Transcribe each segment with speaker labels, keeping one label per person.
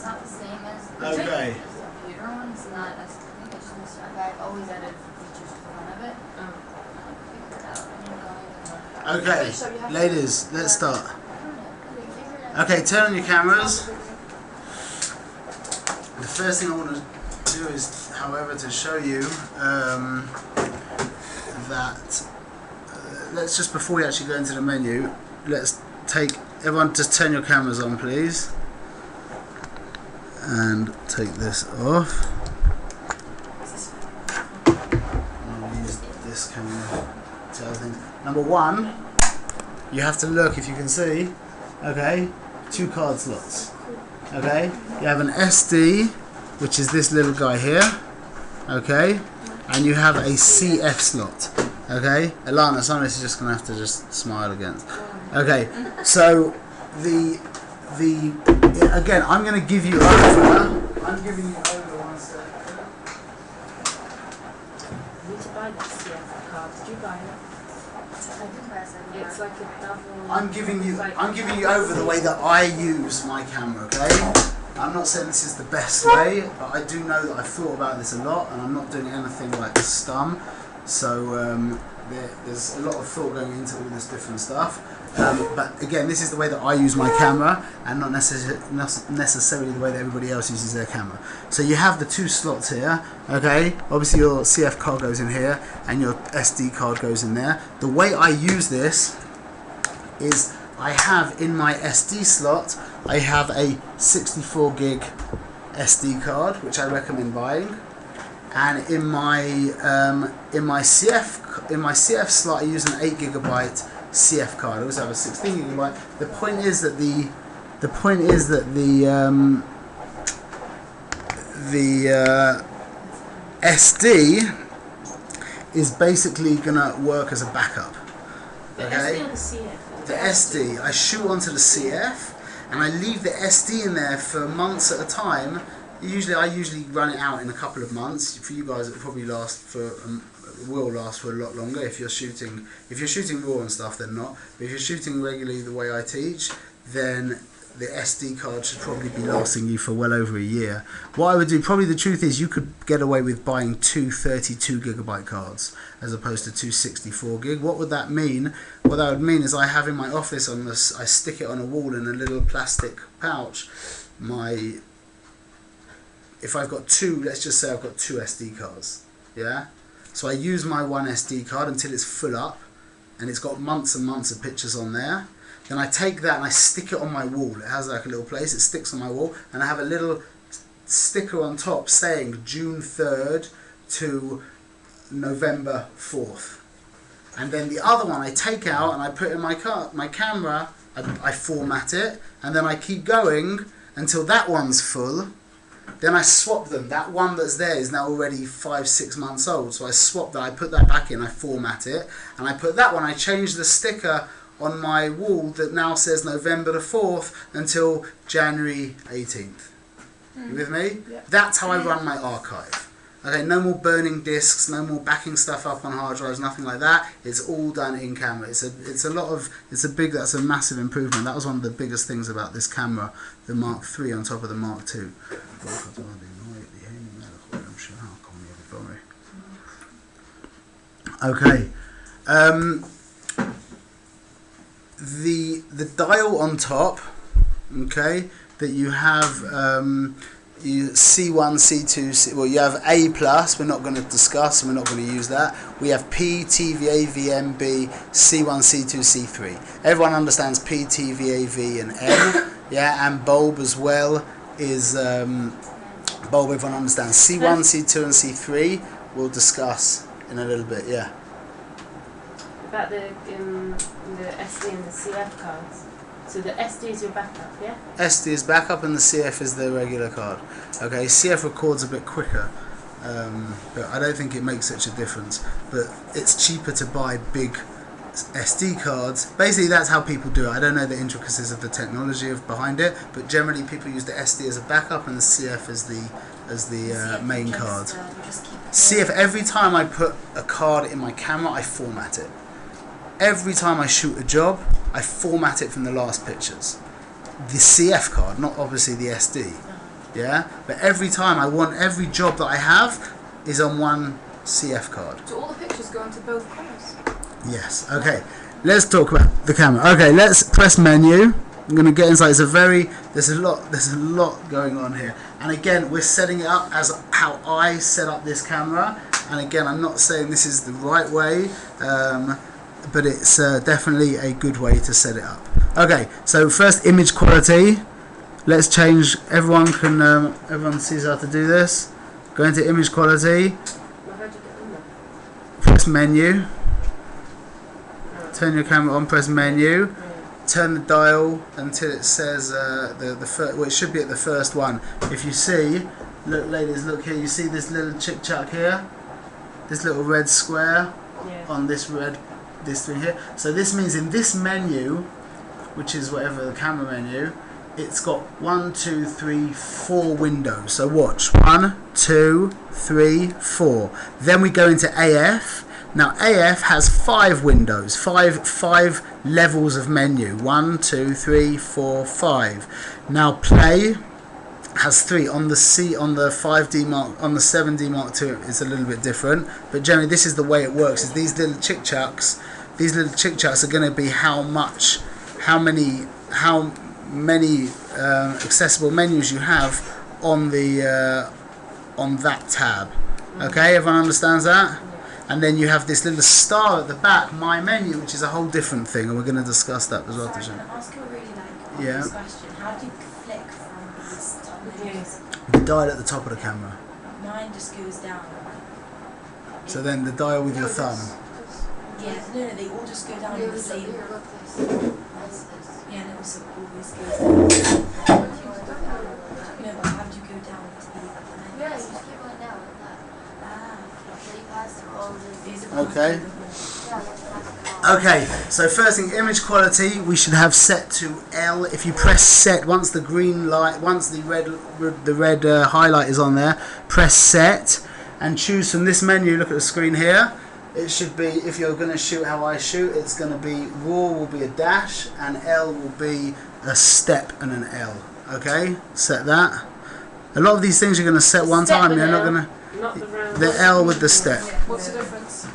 Speaker 1: It's not the same as the
Speaker 2: Okay.
Speaker 1: computer one. It's not as. I think it's just. I always added features to the front of it. Figure it out.
Speaker 2: Okay, ladies, let's start. Okay, turn on your cameras. The first thing I want to do is, however, to show you that let's just, before we actually go into the menu, let's take, everyone just turn your cameras on please and take this off. I'll use this camera to other things. Number one, you have to look, if you can see, okay, 2 card slots. Okay, you have an SD, which is this little guy here, okay, and you have a CF slot, okay. Alana, some of this is just gonna have to just smile again. Okay, so again, I'm gonna give you over. I'm giving you over 1 second.
Speaker 3: You need to buy that CF card. Did you buy it? It's like a double.
Speaker 2: I'm giving you over the way that I use my camera, okay? I'm not saying this is the best way, but I do know that I've thought about this a lot, and I'm not doing anything like stum. So there's a lot of thought going into all this different stuff. But again, this is the way that I use my camera, and not necessarily the way that everybody else uses their camera. So you have the 2 slots here, okay? Obviously your CF card goes in here, and your SD card goes in there. The way I use this is I have in my SD slot, I have a 64 gig SD card, which I recommend buying. And in my CF slot, I use an 8 gigabyte CF card. I also have a 16 gigabyte. The point is that the SD is basically gonna work as a backup. Okay. The SD, I shoot onto the CF, and I leave the SD in there for months at a time. I usually run it out in a couple of months. For you guys, it will probably last for will last for a lot longer. If you're shooting raw and stuff, then not. But if you're shooting regularly the way I teach, then the SD card should probably be lasting you for well over a year. What I would do, probably the truth is, you could get away with buying 2 32 gigabyte cards as opposed to 2 64 gig. What would that mean? What that would mean is I have in my office, I stick it on a wall in a little plastic pouch. If I've got 2, let's just say I've got 2 SD cards, yeah? So I use my 1 SD card until it's full up, and it's got months and months of pictures on there. Then I take that and I stick it on my wall. It has like a little place, it sticks on my wall, and I have a little sticker on top saying June 3rd to November 4th. And then the other one I take out and I put in my camera, I format it, and then I keep going until that one's full. Then I swap them. That one that's there is now already 5-6 months old. So I swap that, I put that back in, I format it, and I put that one, I change the sticker on my wall that now says November the 4th until January 18th. You with me?
Speaker 3: Yeah.
Speaker 2: That's how I run my archive. Okay, no more burning discs, no more backing stuff up on hard drives, nothing like that. It's all done in camera. That's a massive improvement. That was one of the biggest things about this camera, the Mark 3 on top of the Mark 2. Okay. The dial on top, okay, that you have, you C1, C2, well, you have A+, we're not going to discuss, and we're not going to use that. We have P, TVA, VM, B, C1, C2, C3. Everyone understands P, TVA, V, and M, yeah, and bulb as well is, bulb everyone understands. C1, C2, and C3 we'll discuss in a little bit, yeah.
Speaker 3: About the SD and the CF cards. So the SD is your backup, yeah?
Speaker 2: SD is backup and the CF is the regular card. Okay, CF records a bit quicker, but I don't think it makes such a difference. But it's cheaper to buy big SD cards. Basically, that's how people do it. I don't know the intricacies of the technology behind it, but generally people use the SD as a backup and the CF as the main card. CF, every time I put a card in my camera, I format it. Every time I shoot a job, I format it from the last pictures. The CF card, not obviously the SD. Yeah, but every time I want every job that I have is on one CF card.
Speaker 1: Do all the pictures go into both cameras?
Speaker 2: Yes. Okay. Let's talk about the camera. Okay, let's press menu. I'm going to get inside. There's a lot going on here. And again, we're setting it up as how I set up this camera. And again, I'm not saying this is the right way, but it's definitely a good way to set it up. Okay, so first, image quality. Let's change. Everyone sees how to do this. Go into image quality. Press menu. Turn your camera on. Press menu. Turn the dial until it says the first. Well, it should be at the first one. If you see, look, ladies, look here. You see this little chick chuck here, this little red square on this thing here. So this means in this menu, which is whatever the camera menu, it's got 1, 2, 3, 4 windows. So watch 1, 2, 3, 4. Then we go into AF. Now AF has 5 windows, five levels of menu. 1, 2, 3, 4, 5. Now play has 3 on the 5D Mark, on the 7D Mark II. It's a little bit different, but generally this is the way it works. Is these little chick chucks are going to be how many accessible menus you have on the on that tab. Okay, everyone understands that? And then you have this little star at the back, my menu, which is a whole different thing, and we're going to discuss that as well.
Speaker 4: Sorry, can I ask you a really obvious question? How do you flick from these top menus?
Speaker 2: The dial at the top of the camera.
Speaker 4: Mine just goes down.
Speaker 2: So then the dial with your thumb.
Speaker 4: Yeah, no, they all just go down in the same. Yeah, and it also always goes down. No, but how do you go down to the menus?
Speaker 1: Yeah, you just keep going down like that. So you pass through all
Speaker 4: These
Speaker 1: these.
Speaker 4: are
Speaker 2: Okay.
Speaker 1: Yeah,
Speaker 2: Okay, so first thing, image quality we should have set to L. If you press set, once the green light, once the red highlight is on there, press set and choose from this menu. Look at the screen here. It should be, if you're going to shoot how I shoot, it's going to be raw will be a dash and L will be a step and an L. Okay, set that. A lot of these things you're going to set one time. You're not going to. The L with the step.
Speaker 1: What's the difference?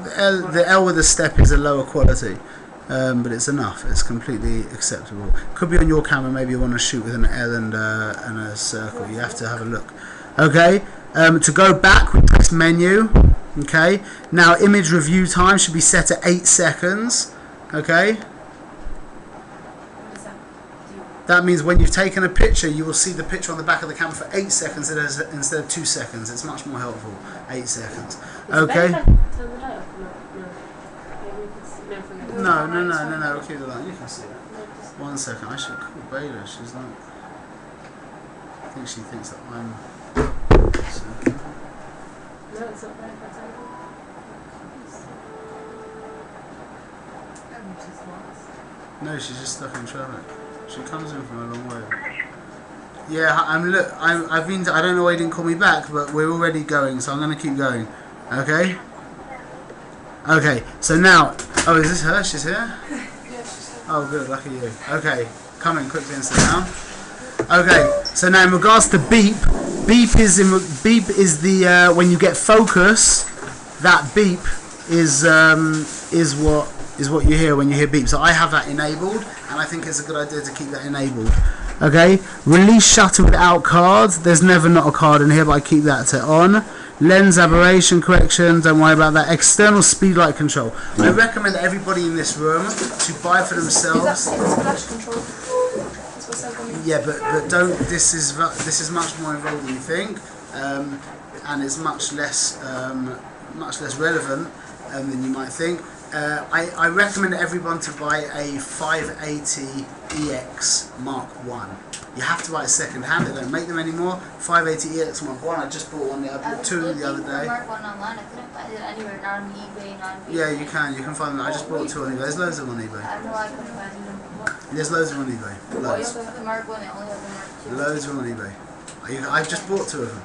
Speaker 2: The L with the step is a lower quality, but it's enough. It's completely acceptable. Could be on your camera. Maybe you want to shoot with an L and a circle. You have to have a look. Okay. To go back, we press menu. Okay. Now image review time should be set at 8 seconds. Okay.
Speaker 4: What does that do?
Speaker 2: That means when you've taken a picture, you will see the picture on the back of the camera for 8 seconds instead of 2 seconds. It's much more helpful. 8 seconons. Okay. No. We'll keep the light. You can see it. 1 second. I should call Bayla. She's not. I think she thinks that I'm. So.
Speaker 3: No, it's not very bad.
Speaker 2: No, she's just stuck in traffic. She comes in from a long way. Yeah, I've been. I don't know why you didn't call me back, but we're already going, so I'm going to keep going. Okay. Okay. So now, oh, is this her? She's here.
Speaker 1: Yeah, she's here.
Speaker 2: Oh, good. Lucky you. Okay. Come in quickly and sit down. Okay. So now, in regards to beep is the when you get focus. That beep is what you hear when you hear beep. So I have that enabled, and I think it's a good idea to keep that enabled. Okay, release shutter without cards. There's never not a card in here, but I keep that on. Lens aberration correction, don't worry about that. External speed light control. I recommend everybody in this room to buy for themselves.
Speaker 1: Is that flash control? That's what's happening.
Speaker 2: Yeah, but don't. This is much more involved than you think, and it's much less relevant than you might think. I recommend everyone to buy a 580 EX Mark 1. You have to buy it second hand, they don't make them anymore. 580 EX Mark 1, I just bought one, I bought 2 the other day.
Speaker 1: Mark 1 online, I couldn't find it anywhere, not on eBay, not on Facebook.
Speaker 2: Yeah, you can find them. I just bought 2 on eBay. There's loads of them on eBay.
Speaker 1: I don't know why I couldn't find them.
Speaker 2: There's loads of them on eBay.
Speaker 1: Well, you
Speaker 2: Loads.
Speaker 1: also have the Mark 1, they only have the Mark 2.
Speaker 2: Loads of them on eBay. I just bought 2 of them.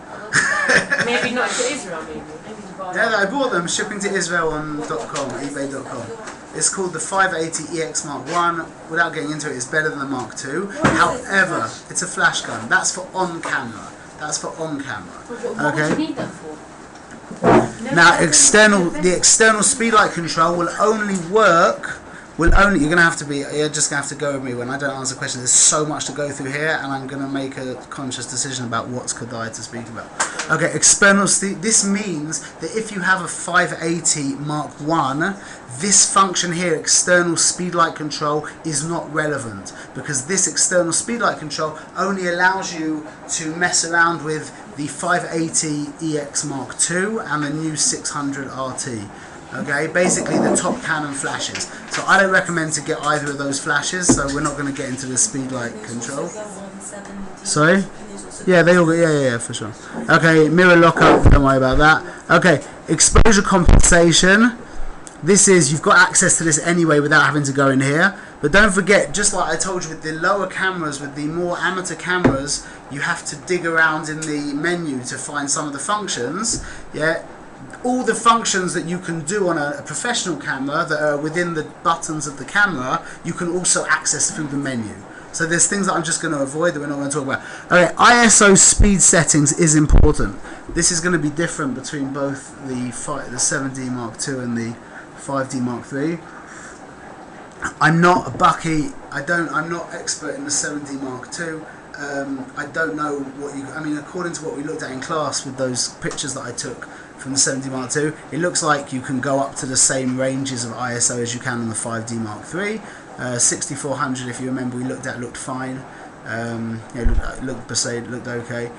Speaker 3: Maybe not to Israel, maybe. Maybe to buy.
Speaker 2: Yeah, I bought them shipping to Israel on .com, ebay.com. It's called the 580 EX Mark 1. Without getting into it, it's better than the Mark 2. However, it's a flash gun. That's for on camera. That's for on camera.
Speaker 3: What would you need that for?
Speaker 2: Now, the external speedlight control will only work. You're just gonna have to go with me when I don't answer questions. There's so much to go through here, and I'm gonna make a conscious decision about what's Kadai to speak about. Okay, this means that if you have a 580 Mark 1, this function here, external speedlight control, is not relevant, because this external speedlight control only allows you to mess around with the 580 EX Mark 2 and the new 600 RT. Okay, basically the top Canon flashes. So I don't recommend to get either of those flashes, so we're not going to get into the speedlight control. Sorry? Yeah, they all go, yeah, for sure. Okay, mirror lockup, don't worry about that. Okay, exposure compensation. This is, you've got access to this anyway without having to go in here. But don't forget, just like I told you with the lower cameras, with the more amateur cameras, you have to dig around in the menu to find some of the functions. Yeah. All the functions that you can do on a professional camera that are within the buttons of the camera, you can also access through the menu. So there's things that I'm just going to avoid that we're not going to talk about. Okay, ISO speed settings is important. This is going to be different between both the 7D Mark II and the 5D Mark III. I'm not a bucky. I'm not expert in the 7D Mark II. I don't know what you. I mean, according to what we looked at in class with those pictures that I took from the 7D Mark II, it looks like you can go up to the same ranges of ISO as you can on the 5D Mark III. 6400, if you remember, we looked fine. Looked okay.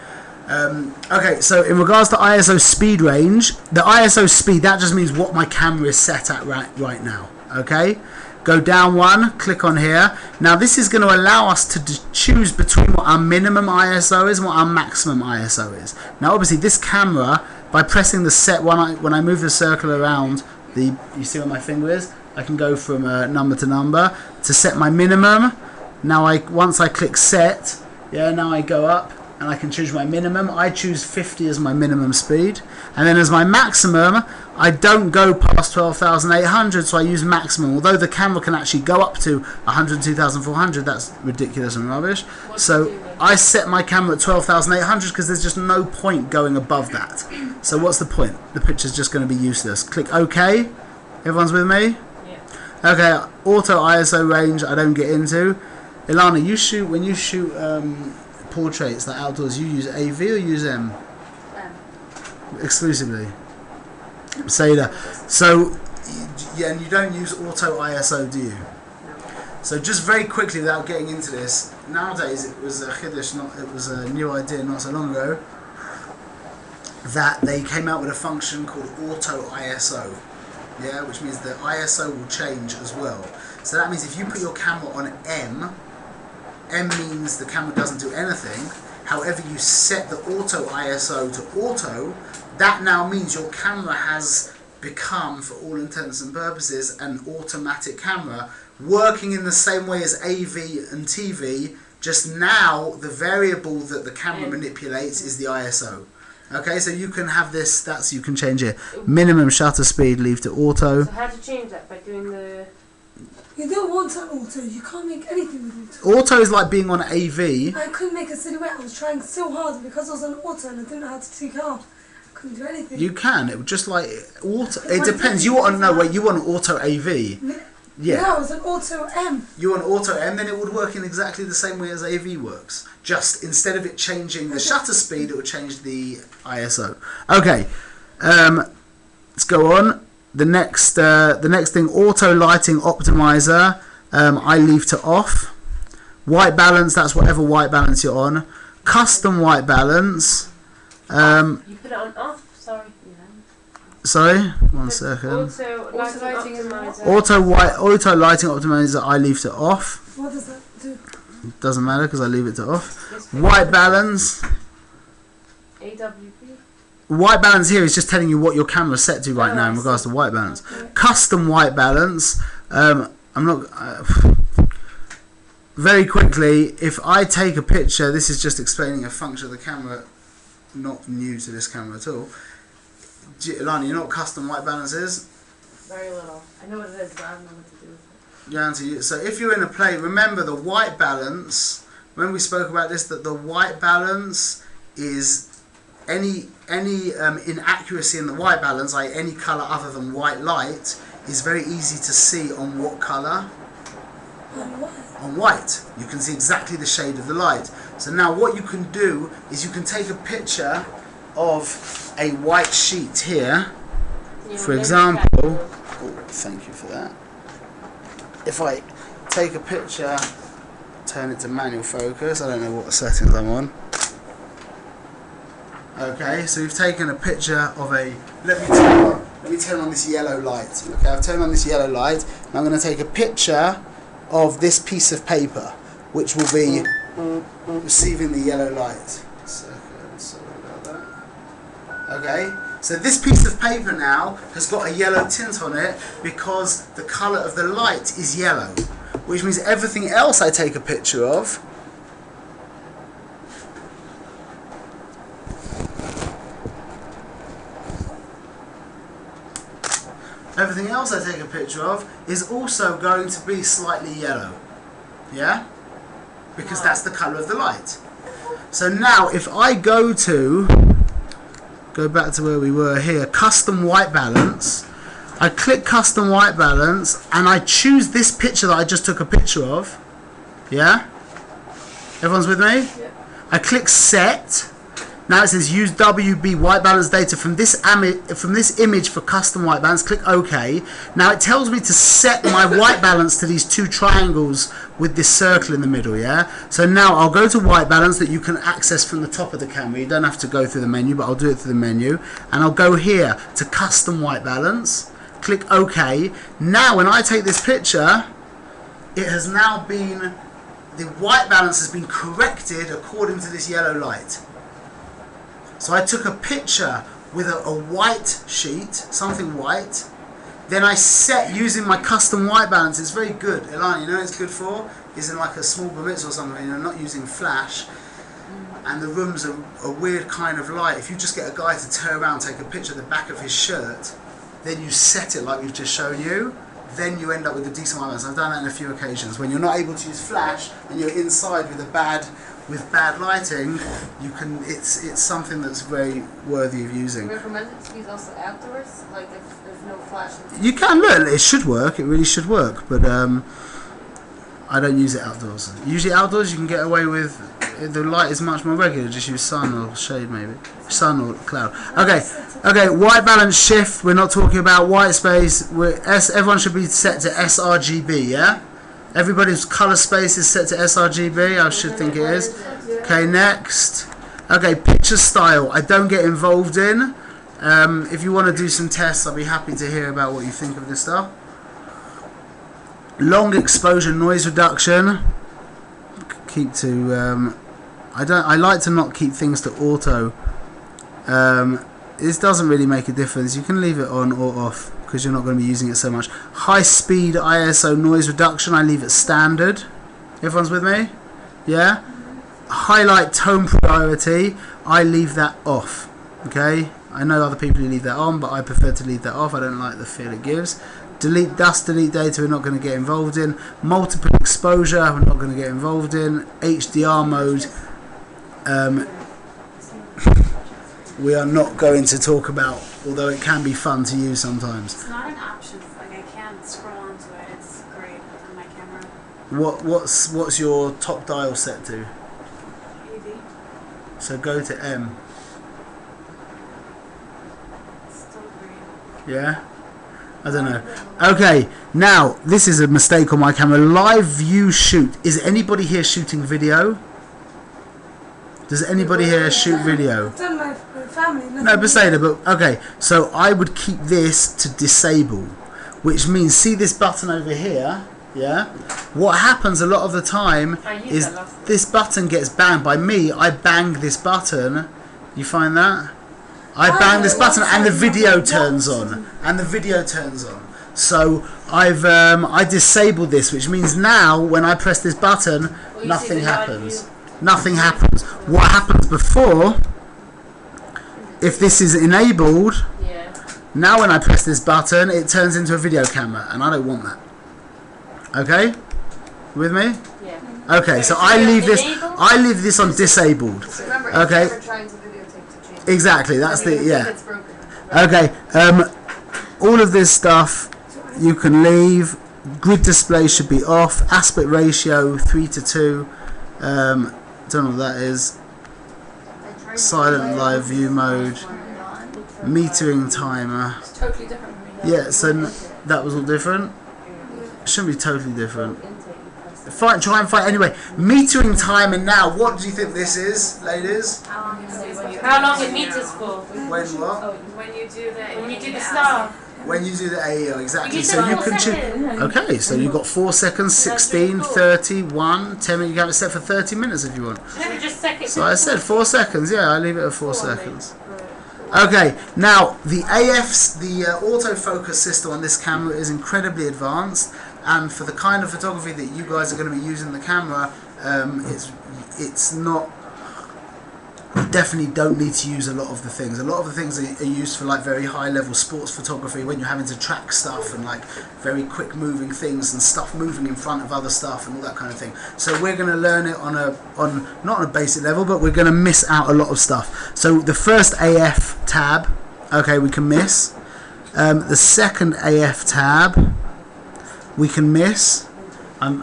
Speaker 2: Okay, so in regards to ISO speed range, the ISO speed, that just means what my camera is set at right now. Okay, go down one, click on here. Now this is going to allow us to choose between what our minimum ISO is and what our maximum ISO is. Now obviously this camera, by pressing the set, when I move the circle around, you see where my finger is? I can go from number to number to set my minimum. Now once I click set, now I go up and I can choose my minimum. I choose 50 as my minimum speed, and then as my maximum, I don't go past 12,800, so I use maximum. Although the camera can actually go up to 102,400, that's ridiculous and rubbish. So I set my camera at 12,800 because there's just no point going above that. So what's the point? The picture's just going to be useless. Click OK. Everyone's with me? Yeah. Okay, auto ISO range I don't get into. Ilana, when you shoot portraits, like outdoors, you use AV or use M? Exclusively. Say that. So, yeah, and you don't use auto ISO, do you? No. So just very quickly, without getting into this, nowadays it was a chiddush, it was a new idea not so long ago, that they came out with a function called auto ISO. Yeah, which means the ISO will change as well. So that means if you put your camera on M means the camera doesn't do anything. However, you set the auto ISO to auto, that now means your camera has become, for all intents and purposes, an automatic camera, working in the same way as AV and TV, just now the variable that the camera manipulates is the ISO. Okay, so you can have this, you can change it. Minimum shutter speed, leave to auto.
Speaker 3: So how do you change that? By doing the...
Speaker 5: You don't want to auto, you can't make anything with auto.
Speaker 2: Auto is like being on AV.
Speaker 5: I couldn't make a silhouette, I was trying so hard because I was on auto and I didn't know how to take it off. I couldn't do anything.
Speaker 2: You can, it would just like auto. It depends, you want auto AV. Yeah.
Speaker 5: No, it was an auto M.
Speaker 2: You want auto M, then it would work in exactly the same way as AV works. Just instead of it changing the shutter speed, it would change the ISO. Okay, let's go on. The next thing, auto lighting optimizer. I leave to off. White balance, that's whatever white balance you're on. Custom white balance.
Speaker 3: You put it on off. Sorry.
Speaker 2: Sorry, 1 second. Auto lighting optimizer, I leave to off.
Speaker 5: What does that do?
Speaker 2: Doesn't matter because I leave it to off. White balance.
Speaker 3: AWP.
Speaker 2: White balance here is just telling you what your camera's set to right now in regards to white balance. Okay. Custom white balance. I'm not. Very quickly, if I take a picture, this is just explaining a function of the camera, not new to this camera at all. Ilana, you know what custom white balance is?
Speaker 3: Very little. I know what it is, but I don't know what to do with it.
Speaker 2: Yeah, so if you're in a plate, remember the white balance. When we spoke about this, that the white balance is any inaccuracy in the white balance, i.e. any colour other than white light, is very easy to see on what colour? On white. You can see exactly the shade of the light. So now what you can do is you can take a picture of a white sheet here. For example, oh, thank you for that. If I take a picture, turn it to manual focus, I don't know what settings I'm on. Okay, so we've taken a picture of a, let me turn on this yellow light. Okay, I've turned on this yellow light, and I'm going to take a picture of this piece of paper, which will be receiving the yellow light. Sorry about that. Okay, so this piece of paper now has got a yellow tint on it because the colour of the light is yellow, which means everything else I take a picture of is also going to be slightly yellow. Yeah? Because that's the colour of the light. So now if I go back to where we were here, custom white balance, I click custom white balance and I choose this picture that I just took a picture of. Yeah? Everyone's with me?
Speaker 3: Yeah.
Speaker 2: I click set. Now it says use WB white balance data from this image for custom white balance. Click OK. Now it tells me to set my white balance to these two triangles with this circle in the middle. Yeah. So now I'll go to white balance that you can access from the top of the camera. You don't have to go through the menu, but I'll do it through the menu. And I'll go here to custom white balance. Click OK. Now when I take this picture, it has now been, the white balance has been corrected according to this yellow light. So I took a picture with a white sheet, something white. Then I set using my custom white balance. It's very good. Elana, you know what it's good for? Is in like a small bar mitzvah or something, you're not using flash. And the room's a weird kind of light. If you just get a guy to turn around, take a picture of the back of his shirt, then you set it like we've just shown you, then you end up with a decent white balance. I've done that on a few occasions. When you're not able to use flash and you're inside with bad lighting, you can. It's something that's very worthy of using.
Speaker 1: Do you recommend it to be also outdoors, like if there's no flash?
Speaker 2: You can look. It should work. It really should work. But I don't use it outdoors. Usually outdoors you can get away with. The light is much more regular. Just use sun or shade maybe. Sun or cloud. Okay. White balance shift. We're not talking about white space. Everyone should be set to sRGB. Yeah. Everybody's colour space is set to sRGB, I should think it is. Okay, next. Okay, picture style, I don't get involved in. If you want to do some tests, I'll be happy to hear about what you think of this stuff. Long exposure noise reduction. Keep to, I like to not keep things to auto. This doesn't really make a difference. You can leave it on or off, because you're not going to be using it so much. High speed ISO noise reduction, I leave it standard. Everyone's with me? Yeah? Highlight tone priority, I leave that off. Okay? I know other people who leave that on, but I prefer to leave that off. I don't like the feel it gives. Delete data, we're not going to get involved in. Multiple exposure, we're not going to get involved in. HDR mode, we are not going to talk about, although it can be fun to use sometimes.
Speaker 4: It's not an option. Like I can't scroll onto it. It's great on my camera.
Speaker 2: What's your top dial set to?
Speaker 4: 80.
Speaker 2: So go to M.
Speaker 4: It's still great.
Speaker 2: Yeah? I don't know. Okay, now this is a mistake on my camera. Live view shoot. Is anybody here shooting video? Does anybody here shoot video?
Speaker 5: I've done my family.
Speaker 2: No, Beseda, but okay. So I would keep this to disable, which means see this button over here. Yeah. What happens a lot of the time is this button gets banged. By me, I bang this button. You find that? I bang this button and the video turns on. And the video turns on. So I disabled this, which means now when I press this button, nothing happens. Nothing happens. What happens before, if this is enabled, Now when I press this button, it turns into a video camera, and I don't want that. Okay? With me?
Speaker 3: Yeah.
Speaker 2: Okay, so I leave this on disabled.
Speaker 1: So remember,
Speaker 2: Okay.
Speaker 1: if you're ever trying to videotape to change.
Speaker 2: Exactly, that's
Speaker 1: I mean,
Speaker 2: the, yeah.
Speaker 1: It's broken.
Speaker 2: Okay, all of this stuff you can leave. Grid display should be off. Aspect ratio 3:2. Don't know what that is. Silent live view mode. Metering timer.
Speaker 1: It's totally different from me.
Speaker 2: Yeah, so that was all different. It shouldn't be totally different. Try and find anyway. Metering timer now. What do you think this is, ladies?
Speaker 3: How long it meters for?
Speaker 2: When what?
Speaker 4: When you do
Speaker 3: the star.
Speaker 2: When you do the AEO, exactly.
Speaker 3: You
Speaker 2: So
Speaker 3: said
Speaker 2: you
Speaker 3: 4
Speaker 2: can choose.
Speaker 3: seconds.
Speaker 2: Okay, so you've got 4 seconds, 16, 30, 1, 10 minutes. You can have it set for 30 minutes if you want.
Speaker 3: Maybe just seconds.
Speaker 2: So I said 4 seconds. Yeah, I leave it at 4 seconds. Okay, now the autofocus system on this camera is incredibly advanced, and for the kind of photography that you guys are going to be using the camera, it's not. You definitely don't need to use a lot of the things. A lot of the things are used for like very high level sports photography when you're having to track stuff and like very quick moving things and stuff moving in front of other stuff and all that kind of thing. So we're going to learn it on not on a basic level, but we're going to miss out a lot of stuff. So the first AF tab, okay, we can miss. The second AF tab, we can miss.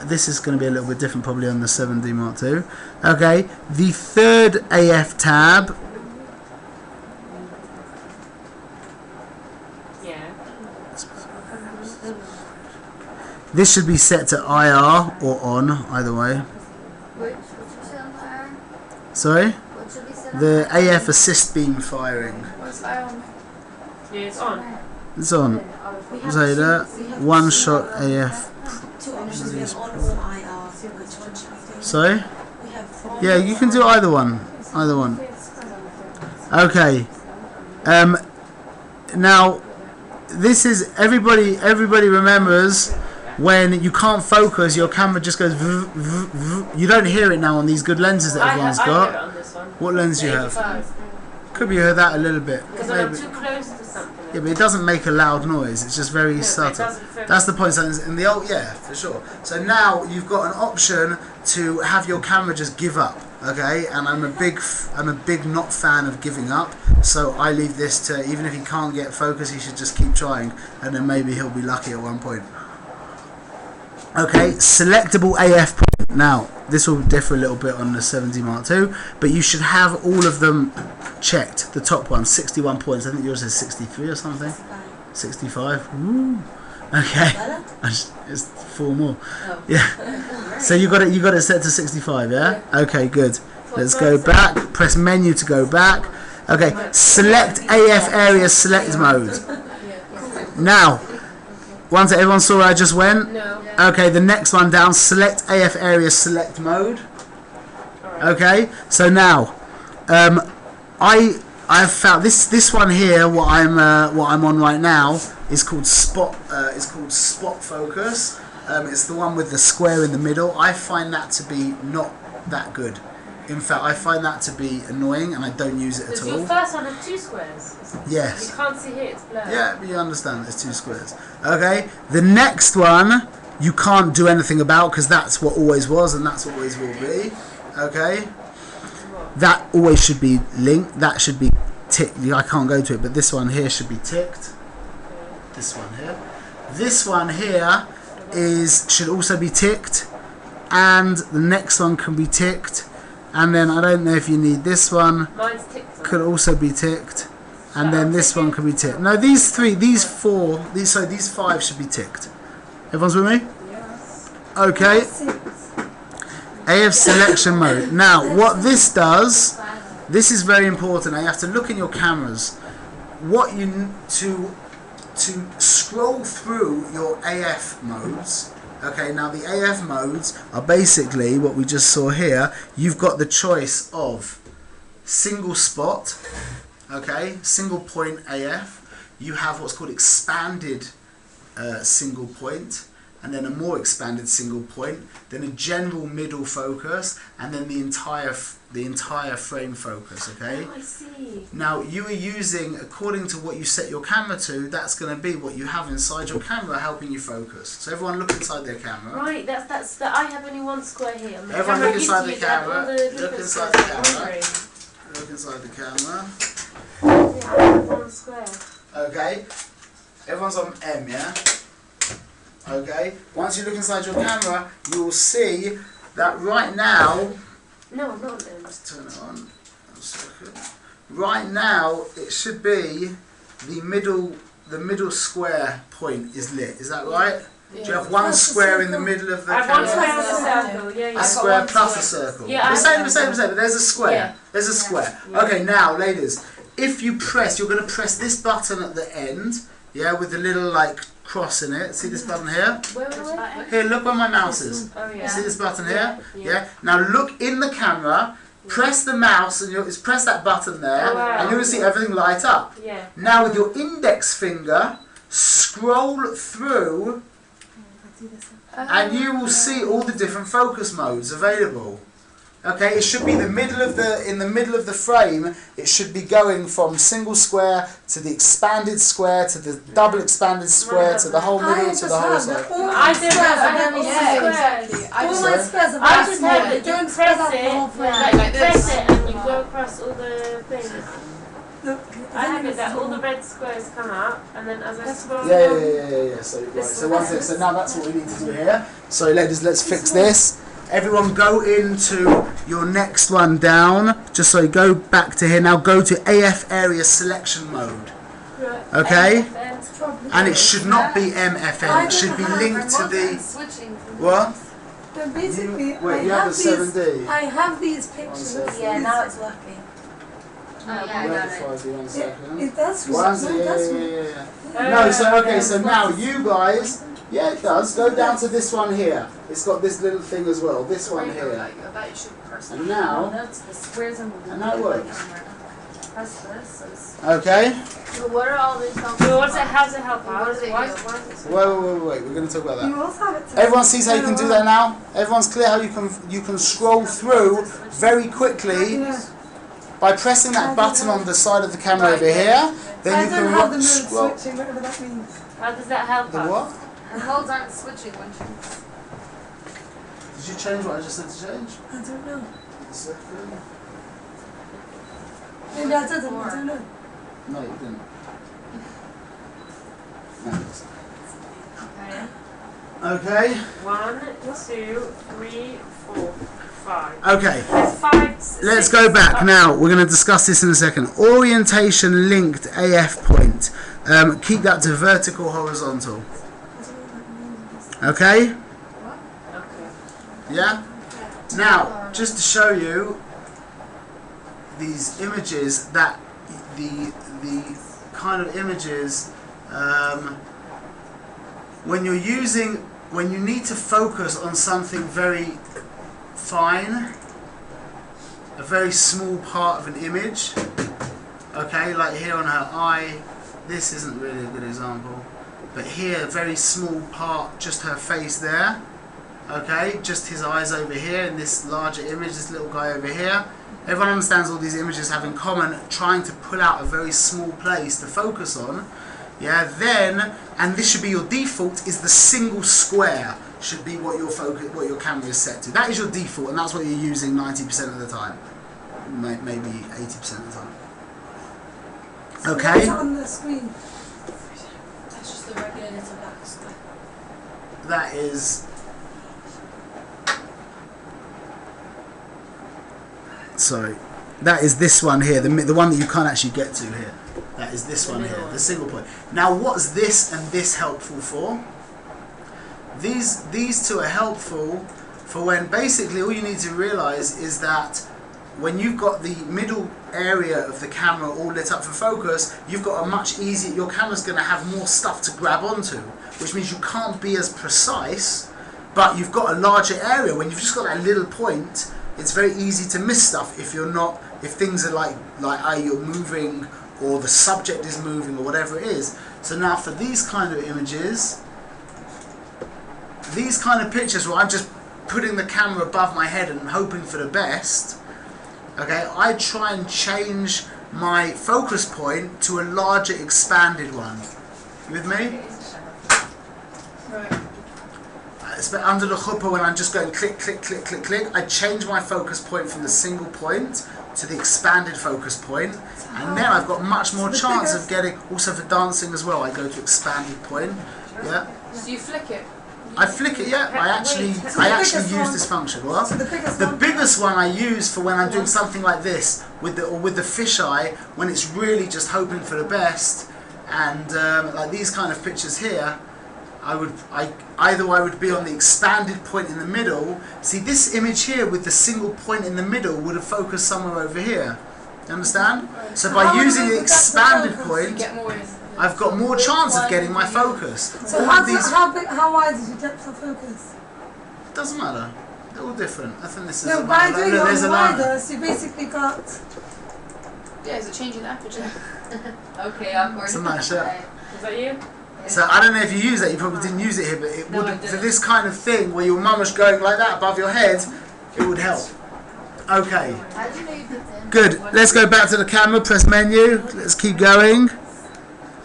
Speaker 2: This is going to be a little bit different probably on the 7D Mark II. Okay, the third AF tab.
Speaker 3: Yeah.
Speaker 2: This should be set to IR or on, either way.
Speaker 1: Which should be set on fire?
Speaker 2: Sorry?
Speaker 1: What should be set on
Speaker 2: The
Speaker 1: fire?
Speaker 2: AF assist beam firing.
Speaker 1: What's fire on?
Speaker 3: Yeah, it's on.
Speaker 2: It's on. Say that. One shot AF.
Speaker 4: Two options, we have on or IR. Which one should we do?
Speaker 2: Sorry?
Speaker 4: We have on
Speaker 2: Yeah, you can do either one. Either one. Okay. Now, this is everybody remembers when you can't focus, your camera just goes. You don't hear it now on these good lenses that everyone's
Speaker 3: I hear it
Speaker 2: got.
Speaker 3: on this one.
Speaker 2: What lens do you have?
Speaker 3: 85.
Speaker 2: Could be heard that a little bit.
Speaker 3: Because when I'm
Speaker 2: Maybe.
Speaker 3: too close to something.
Speaker 2: Yeah, but it doesn't make a loud noise. It's just very
Speaker 3: No, it
Speaker 2: subtle.
Speaker 3: doesn't focus.
Speaker 2: That's the point. So in the old, yeah, for sure. So now you've got an option to have your camera just give up. Okay, and I'm a big not fan of giving up. So I leave this to, even if he can't get focus, he should just keep trying, and then maybe he'll be lucky at one point. Okay, selectable AF point. Now this will differ a little bit on the 7D Mark II, but you should have all of them checked. The top one, 61 points. I think yours is 63 or something. 65. Woo. Okay. It's 4 more. Yeah. So you got it set to 65, yeah? Okay, good. Let's go back. Press menu to go back. Okay. Select AF area select mode. Now, once that everyone saw where I just went?
Speaker 3: No.
Speaker 2: Okay, the next one down, select AF area select mode. Okay, so now I've found this one here. What I'm on right now is called spot focus. It's the one with the square in the middle. I find that to be not that good. In fact, I find that to be annoying, and I don't use it
Speaker 3: Does
Speaker 2: at
Speaker 3: your
Speaker 2: all.
Speaker 3: first one have 2 squares?
Speaker 2: Yes.
Speaker 3: You can't see here, it's blurred.
Speaker 2: Yeah, but you understand there's 2 squares. Okay, the next one you can't do anything about because that's what always was and that's what always will be. Okay, that always should be linked. That should be ticked. I can't go to it, but this one here should be ticked. This one here. This one here should also be ticked, and the next one can be ticked. And then I don't know if you need this one.
Speaker 3: Mine's ticked.
Speaker 2: Could also be ticked. And then this one can be ticked. No, these 3, these 4, these 5 should be ticked. Everyone's with me?
Speaker 1: Yes.
Speaker 2: Okay. AF selection mode. Now, what this does, this is very important. You have to look in your cameras. What you to scroll through your AF modes. Okay, now the AF modes are basically what we just saw here. You've got the choice of single spot, okay, single point AF. You have what's called expanded single point, and then a more expanded single point, then a general middle focus, and then the entire frame focus. Okay.
Speaker 3: Oh, I see.
Speaker 2: Now you are using, according to what you set your camera to, that's going to be what you have inside your camera helping you focus. So everyone look inside their camera.
Speaker 3: Right, that's that. I have only one square here. On the
Speaker 2: Everyone
Speaker 3: camera
Speaker 2: look inside the
Speaker 3: used to use
Speaker 2: camera.
Speaker 3: all the
Speaker 2: Look
Speaker 3: different
Speaker 2: inside the
Speaker 3: squares.
Speaker 2: camera. Look inside the camera.
Speaker 3: Yeah, I have one square.
Speaker 2: Okay. Everyone's on M, yeah? Okay. Once you look inside your camera, you will see that right now.
Speaker 3: No, not them.
Speaker 2: Let's turn it on. 1 second. Right now, it should be the middle square point is lit. Is that right?
Speaker 1: Yeah.
Speaker 2: Do you have one square in the middle of the
Speaker 3: I have one
Speaker 2: camera?
Speaker 3: square on the circle. Yeah,
Speaker 2: A
Speaker 3: yeah.
Speaker 2: square plus a circle.
Speaker 3: Yeah,
Speaker 2: the same,
Speaker 3: I-
Speaker 2: but there's a square.
Speaker 3: Yeah.
Speaker 2: There's a square.
Speaker 3: Yeah.
Speaker 2: Okay, now, ladies, if you press, you're going to press this button at the end, yeah, with the little, like, cross in it. See this button here?
Speaker 3: Where?
Speaker 2: Here, look where my mouse is.
Speaker 3: Oh,
Speaker 2: You
Speaker 3: yeah.
Speaker 2: see this button here?
Speaker 3: Yeah.
Speaker 2: Now, look in the camera, press the mouse, and press that button there,
Speaker 3: Oh, wow.
Speaker 2: and you're going to see everything light up.
Speaker 3: Yeah.
Speaker 2: Now, with your index finger, scroll through, and you will see all the different focus modes available. Okay, it should be in the middle of the frame. It should be going from single square to the expanded square to the double expanded square to the whole middle to the whole side.
Speaker 3: I don't have. I have all
Speaker 1: Yeah,
Speaker 3: squares.
Speaker 1: exactly.
Speaker 5: All my squares are
Speaker 3: I
Speaker 5: very
Speaker 3: just
Speaker 5: small.
Speaker 3: have it.
Speaker 5: Don't
Speaker 3: You
Speaker 5: spread
Speaker 3: press
Speaker 5: out the whole
Speaker 3: it,
Speaker 5: frame.
Speaker 3: like you
Speaker 1: Like
Speaker 3: press
Speaker 1: this.
Speaker 3: it, and you go across all the things.
Speaker 5: Look,
Speaker 3: I have it that all the red squares come up, and then as I scroll
Speaker 2: Yeah.
Speaker 3: down,
Speaker 2: So, right, so one thing. So now that's what we need to do here. So, ladies, let's fix this. Everyone go into your next one down. Just so you go back to here. Now go to AF area selection mode. Okay? And it should not be MFN. It should be linked to the...
Speaker 1: Switching from
Speaker 2: What?
Speaker 5: But basically,
Speaker 2: Wait, you have a 7D?
Speaker 5: I have these pictures.
Speaker 4: Yeah, now it's working.
Speaker 1: Oh, yeah, I got it.
Speaker 2: 1 second.
Speaker 5: It does
Speaker 2: One,
Speaker 5: work. No, it does work.
Speaker 2: yeah. No, so okay, so now you guys, yeah, it does. Go down to this one here. It's got this little thing as well. This one here.
Speaker 1: I bet you should press
Speaker 2: And now,
Speaker 4: That's the squares in the
Speaker 2: and now it works.
Speaker 4: Press this.
Speaker 2: Okay.
Speaker 1: So what are all these help?
Speaker 3: So what's it? How's it help
Speaker 1: What
Speaker 3: out?
Speaker 1: does it
Speaker 3: Why
Speaker 1: do?
Speaker 3: is it so-
Speaker 2: Wait. We're going to talk about that.
Speaker 5: You also have it. to-
Speaker 2: Everyone sees how you can do that now. Everyone's clear how you can scroll through very quickly
Speaker 5: Yeah.
Speaker 2: by pressing that button on the side of the camera over here. Then
Speaker 5: I
Speaker 2: you
Speaker 5: don't
Speaker 2: can
Speaker 5: have the mode
Speaker 2: scroll.
Speaker 5: switching, whatever that means.
Speaker 3: How does that help
Speaker 2: The
Speaker 3: us?
Speaker 2: what?
Speaker 1: Her modes aren't switching when she...
Speaker 2: Did you change what I just said to change?
Speaker 5: I don't know.
Speaker 2: A second.
Speaker 5: Maybe I didn't. I don't know.
Speaker 2: No, you didn't. No, you didn't.
Speaker 1: Okay.
Speaker 2: Okay.
Speaker 3: 1, 2, 3, 4, 5.
Speaker 2: Okay.
Speaker 3: There's 5.
Speaker 2: Let's go back now. We're going to discuss this in a second. Orientation linked AF point. Keep that to vertical, horizontal. Okay?
Speaker 3: Okay.
Speaker 2: Yeah? Now, just to show you these images, that the kind of images when you need to focus on something very fine, a very small part of an image, okay, like here on her eye, this isn't really a good example, but here, a very small part, just her face there, okay, just his eyes over here in this larger image, this little guy over here. Everyone understands all these images have in common trying to pull out a very small place to focus on. Yeah, then, and this should be your default, is the single square should be what what your camera is set to. That is your default, and that's what you're using 90% of the time, maybe 80% of the time.
Speaker 5: So
Speaker 2: Okay.
Speaker 5: what's on the screen?
Speaker 4: That's just the regular little black square.
Speaker 2: That is. Sorry, that is this one here, the one that you can't actually get to here. That is this one here, the single point. Now, what's this and this helpful for? These two are helpful for when basically all you need to realize is that when you've got the middle area of the camera all lit up for focus, you've got a much easier, your camera's going to have more stuff to grab onto, which means you can't be as precise, but you've got a larger area. When you've just got that little point, it's very easy to miss stuff if you're not, if things are like you're moving, or the subject is moving, or whatever it is. So now for these kind of images, these kind of pictures where I'm just putting the camera above my head and hoping for the best, okay, I try and change my focus point to a larger expanded one. You with me?
Speaker 1: Right.
Speaker 2: Under the chuppah, when I'm just going click, click, click, click, click, I change my focus point from the single point to the expanded focus point, and then I've got much more chance of getting, also for dancing as well, I go to expanded point, yeah.
Speaker 1: So you flick it?
Speaker 2: I flick it, yeah. I actually use this function. What?
Speaker 5: So
Speaker 2: the biggest one I use for when I'm doing something like this with the fisheye, when it's really just hoping for the best, and like these kind of pictures here, I would be on the expanded point in the middle. See, this image here with the single point in the middle would have focused somewhere over here. You understand? So by using the expanded point, I've got more chance of getting my focus.
Speaker 5: So how wide is your depth of focus?
Speaker 2: Doesn't matter. They're all different. I think this is.
Speaker 5: No, by doing it on
Speaker 2: there's a line.
Speaker 5: wider, so you basically got.
Speaker 1: Yeah, is it changing the aperture? Okay, awkward.
Speaker 2: It's a nice shot.
Speaker 3: Is that you?
Speaker 2: So I don't know if you use that. You probably didn't use it here, but it
Speaker 3: No,
Speaker 2: would
Speaker 3: I
Speaker 2: for
Speaker 3: didn't.
Speaker 2: this kind of thing where your mum was going like that above your head. It would help. Okay.
Speaker 1: How do you know you picked it?
Speaker 2: Good. Let's go back to the camera. Press menu. Let's keep going.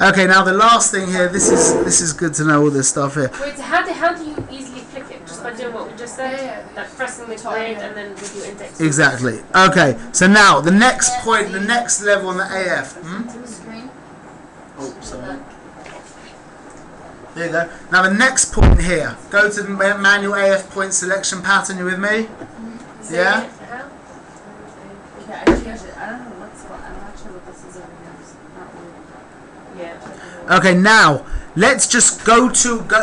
Speaker 2: Okay. Now the last thing here. This is good to know all this stuff here.
Speaker 3: Wait, so how do you easily flick it? Just by doing what we just said?
Speaker 1: Yeah.
Speaker 3: Like pressing the grid and then with your index.
Speaker 2: Exactly. Okay. So now the next point, the next level on the AF.
Speaker 1: To the screen.
Speaker 2: Oh, sorry. There you go. Now the next point here. Go to the manual AF point selection pattern. You with me? Yeah.
Speaker 3: How?
Speaker 1: Yeah, I changed it. I don't know what's what. I'm not sure what this is over here. It's not weird.
Speaker 3: Yeah.
Speaker 2: Okay, now let's just go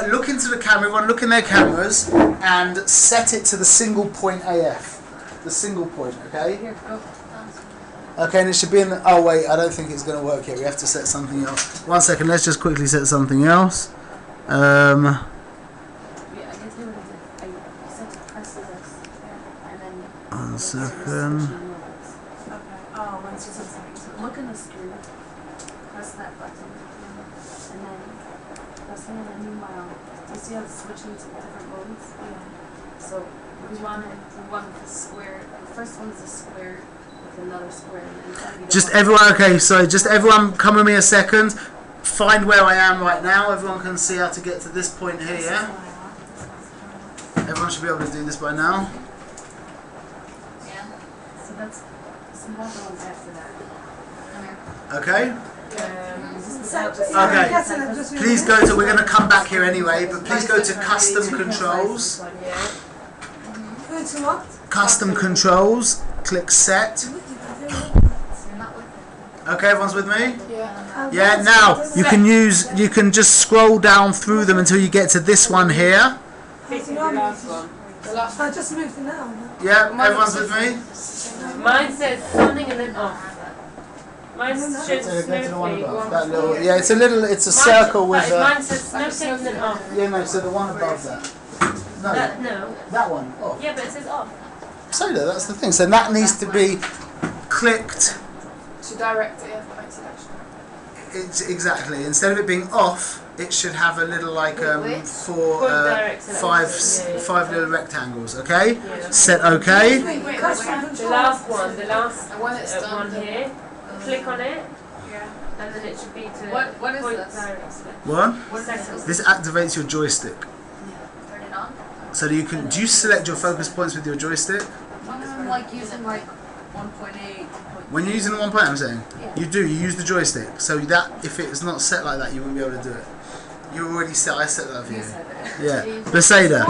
Speaker 2: look into the camera. Everyone, look in their cameras and set it to the single point AF. The single point. Okay.
Speaker 1: Here, go.
Speaker 2: Okay, and it should be in the. Oh wait, I don't think it's going to work here. We have to set something else. 1 second. Let's just quickly set something else.
Speaker 1: Yeah, I guess what is it? I set to press this, and then.
Speaker 2: 1 second.
Speaker 1: Okay. Oh, once you look in the screen, press that button, and then press it, and then meanwhile, do you see how it's switching to different modes? Yeah. So we want the square. The first one is a square with another square, and then
Speaker 2: Just everyone. Okay, sorry. Just everyone, come with me a second. Find where I am right now. Everyone can see how to get to this point here. Yeah. Everyone should be able to do this by now.
Speaker 1: Yeah. So that's some other ones after that.
Speaker 2: Okay.
Speaker 5: Okay.
Speaker 2: Please go to. We're going to come back here anyway, but please go to custom controls.
Speaker 3: Yeah.
Speaker 5: Go to what?
Speaker 2: Custom controls. Click set.
Speaker 1: So you're not with it.
Speaker 2: Okay, everyone's with me.
Speaker 1: Yeah.
Speaker 2: Yeah. Now you can you can just scroll down through them until you get to this one here.
Speaker 3: Facing the last one.
Speaker 5: I just moved it now.
Speaker 2: Yeah. Everyone's with me.
Speaker 3: Mine says something and then off. Mine shows
Speaker 2: So go to the one
Speaker 3: smoothly.
Speaker 2: above. That little. Yeah. It's a circle with.
Speaker 3: Mine says no saving and then off.
Speaker 2: Yeah. No. So the one above that. No.
Speaker 3: No.
Speaker 2: That one. Off.
Speaker 3: Yeah, but it says off.
Speaker 2: So that's the thing. So that needs to be clicked.
Speaker 1: To direct it, yeah, point selection.
Speaker 2: It's exactly. Instead of it being off, it should have a little like
Speaker 1: Wait.
Speaker 2: five little rectangles. Okay.
Speaker 3: Yeah.
Speaker 2: Set OK.
Speaker 3: The last one, the last
Speaker 1: I want it
Speaker 3: one here. Click on it,
Speaker 1: Yeah.
Speaker 3: and then it should be to
Speaker 1: What is
Speaker 3: point
Speaker 1: this?
Speaker 3: direct select.
Speaker 2: What?
Speaker 3: Second.
Speaker 2: This activates your joystick.
Speaker 1: Turn it on.
Speaker 2: So you can. Do you select your focus points with your joystick?
Speaker 1: I'm like using like 1.8.
Speaker 2: When you're using the 1 point, I'm saying
Speaker 1: Yeah.
Speaker 2: you do. You use the joystick. So that if it's not set like that, you wouldn't be able to do it. You already set. I set that for you. Yeah. Beseda.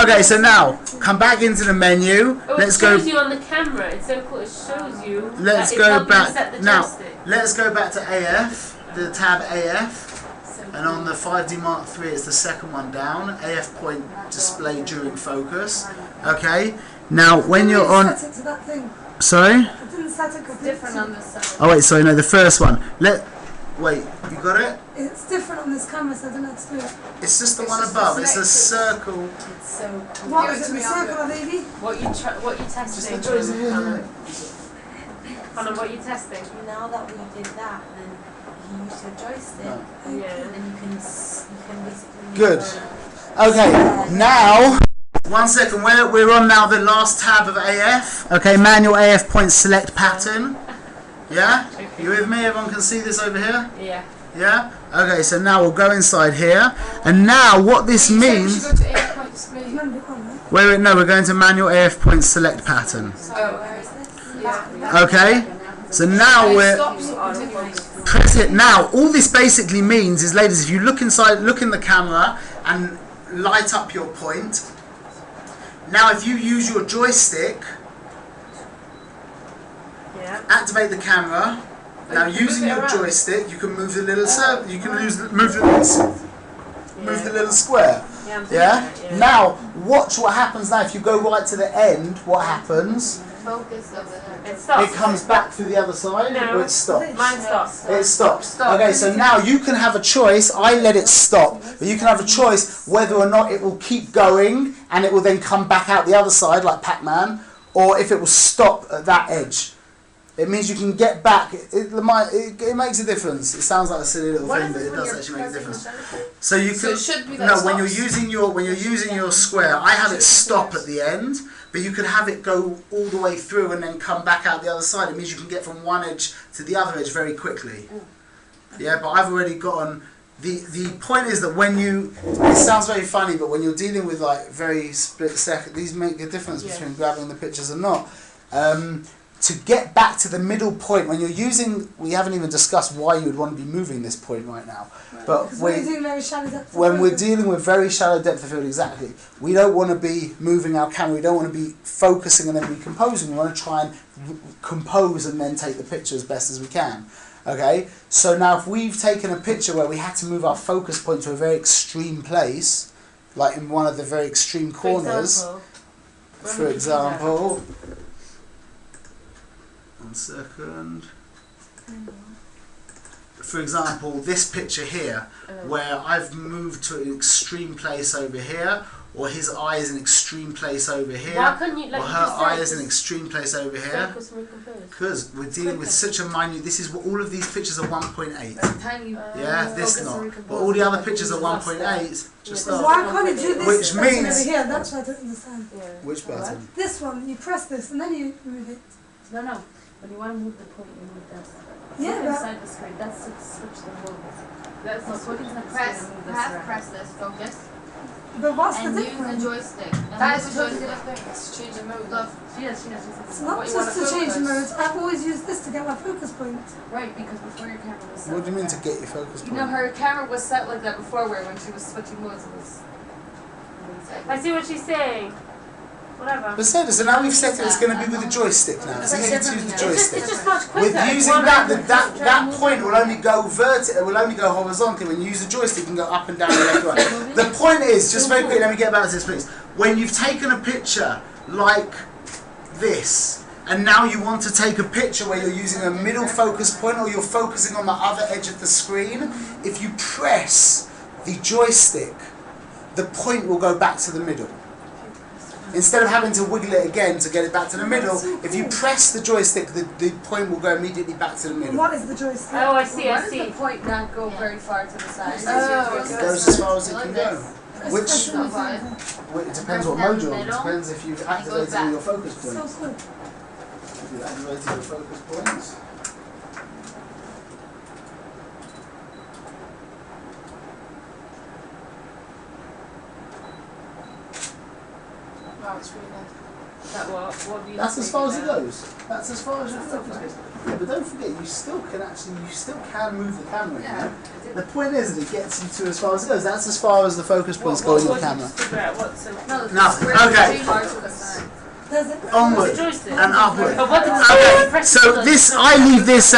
Speaker 2: Okay, so now come back into the menu.
Speaker 3: Oh,
Speaker 2: Let's
Speaker 3: it
Speaker 2: go.
Speaker 3: shows you on the camera. It's so cool. It shows you.
Speaker 2: Let's
Speaker 3: that it's
Speaker 2: go
Speaker 3: helping you set
Speaker 2: back
Speaker 3: the
Speaker 2: now.
Speaker 3: joystick.
Speaker 2: Let's go back to AF. The tab AF, and on the 5D Mark III, it's the second one down. AF point display during focus. Okay. Now when you're on.
Speaker 5: Set it to that thing.
Speaker 2: Sorry.
Speaker 5: I didn't set it completely.
Speaker 1: Different on this side.
Speaker 2: Oh wait, sorry, no, the first one. Wait, you got it?
Speaker 5: It's different on this camera, so I don't know how to do it.
Speaker 2: It's just the
Speaker 1: It's
Speaker 2: one
Speaker 1: just
Speaker 2: above.
Speaker 1: the
Speaker 2: It's a
Speaker 1: selected.
Speaker 2: circle.
Speaker 1: It's so.
Speaker 5: What
Speaker 1: Give
Speaker 5: is
Speaker 1: it
Speaker 5: it,
Speaker 1: to
Speaker 5: the
Speaker 1: me, I'll do
Speaker 5: circle,
Speaker 1: it.
Speaker 5: baby?
Speaker 3: What you testing?
Speaker 2: Just the choice.
Speaker 3: Hannah, what you testing?
Speaker 4: Now that we did that, then you use your joystick,
Speaker 2: No.
Speaker 3: Yeah.
Speaker 4: and you can basically.
Speaker 2: Good. Okay, now, 1 second, we're on now the last tab of AF. Okay, manual AF point select pattern. Yeah? You with me? Everyone can see this over here?
Speaker 3: Yeah.
Speaker 2: Yeah? Okay, so now we'll go inside here. And now what this means... We're going to manual AF point select pattern. Okay? So now we're... Press it. Now, all this basically means is, ladies, if you look inside, look in the camera and light up your point. Now, if you use your joystick, activate the camera. Now, using your joystick, you can move the little circle. You can move the little square. Yeah. Now, watch what happens now. If you go right to the end, what happens?
Speaker 4: Focus over there.
Speaker 3: It stops.
Speaker 2: It comes back through the other side,
Speaker 3: No.
Speaker 2: or it stops.
Speaker 3: Mine stops.
Speaker 2: It stops. Okay, so now you can have a choice. I let it stop, but you can have a choice whether or not it will keep going and it will then come back out the other side like Pac-Man, or if it will stop at that edge. It means you can get back. It makes a difference. It sounds like a silly little thing, but it does actually make a difference. So you can.
Speaker 1: it should be that
Speaker 2: when you're using your square, I have it stop at the end, but you can have it go all the way through and then come back out the other side. It means you can get from one edge to the other edge very quickly. Yeah, but I've already gotten. The point is that when you, it sounds very funny, but when you're dealing with like very split second, these make a difference between grabbing the pictures and not. To get back to the middle point, when you're using, we haven't even discussed why you would want to be moving this point right now. But when we're dealing with very shallow depth of field, exactly, we don't want to be moving our camera, we don't want to be focusing and then recomposing, we want to try and compose and then take the picture as best as we can. Okay, so now if we've taken a picture where we had to move our focus point to a very extreme place, like in one of the very extreme corners, for example, 1 second. For example, this picture here, where I've moved to an extreme place over here, or his eye is an extreme place over here,
Speaker 3: Why couldn't you,
Speaker 2: or her eye is an extreme place over here. Because we're dealing with such a minute. This is what all of these pictures are 1.8. Yeah, this not. But all the other pictures are 1.8. Just
Speaker 5: Why can't you do this
Speaker 2: which
Speaker 5: button
Speaker 2: means
Speaker 5: over here? That's what I don't understand.
Speaker 2: which button?
Speaker 5: This one, you press this and then you move it.
Speaker 1: No. When you want to move the point, you move this.
Speaker 5: Yeah,
Speaker 1: Look
Speaker 5: but
Speaker 1: inside the screen. That's to switch the modes. That's to switch inside the
Speaker 4: Press,
Speaker 1: screen and move this
Speaker 4: half
Speaker 1: around.
Speaker 4: press this, focus,
Speaker 5: what's the
Speaker 4: and use the
Speaker 5: difference?
Speaker 4: joystick.
Speaker 1: That is
Speaker 4: Use the
Speaker 1: totally
Speaker 4: joystick.
Speaker 1: different. It's changing mode.
Speaker 4: Look,
Speaker 1: She is.
Speaker 5: It's not just to change modes. I've always used this to get my focus point.
Speaker 1: Right, because before your camera was set
Speaker 2: What do you mean to
Speaker 1: like
Speaker 2: get your focus
Speaker 1: that.
Speaker 2: point?
Speaker 1: You know, her camera was set like that before, where when she was switching modes, it was.
Speaker 3: I see what she's saying. Whatever.
Speaker 2: But so now we've set it, it's going to be with the joystick now. It's easy to use the joystick.
Speaker 3: It's just much quicker.
Speaker 2: With using that point will only go will only go horizontally. When you use the joystick, you can go up and down and left and right. The point is, just very quickly, let me get back to this please. When you've taken a picture like this, and now you want to take a picture where you're using a middle focus point or you're focusing on the other edge of the screen, if you press the joystick, the point will go back to the middle. Instead of having to wiggle it again to get it back to the middle, if you press the joystick, the point will go immediately back to the middle.
Speaker 5: What is the joystick?
Speaker 3: Oh, I see.
Speaker 1: Why does the point not go very far to the side?
Speaker 2: It goes as far as it can go. Which,
Speaker 5: Especially with
Speaker 2: it depends what mode you're on. It depends if you've activated all your focus
Speaker 5: so
Speaker 2: points.
Speaker 5: cool.
Speaker 2: If you've activated your focus points.
Speaker 1: Wow, it's really nice.
Speaker 3: That what have you
Speaker 2: That's as far as it
Speaker 3: done?
Speaker 2: goes. That's as far as your focus goes. Yeah, but don't forget, you still can move the camera. You know? The point is that it gets you to as far as it goes. That's as far as the focus points go in your camera.
Speaker 1: No,
Speaker 2: okay.
Speaker 5: Does it?
Speaker 2: Onward
Speaker 3: Joystick.
Speaker 2: and upward.
Speaker 3: But what did
Speaker 2: Okay,
Speaker 3: press
Speaker 2: so
Speaker 3: the-
Speaker 2: this I leave this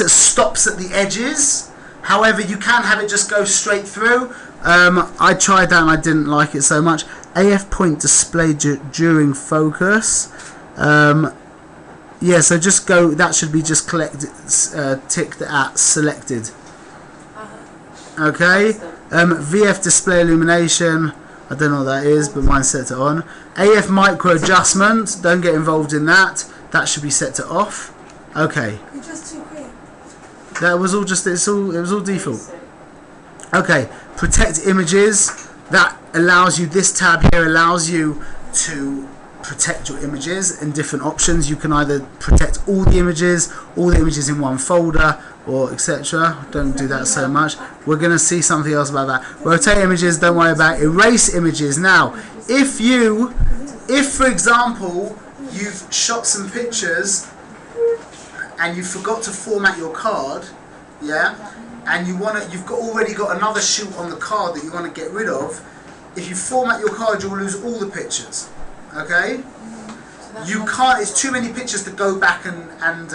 Speaker 2: at stops at the edges. However, you can have it just go straight through. I tried that and I didn't like it so much. AF point display during focus. Yeah, so just go. That should be just ticked at selected. Okay. VF display illumination. I don't know what that is, but mine set it on. AF micro adjustment. Don't get involved in that. That should be set to off. Okay.
Speaker 5: You're just too quick.
Speaker 2: That was all just. It was all default. Okay. Protect images. that allows you, this tab here allows you to protect your images in different options. You can either protect all the images in one folder, or etc. Don't do that so much. We're going to see something else about that. Rotate images, don't worry about. Erase images. Now, if for example you've shot some pictures and you forgot to format your card, yeah, and you've already got another shoot on the card that you want to get rid of, if you format your card, you'll lose all the pictures. Okay? You can't, it's too many pictures to go back and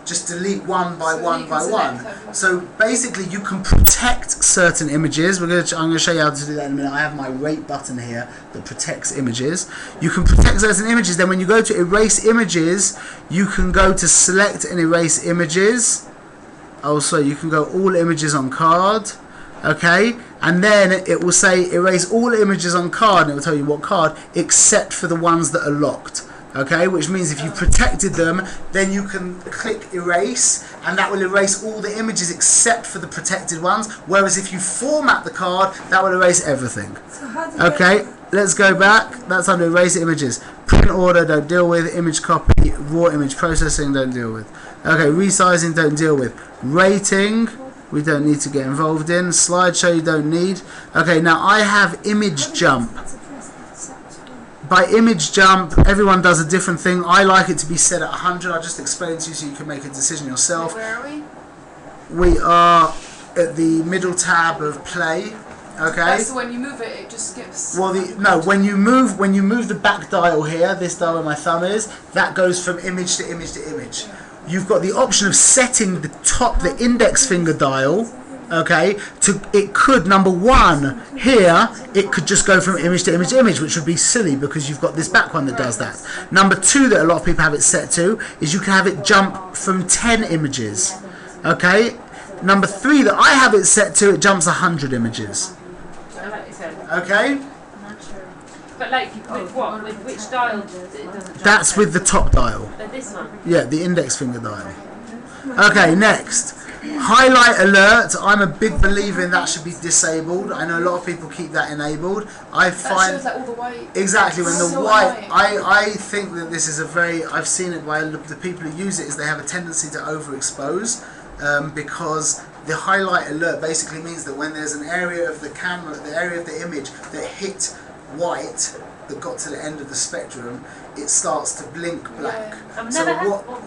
Speaker 2: just delete one by one by one. So basically you can protect certain images. I'm going to show you how to do that in a minute. I have my rate button here that protects images. You can protect certain images. Then when you go to erase images, you can go to select and erase images. Also, you can go all images on card. Okay, and then it will say erase all images on card, and it will tell you what card, except for the ones that are locked. Okay, which means if you protected them, then you can click erase, and that will erase all the images except for the protected ones. Whereas if you format the card, that will erase everything. Okay, let's go back. That's under erase images. Print order, don't deal with. Image copy, raw image processing, don't deal with. Okay, resizing, don't deal with. Rating, we don't need to get involved in. Slideshow, you don't need. Okay, now I have image jump. By image jump, everyone does a different thing. I like it to be set at 100. I'll just explain to you so you can make a decision yourself.
Speaker 3: Where are we?
Speaker 2: We are at the middle tab of play. Okay.
Speaker 1: So when you move it, it just skips.
Speaker 2: Well, when you move the back dial here, this dial where my thumb is, that goes from image to image to image. You've got the option of setting the index finger dial. Okay, it could, number one, here, it could just go from image to image to image, which would be silly because you've got this back one that does that. Number two that a lot of people have it set to is you can have it jump from 10 images. Okay, number three that I have it set to, it jumps 100 images. Okay?
Speaker 3: But like, with what? With which dial it doesn't jump?
Speaker 2: That's with the top dial.
Speaker 3: This one?
Speaker 2: Yeah, the index finger dial. Okay, next. Highlight alert. I'm a big believer in that should be disabled. I know a lot of people keep that enabled. I find
Speaker 1: that shows that all the white.
Speaker 2: Exactly, when the
Speaker 1: so
Speaker 2: white. I think that this is a very. I've seen it by the people who use it is they have a tendency to overexpose because the highlight alert basically means that when there's an area of the camera, the area of the image that hit white, that got to the end of the spectrum, it starts to blink black.
Speaker 3: Yeah.
Speaker 2: So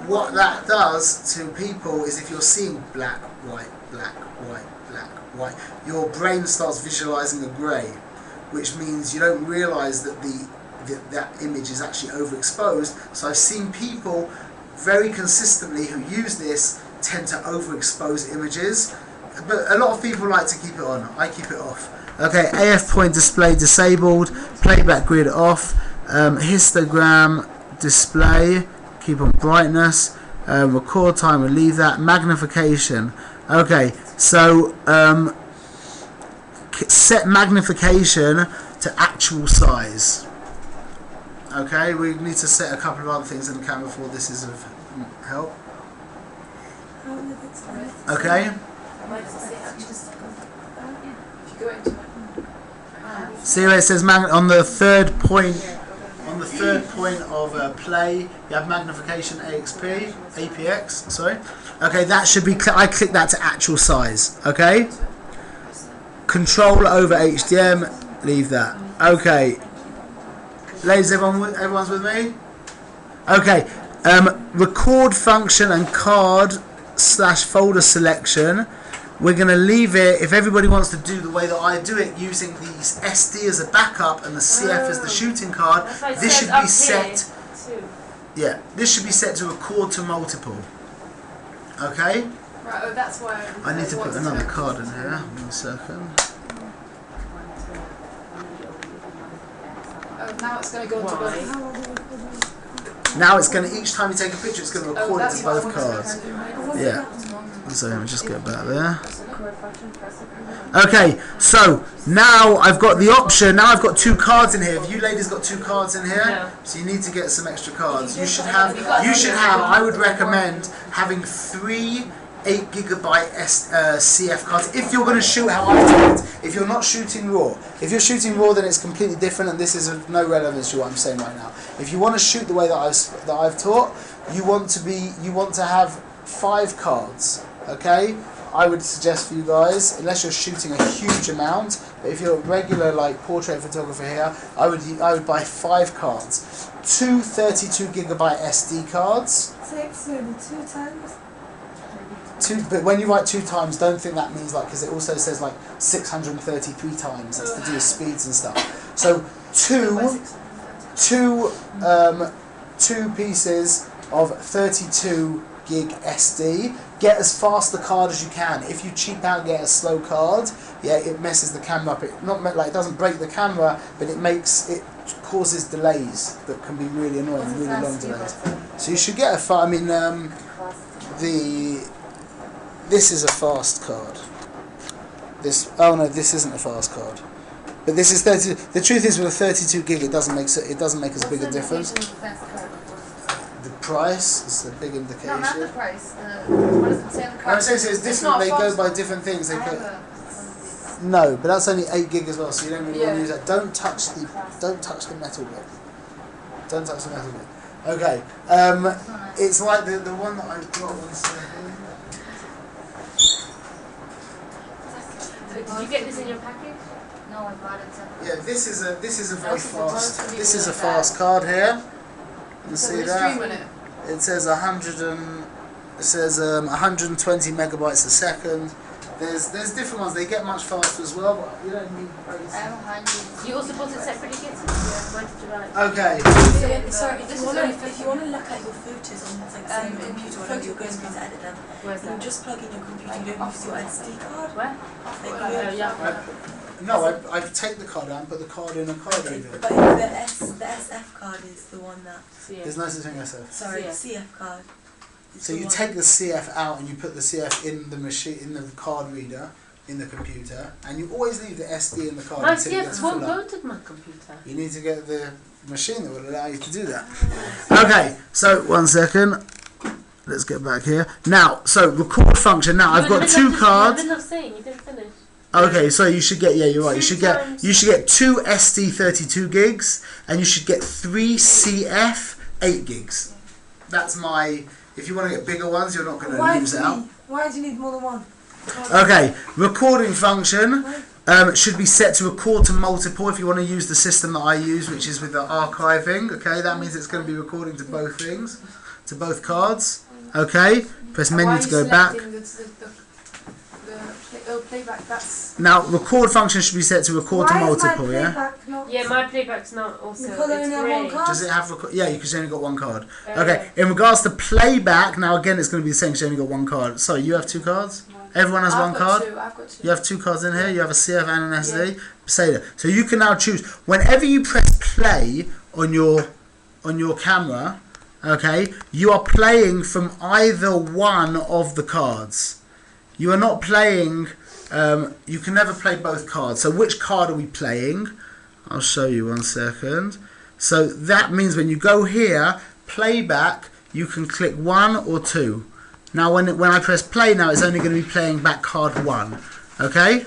Speaker 2: what that does to people is if you're seeing black, white, black, white, black, white, your brain starts visualizing a grey, which means you don't realise that that image is actually overexposed. So I've seen people very consistently who use this tend to overexpose images, but a lot of people like to keep it on. I keep it off. Okay, AF point display disabled, playback grid off, histogram display, keep on brightness, record time, we'll leave that, magnification. Okay, so set magnification to actual size. Okay, we need to set a couple of other things in the camera before this is of help. Okay. See where it says on the third point of play, you have magnification APX. Sorry. Okay, that should be. I click that to actual size. Okay. Control over HDM. Leave that. Okay. Ladies, everyone's with me. Okay. Record function and card/folder selection. We're going to leave it, if everybody wants to do the way that I do it, using the SD as a backup and the CF as the shooting card, this should be set. Yeah, this should be set to record to multiple. Okay?
Speaker 1: Right, oh, that's why
Speaker 2: I need to put another card in here. 1 second.
Speaker 1: Oh, now it's going to go into both.
Speaker 2: Now it's going to, each time you take a picture, it's going to record it to both cards. Yeah. So let me just get back there. Okay, so now I've got the option. Now I've got 2 cards in here. Have you ladies got 2 cards in here?
Speaker 3: No.
Speaker 2: So you need to get some extra cards. You should have. I would recommend having 3 8 gigabyte CF cards if you're going to shoot how I've taught. If you're not shooting RAW. If you're shooting RAW, then it's completely different, and this is of no relevance to what I'm saying right now. If you want to shoot the way that I've taught, you want to have 5 cards. Okay, I would suggest for you guys, unless you're shooting a huge amount, but if you're a regular like portrait photographer here, I would buy 5 cards, 2 32 gigabyte SD cards.
Speaker 5: 6 maybe 2 times.
Speaker 2: But when you write 2 times, don't think that means like, because it also says like 633 times. That's to do with speeds and stuff. So two pieces of 32 gig SD. Get as fast a card as you can. If you cheap out and get a slow card, yeah, it messes the camera up. It doesn't break the camera, but it causes delays that can be really annoying, really long delays. So you should get this is a fast card. This isn't a fast card. But this is 30. The truth is, with a 32 gig, it doesn't make as big a difference. The price is a big indication.
Speaker 1: No, not the price. What does it say on the card?
Speaker 2: I'm saying it's different. They go by different things. No, but that's only 8 gig as well, so you don't really want to use that. Don't touch the metal bit. Don't touch the metal bit. Okay. It's like the one that I've got.
Speaker 3: Did you get this in your package?
Speaker 1: No, I bought it.
Speaker 2: Yeah, this is a very fast. This is a fast card here. You see that? It says 120 megabytes a second. There's different ones. They get much faster as well, but you don't need crazy.
Speaker 1: I have 100.
Speaker 3: You also bought it separately, kids? Yeah. Where did you buy it?
Speaker 2: Okay.
Speaker 4: Sorry, if you want to look at your photos on like same computer, whenever you're going to edit them,
Speaker 3: Where's
Speaker 4: you
Speaker 3: that?
Speaker 4: just plug in your computer. You don't use your SD card.
Speaker 3: Where?
Speaker 2: No, I take the card out and put the card in a card reader.
Speaker 4: But the SF card is the one that.
Speaker 2: There's no such thing as SF.
Speaker 4: Sorry, CF card.
Speaker 2: So you take the CF out and you put the CF in the machine, in the card reader, in the computer, and you always leave the SD in the card
Speaker 3: My
Speaker 2: until it
Speaker 3: CFs
Speaker 2: gets
Speaker 3: won't
Speaker 2: full
Speaker 3: go
Speaker 2: up.
Speaker 3: to my computer.
Speaker 2: You need to get the machine that will allow you to do that. Okay, so 1 second. Let's get back here. Now, so record function. Now I've got 2 cards.
Speaker 3: You didn't say, you didn't finish.
Speaker 2: Okay, so you should get, yeah, you're right. You should get 2 SD 32 gigs, and you should get 3 CF 8 gigs. That's my. If you want to get bigger ones, you're not going to lose out.
Speaker 5: Why do you need more than one?
Speaker 2: Okay, recording function should be set to record to multiple if you want to use the system that I use, which is with the archiving. Okay, that means it's going to be recording to both things, to both cards. Okay, press menu to go back.
Speaker 1: Playback, that's...
Speaker 2: Now, record function should be set to record to multiple, yeah?
Speaker 3: Yeah, my playback's not also.
Speaker 5: Because I only have one card?
Speaker 2: Does it have record? Yeah, because you only got 1 card. Okay, in regards to playback, now again it's going to be the same because you only got 1 card. Sorry, you have 2 cards? Everyone has 1 card?
Speaker 1: I've got 2.
Speaker 2: You have 2 cards in here, you have a CF and an SD. Say that. So you can now choose. Whenever you press play on your camera, okay, you are playing from either one of the cards. You are not playing, you can never play both cards. So which card are we playing? I'll show you 1 second. So that means when you go here, playback, you can click 1 or 2. Now when I press play now, it's only going to be playing back card 1. Okay?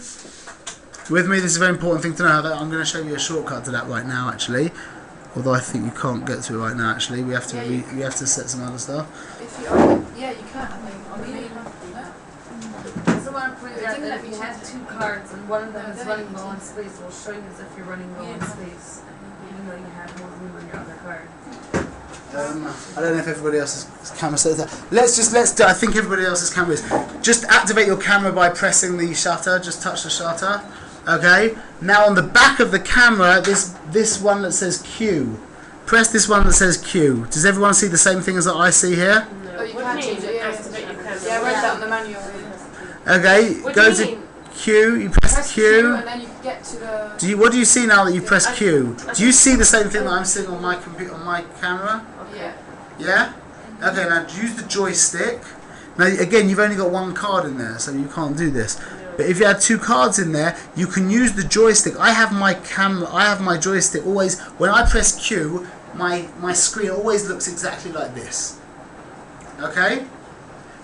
Speaker 2: With me, this is a very important thing to know. I'm going to show you a shortcut to that right now actually. Although I think you can't get to it right now actually. We have to we have to set some other stuff.
Speaker 1: If you yeah, you can, I think. On the main if you have 2 cards and one of them is running low on space, it will show you as if you're running low on space, even though you have more room on your other card.
Speaker 2: I don't know if everybody else's camera says that. I think everybody else's camera is. Just activate your camera by pressing the shutter. Just touch the shutter. Okay. Now on the back of the camera, this one that says Q. Press this one that says Q. Does everyone see the same thing as that I see here?
Speaker 3: No.
Speaker 1: Oh, you can't change it.
Speaker 3: Activate your camera.
Speaker 1: Yeah, I read that on the manual.
Speaker 2: Okay, go to Q, you press Q.
Speaker 1: And then you get to the...
Speaker 2: What do you see now that you press Q? Do you see the same thing that I'm seeing on my computer, on my camera?
Speaker 1: Yeah.
Speaker 2: Yeah? Okay, now use the joystick. Now again, you've only got 1 card in there, so you can't do this. But if you had 2 cards in there, you can use the joystick. I have my joystick always, when I press Q, my screen always looks exactly like this. Okay?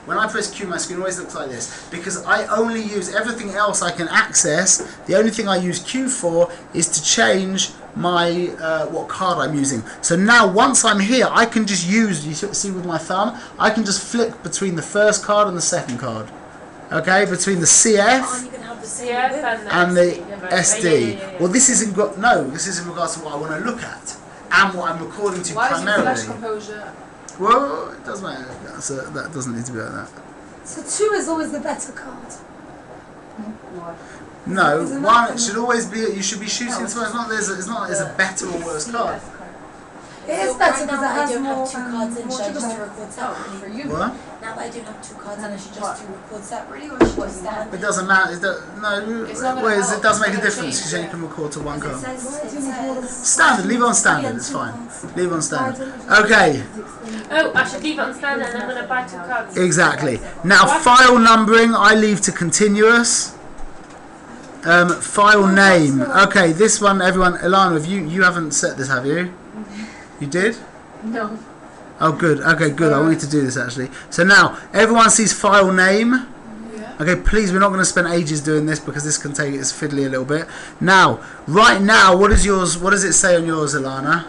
Speaker 2: When I press Q, my screen always looks like this because I only use everything else I can access. The only thing I use Q for is to change my what card I'm using. So now once I'm here, I can just use, you see with my thumb, I can just flick between the first card and the second card. Okay, between the CF
Speaker 4: You can have the
Speaker 3: CF
Speaker 2: and the SD.
Speaker 3: Yeah.
Speaker 2: Well, this is in this is in regards to what I want to look at and what I'm recording to
Speaker 6: Why
Speaker 2: primarily.
Speaker 6: is your flash composure?
Speaker 2: Well, it doesn't matter. That doesn't need to be like that.
Speaker 5: So 2 is always the better card.
Speaker 2: No,
Speaker 5: Is it
Speaker 2: one
Speaker 5: not?
Speaker 2: should always be. You should be shooting. It's not there's a better or worse card.
Speaker 5: It is
Speaker 4: So
Speaker 5: better
Speaker 4: right now
Speaker 5: because it
Speaker 4: I
Speaker 5: has
Speaker 4: don't
Speaker 5: more,
Speaker 4: have 2 cards in,
Speaker 5: more
Speaker 4: should I just
Speaker 5: sugar.
Speaker 4: record
Speaker 6: Oh,
Speaker 4: separately?
Speaker 6: for you.
Speaker 2: What?
Speaker 4: Now that I don't have 2 cards in, I should just do record separately, or should I stand?
Speaker 2: It doesn't matter. No,
Speaker 6: It's not gonna
Speaker 2: well, it
Speaker 6: help.
Speaker 2: does make
Speaker 6: It's
Speaker 2: a
Speaker 6: gonna
Speaker 2: difference
Speaker 6: change,
Speaker 2: because you
Speaker 6: yeah.
Speaker 2: can record to one
Speaker 4: It
Speaker 2: card.
Speaker 4: says
Speaker 2: Standard. Leave it on standard. It's fine. Leave it on standard. Okay.
Speaker 3: Oh, I should leave it on standard and I'm going to buy 2 cards.
Speaker 2: Exactly. Now, file numbering I leave to continuous. File name. Okay, this one, everyone. Ilana, you haven't set this, have you? You did?
Speaker 1: No.
Speaker 2: Oh, good. Okay, good. I want you to do this actually. So now, everyone sees file name.
Speaker 6: Yeah.
Speaker 2: Okay, please, we're not going to spend ages doing this because this can take it's fiddly a little bit. Now, right now, what is yours? What does it say on yours, Ilana?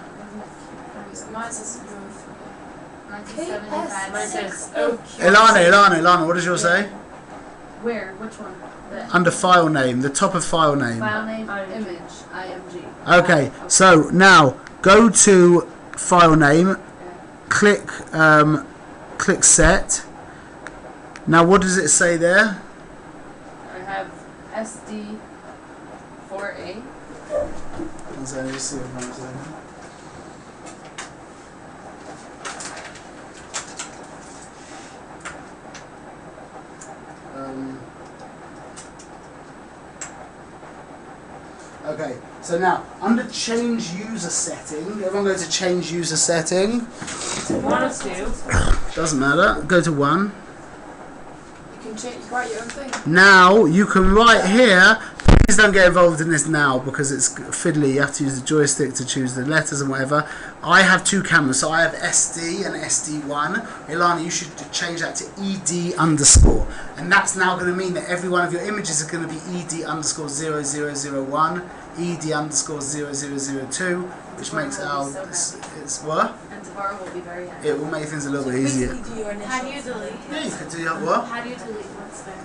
Speaker 6: Mine says
Speaker 1: 1975.
Speaker 3: Mine says, oh,
Speaker 2: Ilana, what does yours say?
Speaker 1: Where? Which one? The
Speaker 2: Under file name, the top of file name.
Speaker 1: file name,
Speaker 3: IMG.
Speaker 1: image, IMG.
Speaker 2: Okay, so now go to file name, click set. Now what does it say there?
Speaker 1: I have SD 4A.
Speaker 2: Okay, so now under change user setting, everyone go to change user setting.
Speaker 3: 1 or 2.
Speaker 2: Doesn't matter. Go to 1.
Speaker 6: You can change, write your own thing.
Speaker 2: Now you can write here. Please don't get involved in this now because it's fiddly. You have to use the joystick to choose the letters and whatever. I have 2 cameras, so I have SD and SD1. Ilana, you should change that to ED underscore, and that's now going to mean that every one of your images is going to be ED underscore 0001, ED underscore 0002, which makes our it's what?
Speaker 1: And tomorrow will be very happy.
Speaker 2: It will make things a little bit easier.
Speaker 4: Basically do your initials.
Speaker 1: How do you delete?
Speaker 2: Yeah, you could do that. What?
Speaker 1: How do you delete what's there?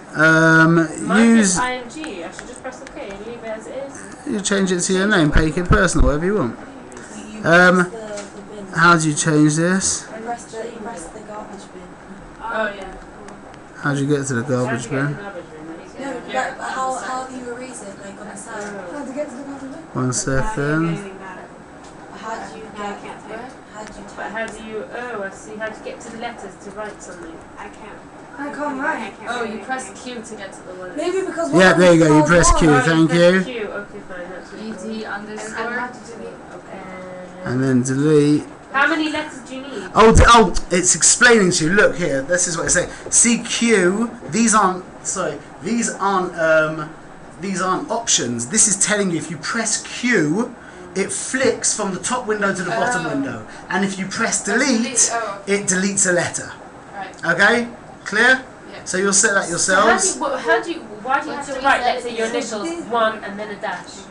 Speaker 3: Mine
Speaker 2: Use.
Speaker 3: says IMG. I should just press OK and leave it as it is.
Speaker 2: You change it to your name, make it personal, whatever you want.
Speaker 4: You
Speaker 2: Um,
Speaker 4: press the bin.
Speaker 2: How do you change this?
Speaker 4: You press the garbage bin.
Speaker 1: Oh yeah.
Speaker 2: How do you get to the
Speaker 3: How do
Speaker 2: garbage
Speaker 3: you get
Speaker 2: bin?
Speaker 3: the garbage bin?
Speaker 4: No,
Speaker 6: Yeah.
Speaker 4: but how do you erase it? Like on the side?
Speaker 5: How to get to the bottom of it?
Speaker 2: 1 second.
Speaker 4: How do you
Speaker 1: I
Speaker 4: get?
Speaker 1: can't type.
Speaker 4: How do you
Speaker 3: But
Speaker 4: type?
Speaker 3: how do you, oh, I see, how to get to the letters to write something.
Speaker 1: I can't.
Speaker 5: I can't write.
Speaker 1: Oh, you press Q to get to the letters.
Speaker 5: Maybe because
Speaker 2: Yeah, there you go. You press Q.
Speaker 3: Oh,
Speaker 2: Thank
Speaker 3: press
Speaker 2: you.
Speaker 3: Q. Okay, fine, that's really cool.
Speaker 1: ED underscore.
Speaker 3: Okay.
Speaker 2: And then delete.
Speaker 3: How many letters do you need?
Speaker 2: Oh, it's explaining to you. Look here. This is what it's saying. CQ. These aren't. Sorry. These aren't options. This is telling you if you press Q, it flicks from the top window to the bottom window, and if you press delete,
Speaker 6: Oh,
Speaker 2: it deletes a letter.
Speaker 6: right.
Speaker 2: Okay. Clear?
Speaker 6: Yeah.
Speaker 2: So you'll set that
Speaker 3: So
Speaker 2: yourselves.
Speaker 3: why do you have to write, let's say, your initials, 1 and then a dash?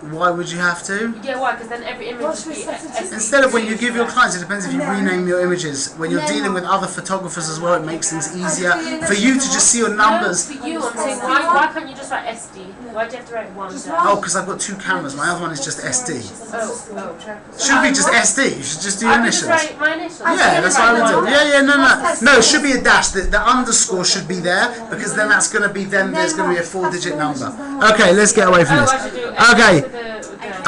Speaker 2: Why would you have to?
Speaker 3: Yeah, why? Because then every image
Speaker 5: What
Speaker 3: would
Speaker 5: should we
Speaker 3: be
Speaker 5: set it to?
Speaker 2: Instead of when you give your clients, it depends if you
Speaker 5: And then-
Speaker 2: rename your images. When you're
Speaker 5: and then-
Speaker 2: dealing with other photographers as well, it makes things easier for you to just see your numbers.
Speaker 3: No, for you, I'm saying, why can't you just write SD? Why do you have to write 1
Speaker 5: Just
Speaker 3: dash?
Speaker 2: Oh, because I've got 2 cameras. My other one is just SD.
Speaker 3: Oh.
Speaker 2: Should be just SD. You should just do your
Speaker 3: I would just
Speaker 2: initials.
Speaker 3: write my initials.
Speaker 2: Yeah, that's what I would do.
Speaker 3: Write
Speaker 2: Yeah, yeah, no.
Speaker 5: That's
Speaker 2: No, it should be a dash. The underscore should be there because then that's going to be, then there's going to be a 4-digit number. Okay, let's get away from
Speaker 3: Oh,
Speaker 2: this.
Speaker 3: I should do
Speaker 2: Okay.
Speaker 3: with the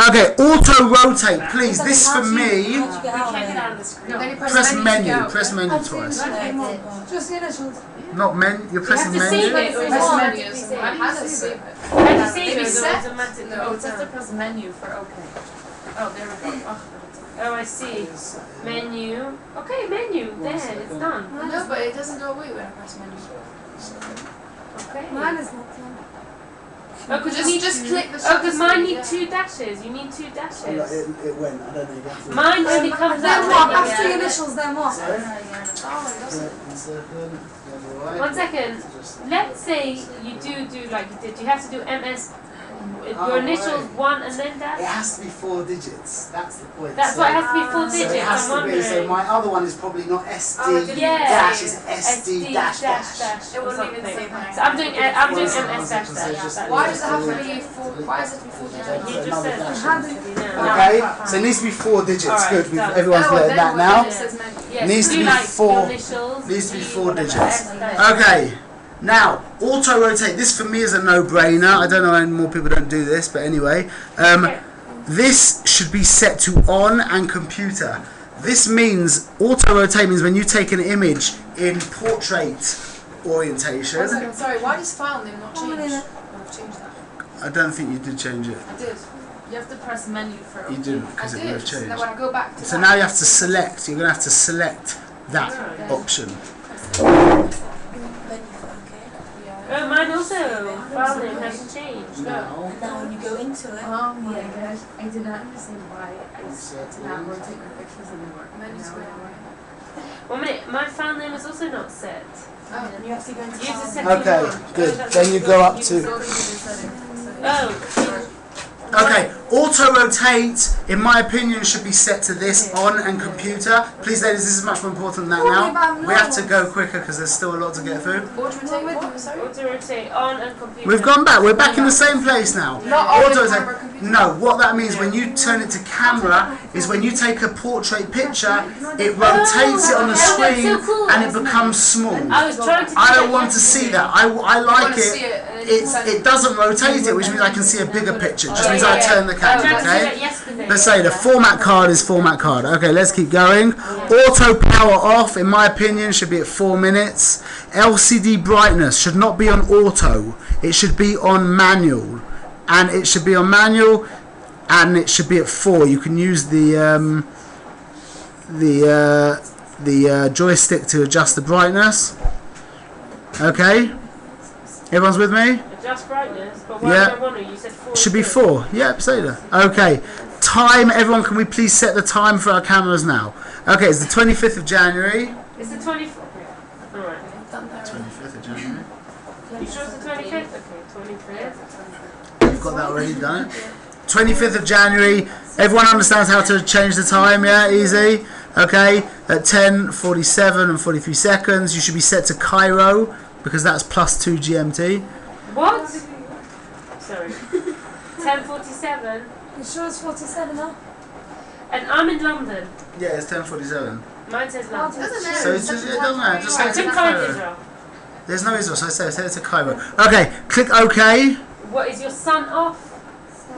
Speaker 2: Okay, auto rotate, please. This for me.
Speaker 4: How'd you get
Speaker 3: We
Speaker 4: out
Speaker 3: can't
Speaker 4: of
Speaker 3: get
Speaker 4: it?
Speaker 3: out of the screen.
Speaker 1: No, then you
Speaker 2: Press menu.
Speaker 1: to go.
Speaker 2: Press menu
Speaker 5: I've
Speaker 2: twice.
Speaker 5: seen
Speaker 4: I
Speaker 5: that.
Speaker 4: did.
Speaker 5: Just the initials.
Speaker 2: Not menu. You're pressing
Speaker 3: to
Speaker 2: menu.
Speaker 3: save it. Or
Speaker 6: Press
Speaker 3: what?
Speaker 6: menus. Mine has to save it.
Speaker 3: How do you save
Speaker 6: Maybe
Speaker 3: it?
Speaker 6: set?
Speaker 3: Automatic.
Speaker 1: No, it says to press menu for OK. Oh, there we go.
Speaker 3: Oh, I see. Menu. Okay, menu. There, it's done.
Speaker 6: No, but it doesn't go away when I press menu.
Speaker 3: Okay.
Speaker 5: Mine is not done.
Speaker 3: Oh, because you need
Speaker 6: Just click the
Speaker 3: Oh,
Speaker 6: shutter
Speaker 3: because mine
Speaker 6: speed,
Speaker 3: need
Speaker 6: yeah.
Speaker 3: 2 dashes. You need 2
Speaker 2: Oh, no,
Speaker 3: dashes.
Speaker 2: it went. I don't know. You have to.
Speaker 3: Mine only comes
Speaker 5: Then
Speaker 3: out
Speaker 5: what?
Speaker 3: when
Speaker 5: After
Speaker 3: you
Speaker 5: your initials, then what?
Speaker 2: Sorry?
Speaker 6: Oh, it doesn't.
Speaker 2: 1 second. Yeah, all right.
Speaker 3: 1 second.
Speaker 2: Just-
Speaker 3: Let's say you do like you did. You have to do MS.
Speaker 2: Oh,
Speaker 3: Your initials
Speaker 2: right.
Speaker 3: 1 and then
Speaker 2: It
Speaker 3: dash.
Speaker 2: has to be 4 digits. That's the point.
Speaker 3: That's
Speaker 2: so,
Speaker 3: why it has to be 4
Speaker 2: so
Speaker 3: digits.
Speaker 2: it has
Speaker 3: I'm
Speaker 2: to be.
Speaker 3: wondering.
Speaker 2: So my other one is probably not SD
Speaker 6: Oh, I didn't
Speaker 2: dash.
Speaker 6: see
Speaker 2: It's
Speaker 6: it.
Speaker 2: SD dash dash.
Speaker 6: It
Speaker 3: or
Speaker 6: wouldn't even
Speaker 3: something.
Speaker 6: say that.
Speaker 3: So I'm doing MS
Speaker 2: So
Speaker 3: dash dash.
Speaker 2: just-
Speaker 6: Why does it have to be full? Why does it have to be full
Speaker 3: He
Speaker 6: digits?
Speaker 3: just said
Speaker 2: Another
Speaker 5: How do you-
Speaker 2: Okay, so it needs to be 4 digits.
Speaker 3: Alright,
Speaker 2: Good.
Speaker 3: done.
Speaker 2: Everyone's
Speaker 6: Oh,
Speaker 2: learned
Speaker 6: then
Speaker 2: that
Speaker 6: what
Speaker 2: now.
Speaker 6: it says menu.
Speaker 3: Yes,
Speaker 2: Needs to
Speaker 3: do
Speaker 2: be
Speaker 3: like
Speaker 2: 4
Speaker 3: your initials,
Speaker 2: needs to be
Speaker 3: G,
Speaker 2: 4
Speaker 3: whatever,
Speaker 2: digits.
Speaker 3: S, dash.
Speaker 2: Okay, now auto rotate. This for me is a no-brainer. I don't know why more people don't do this, but anyway, this should be set to on and computer. This means auto rotate means when you take an image in portrait orientation.
Speaker 6: 1 second, sorry, why does file name not change?
Speaker 5: 1 minute.
Speaker 6: Oh, I've changed that.
Speaker 2: I don't think you did change it.
Speaker 6: I did.
Speaker 1: You have to press menu for
Speaker 2: You didn't
Speaker 6: I
Speaker 2: because it would
Speaker 6: did.
Speaker 2: have
Speaker 6: So
Speaker 2: changed.
Speaker 6: when I go back to
Speaker 2: So
Speaker 6: that,
Speaker 2: now you have to select. You're going to have to select that
Speaker 3: Right.
Speaker 2: option.
Speaker 4: Menu for okay.
Speaker 6: yeah.
Speaker 3: Oh, mine also. File name hasn't changed.
Speaker 2: Now.
Speaker 4: And now when you go into it,
Speaker 1: Oh my gosh, I did not understand why I did not rotate my pictures anymore.
Speaker 6: Menu
Speaker 1: Now
Speaker 6: square.
Speaker 1: I know.
Speaker 3: 1 minute. My file name is also not set.
Speaker 6: Oh.
Speaker 4: and you have to go into
Speaker 3: Use the
Speaker 4: file.
Speaker 3: setting
Speaker 2: Okay,
Speaker 3: one.
Speaker 2: good.
Speaker 3: Oh, that's
Speaker 2: Then you
Speaker 3: good.
Speaker 2: go up
Speaker 3: Use
Speaker 2: to-
Speaker 3: the
Speaker 1: Go to the settings.
Speaker 3: Oh.
Speaker 2: Okay, auto rotate, in my opinion, should be set to this on and computer. Please, ladies, this is much more important than that now. We have to go quicker because there's still a lot to get through.
Speaker 6: Auto rotate what? Sorry?
Speaker 3: Auto rotate on and computer.
Speaker 2: We've gone back. We're back in the same place now.
Speaker 6: Not on the
Speaker 2: Auto
Speaker 6: camera,
Speaker 2: rotate.
Speaker 6: computer.
Speaker 2: No, what that means when you turn it to camera is when you take a portrait picture, it rotates it on the
Speaker 3: Oh, that's so
Speaker 2: screen
Speaker 3: cool.
Speaker 2: and it becomes small.
Speaker 3: I was trying to.
Speaker 2: I
Speaker 3: do
Speaker 2: don't
Speaker 3: that
Speaker 2: want to see
Speaker 3: yesterday.
Speaker 2: that. I
Speaker 6: I
Speaker 2: like
Speaker 6: want to see
Speaker 2: it.
Speaker 6: it. And then you can
Speaker 2: It doesn't rotate it, which means I can see a bigger picture. It just
Speaker 3: Oh,
Speaker 2: means
Speaker 3: yeah,
Speaker 2: I
Speaker 3: yeah.
Speaker 2: turn the
Speaker 3: I
Speaker 2: camera,
Speaker 3: tried to do
Speaker 2: okay?
Speaker 3: that yesterday.
Speaker 2: Let's say the format card is format card. Okay, let's keep going. Auto power off, in my opinion, should be at 4 minutes. LCD brightness should not be on auto. It should be on manual. And it should be on manual and it should be at 4. You can use the joystick to adjust the brightness. Okay? Everyone's with me?
Speaker 3: Adjust brightness, but why
Speaker 2: Yeah.
Speaker 3: do I want to? You said 4.
Speaker 2: Should be 4. Yep, say that. Okay. Time, everyone, can we please set the time for our cameras now? Okay, it's the 25th of January.
Speaker 3: It's the 24th. Alright.
Speaker 2: 25th of January.
Speaker 3: You sure it's the 25th? Okay, 25th.
Speaker 2: You've got that already, done it? 25th of January. Everyone understands how to change the time, yeah? Easy. Okay, at 10:47 and 43 seconds. You should be set to Cairo because that's +2 GMT.
Speaker 3: What? Sorry. 10:47.
Speaker 5: You sure it's 47 now?
Speaker 3: And I'm in London.
Speaker 2: Yeah, it's 10:47.
Speaker 3: Mine says London.
Speaker 6: Doesn't matter.
Speaker 2: So it's just, it doesn't matter. Just say
Speaker 3: I'm
Speaker 2: it's to
Speaker 3: in
Speaker 2: Cairo.
Speaker 3: Israel.
Speaker 2: There's no Israel, so say it to Cairo. Okay, click OK.
Speaker 3: What, is your sun off?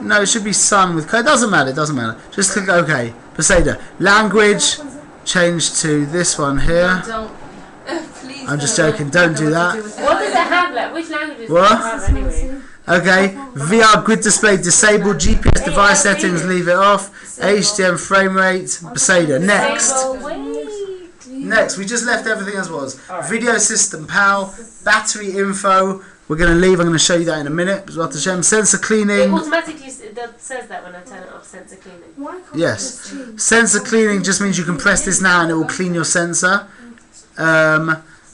Speaker 2: No, it should be sun with It doesn't matter. It doesn't matter. Just click OK. Posada. Language. Change to this one here.
Speaker 1: Don't. Please.
Speaker 2: I'm just joking. Don't do that.
Speaker 3: What does it have? Like, which languages
Speaker 2: What?
Speaker 3: does it have anyway?
Speaker 2: Okay. VR grid display disabled. GPS device settings. Leave it off. HDM frame rate. Posada. Next.
Speaker 3: Oh, wait.
Speaker 2: Next. We just left everything as was.
Speaker 3: Alright.
Speaker 2: Video system PAL. Battery info. We're going to leave. I'm going to show you that in a minute. Sensor
Speaker 3: It
Speaker 2: cleaning.
Speaker 3: automatically says that when I turn it off, sensor cleaning.
Speaker 5: Why can't
Speaker 2: Yes.
Speaker 5: you just change?
Speaker 2: Sensor cleaning just means you can press this now and it will clean your sensor.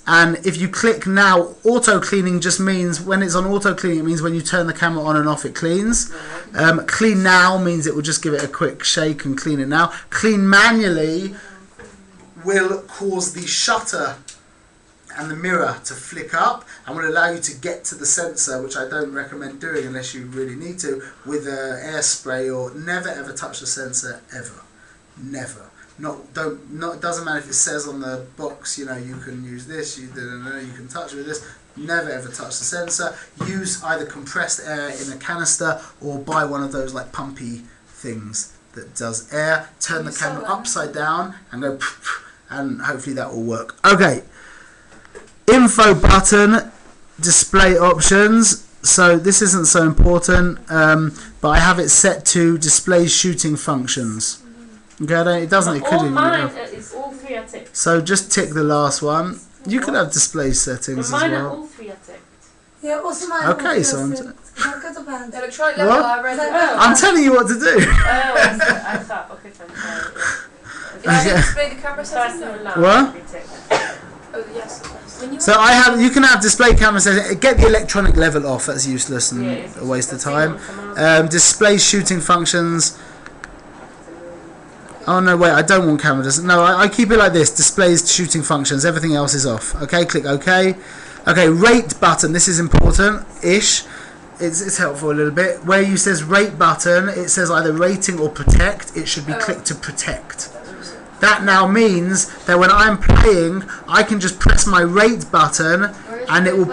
Speaker 2: And if you click now, auto cleaning just means when it's on auto cleaning, it means when you turn the camera on and off, it cleans. Clean now means it will just give it a quick shake and clean it now. Clean manually will cause the shutter and the mirror to flick up and will allow you to get to the sensor, which I don't recommend doing unless you really need to, with air spray, or never ever touch the sensor ever. Never. It doesn't matter if it says on the box, you know, you can use this, you can touch with this. Never ever touch the sensor. Use either compressed air in a canister or buy one of those like pumpy things that does air. Turn the camera upside down and go and hopefully that will work. Okay. Info button, display options. So this isn't so important, but I have it set to display shooting functions. Okay, it doesn't. It could
Speaker 3: All
Speaker 2: even.
Speaker 3: mine is all 3 are ticked.
Speaker 2: So just tick the last one. You could have display settings
Speaker 3: But
Speaker 2: as
Speaker 3: mine are
Speaker 2: well.
Speaker 3: all 3 are ticked.
Speaker 5: Yeah, also mine.
Speaker 2: Okay, so I'm.
Speaker 5: Okay. at the band.
Speaker 6: Electronic level,
Speaker 2: What?
Speaker 6: I read it.
Speaker 2: I'm telling you what to do.
Speaker 3: I thought, okay, fine, sorry.
Speaker 6: Can you display the camera settings?
Speaker 2: What?
Speaker 6: Oh, yes. When you
Speaker 2: So you can have display camera settings. Get the electronic level off. That's useless and a waste of time. Display shooting functions. Oh no, wait, I don't want camera. No, I keep it like this. Displays shooting functions. Everything else is off. Okay, click OK. Okay, rate button. This is important-ish. It's helpful a little bit. Where you says rate button, it says either rating or protect. It should be clicked to protect. That now means that when I'm playing, I can just press my rate button, and it will.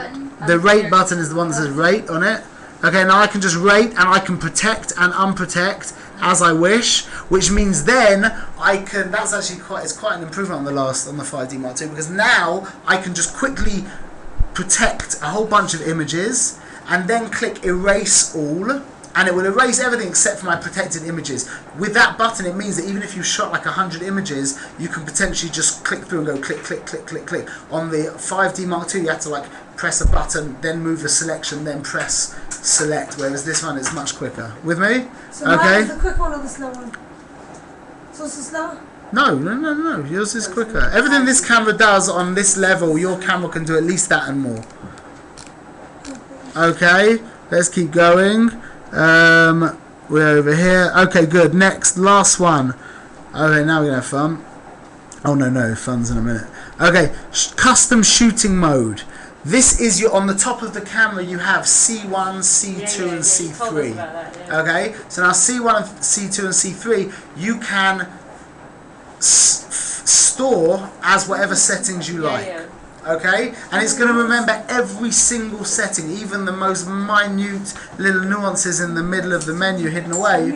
Speaker 2: The rate button is the one that says rate on it. Okay, now I can just rate, and I can protect and unprotect as I wish, which means then I can. That's actually quite an improvement on the 5D Mark II, because now I can just quickly protect a whole bunch of images and then click erase all, and it will erase everything except for my protected images. With that button, it means that even if you shot like 100 images, you can potentially just click through and go click, click, click, click, click. On the 5D Mark II, you have to like press a button, then move the selection, then press select, whereas this one is much quicker. With me?
Speaker 5: So mine is the quick one or the slow one? So it's the slower?
Speaker 2: No. Yours is quicker. Everything this camera does on this level, your camera can do at least that and more. Okay, let's keep going. We're over here. Okay, good. Next, last one. Okay, now we're gonna have fun. Oh no, fun's in a minute. Okay, custom shooting mode. This is on the top of the camera. You have C1, C2, and C3. Okay, so now C1, and C2, and C3 you can store as whatever settings you like. Okay, and it's going to remember every single setting, even the most minute little nuances in the middle of the menu hidden away.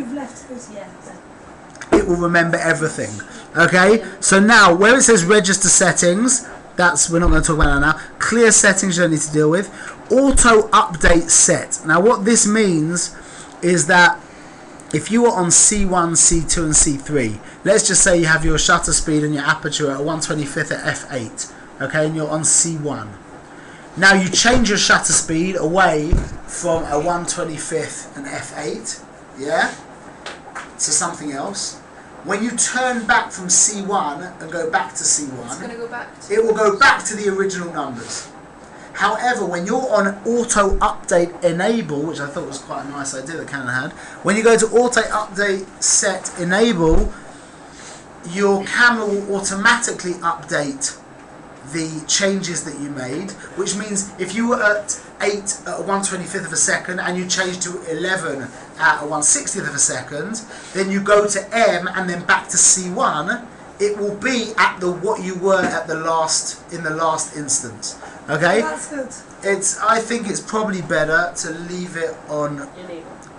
Speaker 2: It will remember everything. Okay, so now where it says register settings, we're not going to talk about that now. Clear settings you don't need to deal with. Auto update set. Now what this means is that if you are on C1, C2 and C3, let's just say you have your shutter speed and your aperture at 1/25 at f8. Okay, and you're on C1. Now you change your shutter speed away from a 1/25 and f8, yeah, to something else. When you turn back from C1 and go back to C1,
Speaker 6: it's going to go back to
Speaker 2: it will go back to the original numbers. However, when you're on auto update enable, which I thought was quite a nice idea that Canon had, when you go to auto update set enable, your camera will automatically update the changes that you made, which means if you were at 8 at a 1/25 of a second and you change to 11 at a 1/60 of a second, then you go to M and then back to C1, it will be at what you were at in the last instance. Okay?
Speaker 5: That's good.
Speaker 2: I think it's probably better to leave it on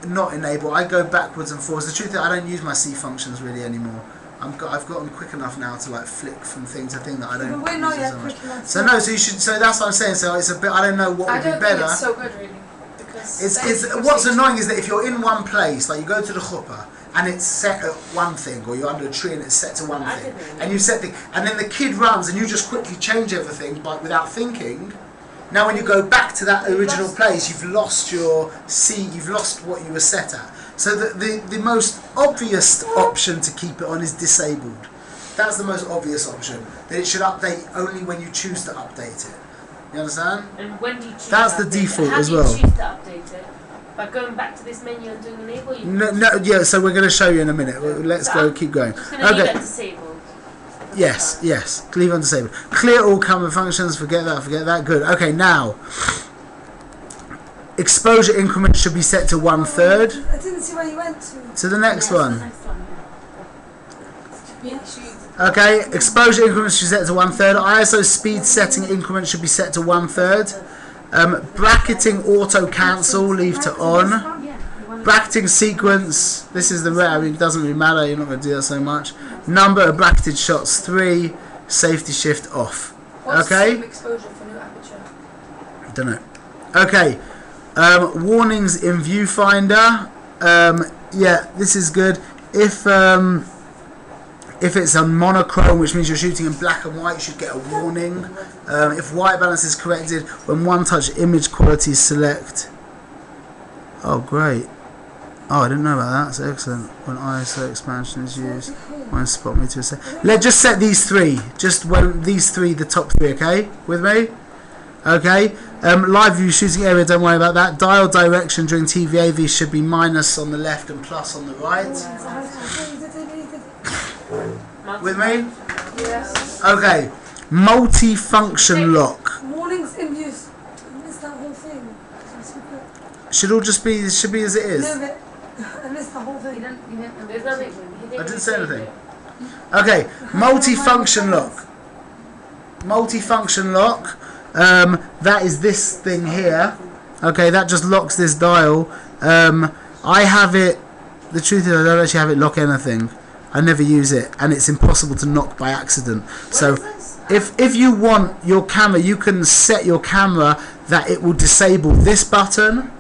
Speaker 2: not enable. I go backwards and forwards. The truth is I don't use my C functions really anymore. I've gotten quick enough now to like flick from thing to thing that I don't.
Speaker 5: But we're not
Speaker 2: use
Speaker 5: yet
Speaker 2: so much.
Speaker 5: quick enough.
Speaker 2: So no, so you should. So that's what I'm saying. So it's a bit. I don't know what would be better.
Speaker 6: I don't think it's so good really. Because
Speaker 2: What's annoying is that if you're in one place, like you go to the chuppah and it's set at one thing, or you're under a tree and it's set to one thing, and you set and then the kid runs and you just quickly change everything without thinking. Now when you go back to that original place, you've lost your you've lost what you were set at. So the most obvious option to keep it on is disabled. That's the most obvious option. That it should update only when you choose to update it. You understand?
Speaker 3: And when do you choose
Speaker 2: That's
Speaker 3: to
Speaker 2: the
Speaker 3: update
Speaker 2: default
Speaker 3: it? How
Speaker 2: as
Speaker 3: do you
Speaker 2: well.
Speaker 3: choose to update it? By going back to this menu and doing enable?
Speaker 2: Yeah, so we're going to show you in a minute. Let's keep going.
Speaker 3: Just going to leave it disabled.
Speaker 2: Yes, leave on disabled. Clear all camera functions, forget that, good. Okay, now, exposure increment should be set to 1/3.
Speaker 5: I didn't see where you went to.
Speaker 2: To the next one.
Speaker 6: yeah.
Speaker 2: Okay, exposure increment should be set to 1/3. ISO speed setting increment should be set to 1/3. Bracketing auto cancel, leave to on. Bracketing sequence, this is the rare, I mean, it doesn't really matter, you're not going to do that so much. Number of bracketed shots 3, safety shift off.
Speaker 6: What's
Speaker 2: Okay?
Speaker 6: the same exposure for new aperture?
Speaker 2: Don't know. Okay, warnings in viewfinder. Yeah, this is good. If it's on monochrome, which means you're shooting in black and white, you should get a warning. If white balance is corrected, when one touch image quality select. Oh, great. Oh, I didn't know about that. That's excellent. When ISO expansion is used, when spot meter is set. Let's just set these three. Just when these three, the top three, okay? With me? Okay. Live view shooting area, don't worry about that. Dial direction during TVAV should be minus on the left and plus on the right. With me?
Speaker 6: Yes.
Speaker 2: Okay. Multi-function lock.
Speaker 5: Warnings in use. I missed that whole thing.
Speaker 2: Should all just be, should be as it is.
Speaker 5: No, but I missed the whole
Speaker 1: You
Speaker 5: thing.
Speaker 1: didn't, you didn't.
Speaker 3: There's nothing.
Speaker 2: I didn't say anything. Okay. Multi-function lock. Multi-function lock. That is this thing here. Okay, that just locks this dial. I have it. The truth is, I don't actually have it lock anything. I never use it, and it's impossible to knock by accident. So, if you want your camera, you can set your camera that it will disable this button,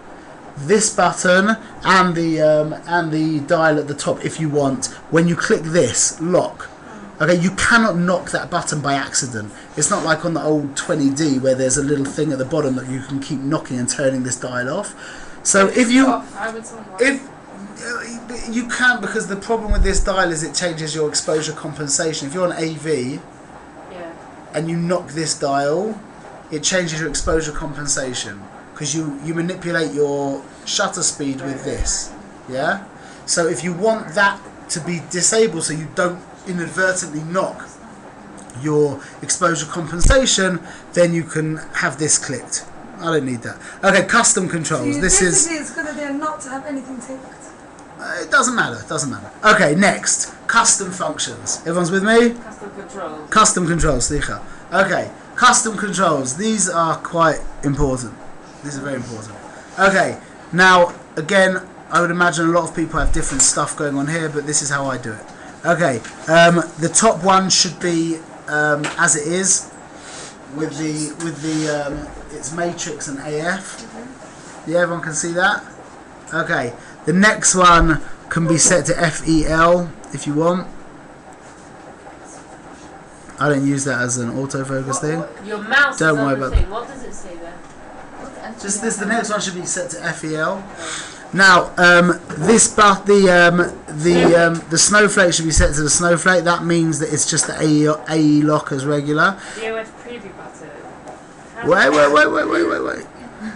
Speaker 2: and the dial at the top if you want. When you click this lock. Okay, you cannot knock that button by accident. It's not like on the old 20D where there's a little thing at the bottom that you can keep knocking and turning this dial off. So if you, you can, because the problem with this dial is it changes your exposure compensation. If you're on AV and you knock this dial, it changes your exposure compensation because you manipulate your shutter speed with this. Yeah. So if you want that to be disabled, so you don't inadvertently knock your exposure compensation, then you can have this clicked. I don't need that. Okay, custom controls.
Speaker 5: So
Speaker 2: this is.
Speaker 5: it's a good idea not to have anything ticked.
Speaker 2: It doesn't matter. It doesn't matter. Okay, next, custom functions. Everyone's with me?
Speaker 3: Custom controls.
Speaker 2: Custom controls. Slicha. Okay, custom controls. These are quite important. These are very important. Okay, now again, I would imagine a lot of people have different stuff going on here, but this is how I do it. Okay, the top one should be as it is with the its matrix and AF. Yeah, everyone can see that. Okay, the next one can be set to FEL if you want. I don't use that as an autofocus thing.
Speaker 3: Your mouse
Speaker 2: Don't
Speaker 3: is
Speaker 2: worry
Speaker 3: on the
Speaker 2: about
Speaker 3: thing. What does it say there?
Speaker 2: Just this. The next one should be set to FEL. Now, the snowflake should be set to the snowflake. That means that it's just the AE lock as regular.
Speaker 3: The OS preview button.
Speaker 2: Wait.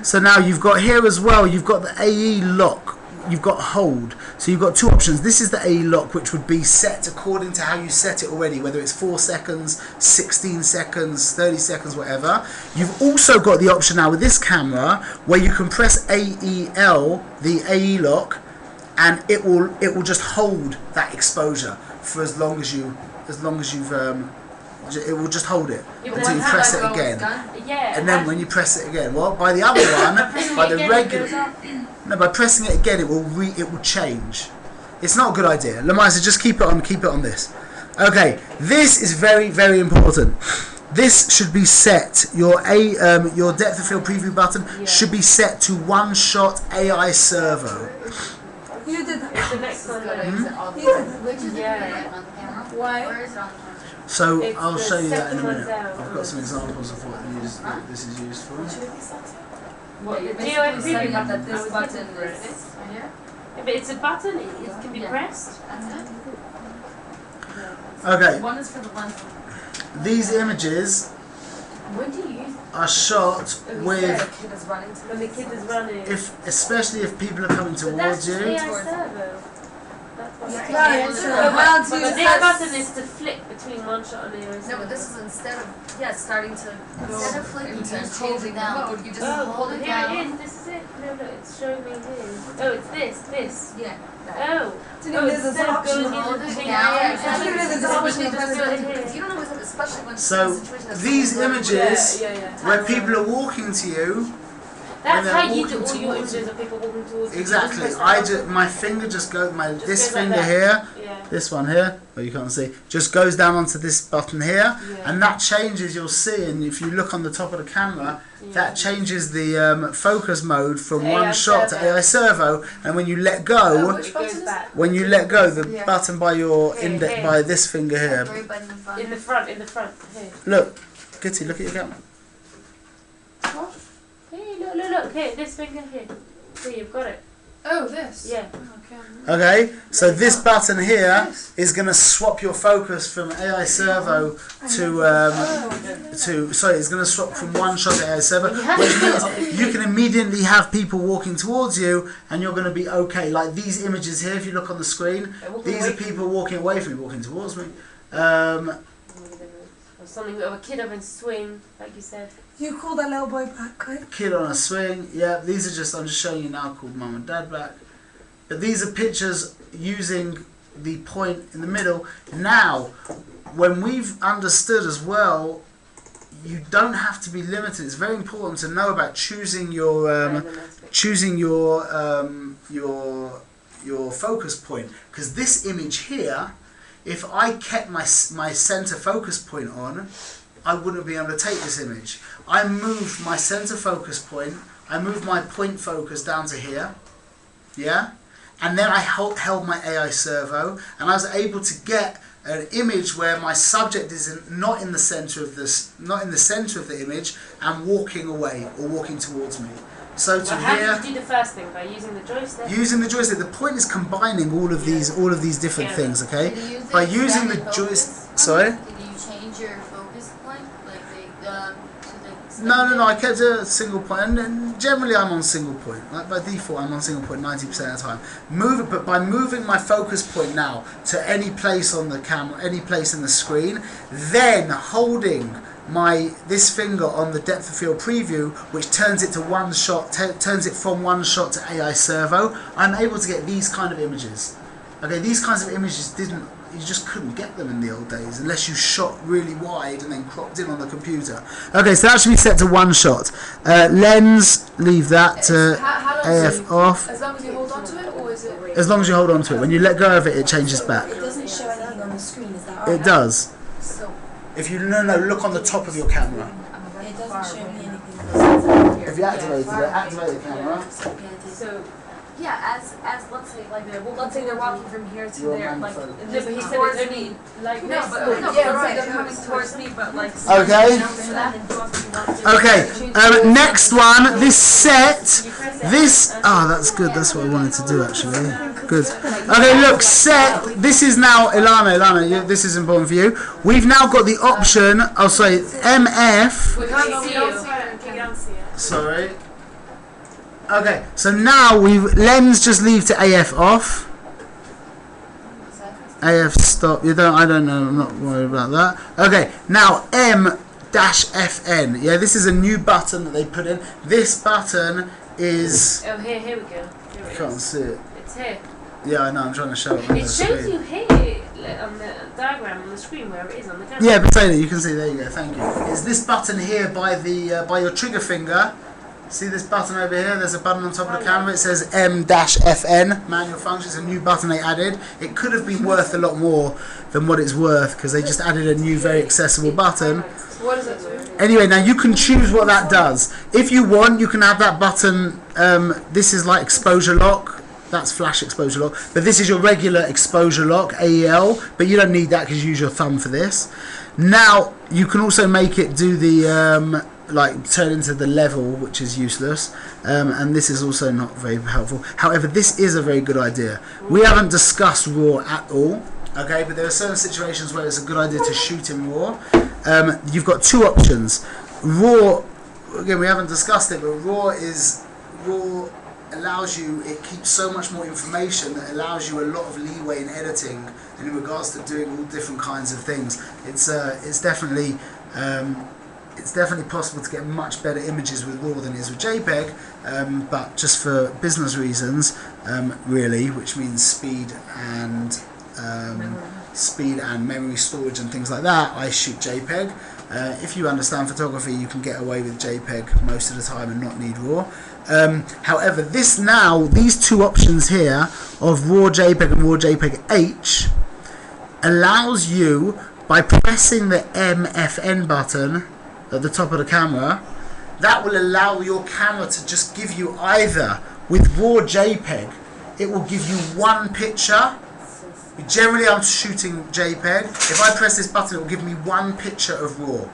Speaker 2: So now you've got here as well, you've got the AE lock, you've got hold. So you've got two options. This is the AE lock, which would be set according to how you set it already, whether it's 4 seconds, 16 seconds, 30 seconds, whatever. You've also got the option now with this camera where you can press AEL, the AE lock, and it will just hold that exposure for as long as you've it will just hold it until you press it again.
Speaker 3: Yeah.
Speaker 2: And then when you press it again, well, by the other one, by the regular, by pressing it again, it will change. It's not a good idea. Lamaisa, just keep it on this. Okay, this is very, very important. This should be set. Your depth of field preview button should be set to one shot AI servo.
Speaker 5: You did that.
Speaker 3: It's the next one.
Speaker 1: Which is the camera?
Speaker 6: Why?
Speaker 1: Where is it on?
Speaker 2: So
Speaker 3: It's
Speaker 2: I'll
Speaker 3: the
Speaker 2: show you that in a
Speaker 3: second
Speaker 2: minute.
Speaker 3: one down.
Speaker 2: I've got some examples of what this is used for.
Speaker 3: What, the
Speaker 1: Basically
Speaker 3: DOS
Speaker 1: setting
Speaker 3: preview
Speaker 1: up
Speaker 3: button?
Speaker 1: that this
Speaker 3: I was
Speaker 1: button
Speaker 3: looking for it.
Speaker 1: is here.
Speaker 3: Yeah, but it's a button. It can be
Speaker 1: Yeah.
Speaker 3: pressed.
Speaker 1: That's it.
Speaker 2: Okay,
Speaker 1: One is for the lens.
Speaker 2: these images
Speaker 1: When do you use
Speaker 2: are shot with,
Speaker 1: kid is running to
Speaker 3: When the kid is running.
Speaker 2: especially if people are coming
Speaker 3: But
Speaker 2: towards
Speaker 3: that's
Speaker 2: you.
Speaker 3: AI servo. That's what
Speaker 1: Yeah,
Speaker 3: it
Speaker 1: yeah,
Speaker 3: is.
Speaker 1: yeah.
Speaker 5: How to
Speaker 3: But
Speaker 5: use
Speaker 3: this
Speaker 5: that?
Speaker 3: button is to flick between one shot and the other.
Speaker 1: No, but this is instead of starting to
Speaker 6: Instead of
Speaker 1: flicking,
Speaker 6: into
Speaker 1: you just
Speaker 6: changing
Speaker 1: hold it down.
Speaker 6: mode,
Speaker 1: You just
Speaker 3: Oh,
Speaker 1: hold it
Speaker 3: here
Speaker 1: down.
Speaker 3: it is. This is it. No, it's showing me here. Oh, it's this.
Speaker 1: Yeah.
Speaker 3: Oh.
Speaker 5: Didn't
Speaker 3: Oh,
Speaker 5: even know there's
Speaker 3: instead
Speaker 5: an
Speaker 3: of
Speaker 5: option.
Speaker 3: going
Speaker 1: Hold
Speaker 3: into
Speaker 1: it
Speaker 3: the
Speaker 1: down.
Speaker 3: thing,
Speaker 1: Yeah,
Speaker 5: I didn't know there's an
Speaker 1: exactly.
Speaker 5: option.
Speaker 1: Just do it
Speaker 3: Here.
Speaker 1: because you don't know what's especially when
Speaker 2: So,
Speaker 1: it's a situation that's
Speaker 2: these
Speaker 1: so
Speaker 2: images,
Speaker 3: Yeah.
Speaker 2: When people are walking to you,
Speaker 3: That's
Speaker 2: they're
Speaker 3: how you do
Speaker 2: walking
Speaker 3: all your
Speaker 2: towards
Speaker 3: images of people walking towards you.
Speaker 2: exactly.
Speaker 3: Just press that
Speaker 2: My finger just goes,
Speaker 3: Just
Speaker 2: this
Speaker 3: goes like
Speaker 2: finger
Speaker 3: that.
Speaker 2: here,
Speaker 3: button. Yeah.
Speaker 2: this one here, well you can't see, just goes down onto this button here,
Speaker 3: Yeah.
Speaker 2: and that changes, you'll see, and if you look on the top of the camera,
Speaker 3: Yeah.
Speaker 2: that changes the focus mode from
Speaker 3: To
Speaker 2: one
Speaker 3: AI
Speaker 2: shot to
Speaker 3: servo.
Speaker 2: AI servo, and when you let go,
Speaker 3: It goes back.
Speaker 2: when you let go, the
Speaker 1: Yeah.
Speaker 2: button by your
Speaker 3: Here,
Speaker 2: index,
Speaker 3: here.
Speaker 2: by this finger here,
Speaker 1: Right button in front.
Speaker 3: In the front. Here.
Speaker 2: look, Kitty, look at your camera.
Speaker 3: Hey, look. Here, this finger here. See, you've got it.
Speaker 6: Oh, this.
Speaker 3: Yeah.
Speaker 6: Okay.
Speaker 2: Okay, so this button here is going to swap your focus from AI Servo to sorry, it's going to swap from one shot to AI Servo, which means you can immediately have people walking towards you, and you're going to be okay. Like these images here, if you look on the screen, these are people walking away from me, walking towards me.
Speaker 3: Or something of a kid on a swing, like you said.
Speaker 5: You call that little boy back, right?
Speaker 2: Kid on a swing, yeah. These are just, I'm just showing you now, called Mum and Dad back. But these are pictures using the point in the middle. Now, when we've understood as well, you don't have to be limited. It's very important to know about choosing your focus point, because this image here, if I kept my center focus point on, I wouldn't be able to take this image. I moved my center focus point, I moved my point focus down to here, yeah, and then I held my AI servo, and I was able to get an image where my subject is not in the center of the image and walking away or walking towards me. So to
Speaker 3: how
Speaker 2: here,
Speaker 3: did you do the first thing? By using the joystick?
Speaker 2: using the joystick. The point is combining all of these different things. Okay,
Speaker 6: Did you use
Speaker 2: by
Speaker 6: the
Speaker 2: using the
Speaker 6: expanded
Speaker 2: joystick.
Speaker 6: focus?
Speaker 2: Sorry.
Speaker 6: Did you change your focus point, like to the?
Speaker 2: No. I kept a single point, and generally I'm on single point. Like by default, I'm on single point 90% of the time. But by moving my focus point now to any place on the camera, any place in the screen, then holding this finger on the depth of field preview, which turns it to one shot, turns it from one shot to AI servo, I'm able to get these kind of images. Okay, these kinds of images you just couldn't get them in the old days unless you shot really wide and then cropped in on the computer. Okay, so that should be set to one shot. Lens, leave that to AF off.
Speaker 6: As long as you hold on to it, or is it?
Speaker 2: As long as you hold on to it. When you let go of it, it changes back.
Speaker 4: It doesn't show anything on the screen, is that right?
Speaker 2: It does.
Speaker 4: So
Speaker 2: If you look on the top of your camera.
Speaker 4: it doesn't show me anything.
Speaker 2: If you activate the camera.
Speaker 1: So, yeah, as let's say let's say they're walking from here to
Speaker 2: You're
Speaker 1: there, like
Speaker 2: magnified.
Speaker 3: No, but he said
Speaker 1: towards
Speaker 3: it's only
Speaker 1: me.
Speaker 3: like
Speaker 1: No,
Speaker 3: this.
Speaker 1: but
Speaker 3: or-
Speaker 1: they're coming towards me, but like.
Speaker 2: Okay.
Speaker 1: So that then
Speaker 2: Okay. Next one. This set.
Speaker 3: You press it
Speaker 2: This.
Speaker 3: and-
Speaker 2: Oh, that's good. That's what I wanted to do actually. Good. Okay. Look. Set. This is now Ilana. This is important for you. We've now got the option. I'll say MF.
Speaker 3: We can't see
Speaker 1: We
Speaker 3: you.
Speaker 1: don't see it. We don't see it.
Speaker 2: Sorry. Okay. So now lens just leave to AF off. AF stop. I don't know. I'm not worried about that. Okay. Now M-FN. Yeah, this is a new button that they put in. This button is.
Speaker 3: Oh, here we go. Here
Speaker 2: I
Speaker 3: it
Speaker 2: can't
Speaker 3: is.
Speaker 2: see it.
Speaker 3: It's here.
Speaker 2: Yeah, I know. I'm trying to show it on the
Speaker 3: It shows
Speaker 2: screen.
Speaker 3: you here like, on the diagram on the screen where it is on the camera.
Speaker 2: Yeah, potato. You can see. There you go. Thank you. It's this button here by your trigger finger. See this button over here? There's a button on top of the camera. It says M-FN, manual function. It's a new button they added. It could have been worth a lot more than what it's worth because they just added a new, very accessible button.
Speaker 6: What does it do?
Speaker 2: Anyway, now you can choose what that does. If you want, you can have that button. This is like exposure lock. That's flash exposure lock. But this is your regular exposure lock, AEL. But you don't need that because you use your thumb for this. Now, you can also make it do the... turn into the level, which is useless, and this is also not very helpful. However, this is a very good idea. We haven't discussed RAW at all, okay, but there are certain situations where it's a good idea to shoot in RAW. You've got two options. RAW, again, we haven't discussed it, but RAW allows you, it keeps so much more information that allows you a lot of leeway in editing and in regards to doing all different kinds of things. It's definitely possible to get much better images with RAW than it is with JPEG, but just for business reasons, really, which means speed and memory storage and things like that, I shoot JPEG. If you understand photography, you can get away with JPEG most of the time and not need RAW. However, these two options here of RAW JPEG and RAW JPEG H allows you, by pressing the MFN button at the top of the camera, that will allow your camera to just give you either, with RAW JPEG, it will give you one picture. Generally I'm shooting JPEG. If I press this button, it will give me one picture of RAW.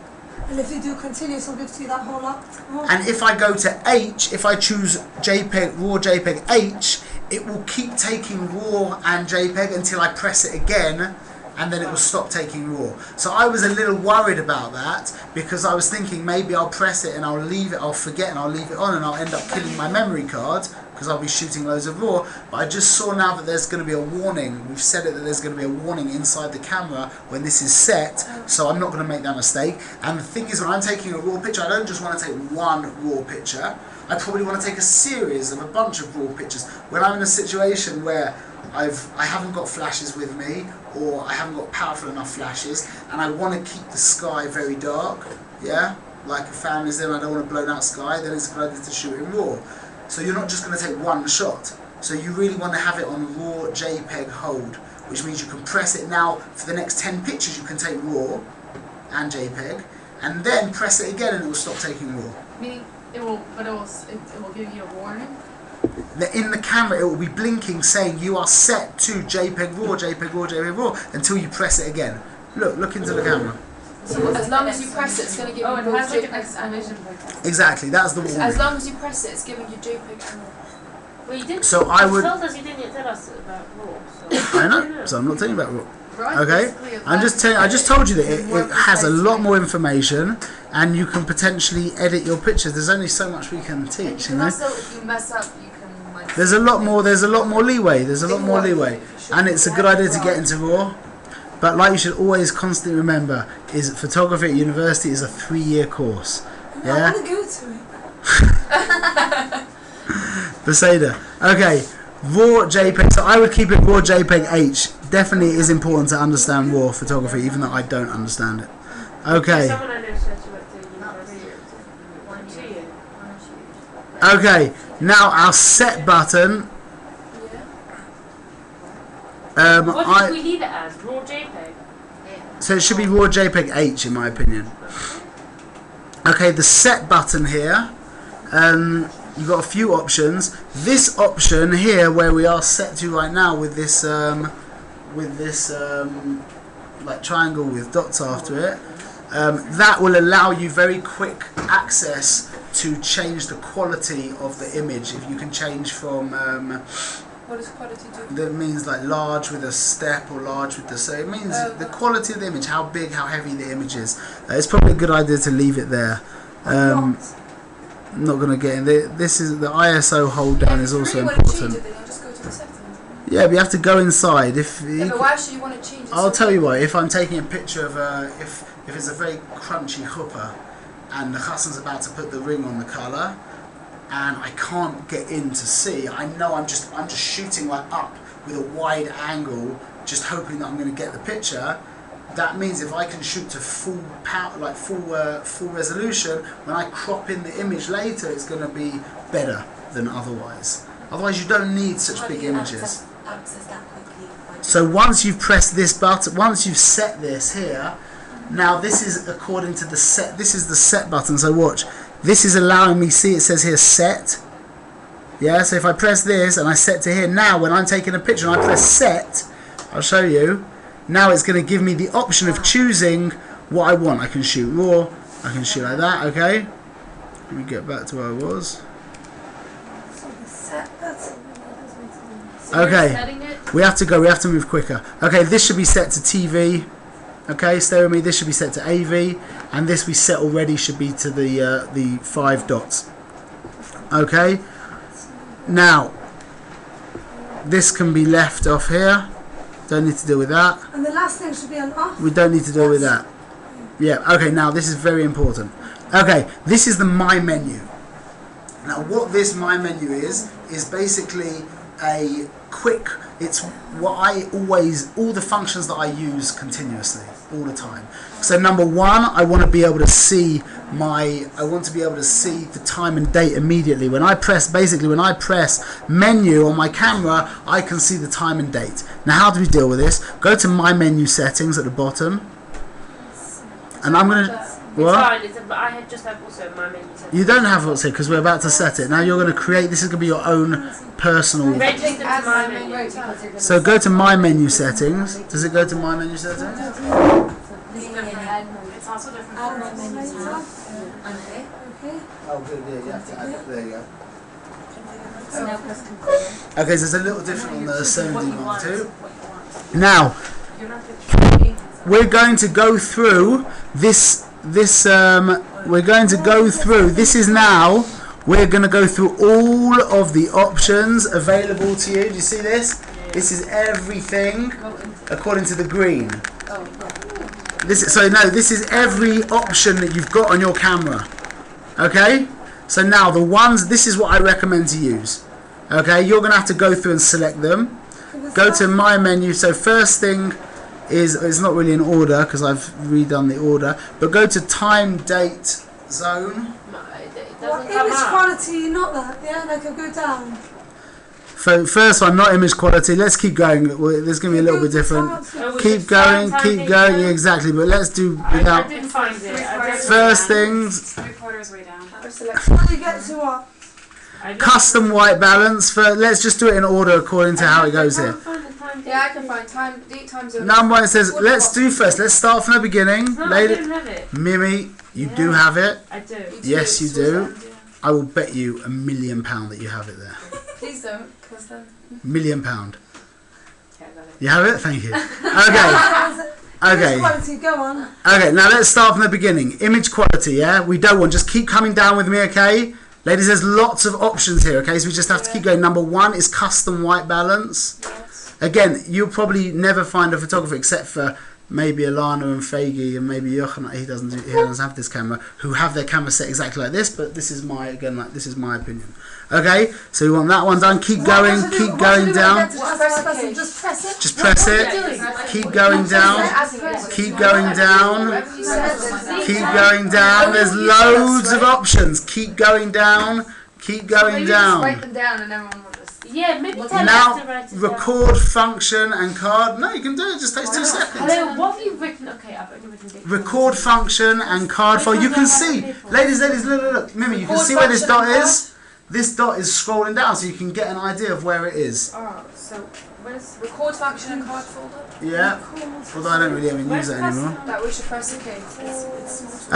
Speaker 5: And if you do continuous, it'll give you that whole lot.
Speaker 2: And if I go to H, if I choose JPEG, RAW JPEG H, it will keep taking RAW and JPEG until I press it again, and then it will stop taking RAW. So I was a little worried about that, because I was thinking maybe I'll press it and I'll leave it, I'll forget and I'll leave it on, and I'll end up killing my memory card because I'll be shooting loads of RAW. But I just saw now that there's going to be a warning. We've said it that there's going to be a warning inside the camera when this is set, so I'm not going to make that mistake. And the thing is, when I'm taking a RAW picture, I don't just want to take one RAW picture. I probably want to take a series of a bunch of RAW pictures. When I'm in a situation where I haven't got flashes with me, or I haven't got powerful enough flashes, and I want to keep the sky very dark, yeah, like a family's there and I don't want a blown out sky, then it's a good idea to shoot in RAW. So you're not just going to take one shot. So you really want to have it on RAW JPEG hold, which means you can press it now. For the next 10 pictures you can take RAW and JPEG, and then press it again and it will stop taking RAW.
Speaker 6: Meaning it will give you a warning.
Speaker 2: In the camera it will be blinking saying you are set to JPEG RAW, JPEG RAW, JPEG RAW, until you press it again. Look into the camera.
Speaker 6: So as long as you press it, it's going to give you
Speaker 3: it
Speaker 6: both
Speaker 3: has like an
Speaker 6: JPEG and
Speaker 3: exclamation point.
Speaker 2: Exactly, that's the warning.
Speaker 6: As long as you press it, it's giving you JPEG and RAW.
Speaker 3: Well, you didn't.
Speaker 2: So I would.
Speaker 3: You told us you didn't tell us about RAW. So.
Speaker 2: I know, so I'm not telling you about RAW.
Speaker 6: Right?
Speaker 2: Okay, I'm just telling. I just told you that it has a lot more information, and you can potentially edit your pictures. There's only so much we can teach, you know.
Speaker 6: Also, if you mess up, you can. Like,
Speaker 2: There's a lot more. There's a lot more leeway. There's a lot more leeway, and it's a good idea to get into RAW. But like you should always constantly remember, is photography at university is a 3-year course.
Speaker 5: I
Speaker 2: Yeah.
Speaker 5: want to go to it.
Speaker 2: Beseda. Okay. RAW JPEG. So I would keep it RAW JPEG H. Definitely is important to understand RAW photography, even though I don't understand it. Okay.
Speaker 3: Someone I know said she went to university. 1 2 years.
Speaker 2: Okay. Now our set button.
Speaker 3: What did we leave it as? RAW JPEG?
Speaker 2: So it should be RAW JPEG H in my opinion. Okay, the set button here. You've got a few options. This option here, where we are set to right now, with this like triangle with dots after it, that will allow you very quick access to change the quality of the image. If you can change from
Speaker 6: what does quality do?
Speaker 2: that means like large with a step or large with the, so it means the quality of the image, how big, how heavy the image is. It's probably a good idea to leave it there. I'm not going to get in there. This is the ISO hold down is also important.
Speaker 6: Then you'll just go to the settings.
Speaker 2: Yeah, but you have to go inside.
Speaker 6: But why should you want to change it?
Speaker 2: I'll tell you what, if I'm taking a picture of if it's a very crunchy chuppah and the chassan's about to put the ring on the colour and I can't get in to see, I know I'm just shooting like up with a wide angle, just hoping that I'm going to get the picture. That means if I can shoot to full power, like full resolution, when I crop in the image later, it's going to be better than otherwise. Otherwise, you don't need such big images.
Speaker 4: Access that quickly.
Speaker 2: So once you've pressed this button, once you've set this here, now this is according to the set. This is the set button. So watch. This is allowing me. See, it says here set. Yeah. So if I press this and I set to here, now when I'm taking a picture and I press set, I'll show you. Now it's going to give me the option of choosing what I want. I can shoot RAW. I can shoot like that. Okay. Let me get back to where I was. Okay. We have to go. We have to move quicker. Okay. This should be set to TV. Okay. Stay with me. This should be set to AV, and this we set already should be to the 5 dots. Okay. Now this can be left off here. Don't need to deal with that.
Speaker 5: And the last thing should be on off.
Speaker 2: We don't need to deal with that. Yeah, okay, now this is very important. Okay, this is the My menu. Now what this My menu is basically a quick, it's what I always, all the functions that I use continuously, all the time. So number one, I want to be able to see the time and date immediately. When I press menu on my camera, I can see the time and date. Now how do we deal with this? Go to My Menu Settings at the bottom. And I'm going to... What?
Speaker 3: It's fine, I just have also My Menu Settings.
Speaker 2: You don't have what's here because we're about to set it. Now you're going to create, this is going to be your own personal...
Speaker 3: Register to My Menu.
Speaker 2: So go to My Menu Settings. Does it go to My Menu Settings?
Speaker 6: It's also different for
Speaker 5: Okay.
Speaker 2: Oh, good, yeah, there you go.
Speaker 1: So now press configure.
Speaker 2: Okay, so it's a little different on the
Speaker 1: What
Speaker 2: 70
Speaker 1: you
Speaker 2: Mark
Speaker 1: want.
Speaker 2: II.
Speaker 1: What you want.
Speaker 2: Now,
Speaker 1: You're not going to
Speaker 2: we're going to go through this, we're going to go through, this is now, we're going to go through all of the options available to you. Do you see this? This is everything according to the green. This is every option that you've got on your camera. Okay? So now the ones, this is what I recommend to use. Okay, you're going to have to go through and select them. Go to my menu. So first thing is, it's not really in order because I've redone the order, but go to time, date, zone.
Speaker 5: Image quality, not that. Yeah, like a go down.
Speaker 2: So first one, not image quality. Let's keep going. There's going to be a little bit different. Keep going, keep going. Yeah, exactly. But let's do without.
Speaker 3: I didn't find it.
Speaker 2: First things.
Speaker 1: 3/4 way down.
Speaker 5: How do you get to what?
Speaker 2: Custom white balance. For let's just do it in order according to how it goes here.
Speaker 6: Yeah, I can find time, date, time zone.
Speaker 2: Number one says, let's do first. Let's start from the beginning.
Speaker 3: No, I
Speaker 2: Lady,
Speaker 3: didn't have it.
Speaker 2: Mimi, you do have it.
Speaker 3: I do.
Speaker 2: Yes, you do. I will bet you £1 million that you have it there.
Speaker 6: Please don't, because then.
Speaker 2: £1 million.
Speaker 3: Okay, I got it.
Speaker 2: You have it? Thank you. Okay. Okay.
Speaker 5: Image quality, go on.
Speaker 2: Okay, now let's start from the beginning. Image quality, yeah? We don't want, just keep coming down with me, okay? Ladies, there's lots of options here, okay? So we just have to keep going. Number one is custom white balance. Again, you'll probably never find a photographer except for maybe Alana and Faggy and maybe Jochen, he doesn't have this camera, who have their camera set exactly like this, but this is my, again, like this is my opinion. Okay, so we want that one done. Keep going, keep going down.
Speaker 5: Just press it.
Speaker 2: Just press it. Keep going down. Keep going down. Keep going down. There's loads of options. Keep going down. Keep going down.
Speaker 6: Write them down and everyone will just.
Speaker 3: Yeah, maybe tell
Speaker 2: Now,
Speaker 3: us to write it down.
Speaker 2: record function and card. No, you can do it. It just takes 2 seconds.
Speaker 3: Hello, what have you written? Okay, I've only written date.
Speaker 2: Record function and card file. You can see, ladies, look. Mimi, you can see where this dot is. This dot is scrolling down, so you can get an idea of where it is.
Speaker 3: Oh, so where's
Speaker 6: Record function and card folder.
Speaker 2: Yeah. Although I don't really even use it anymore.
Speaker 6: That we should press OK.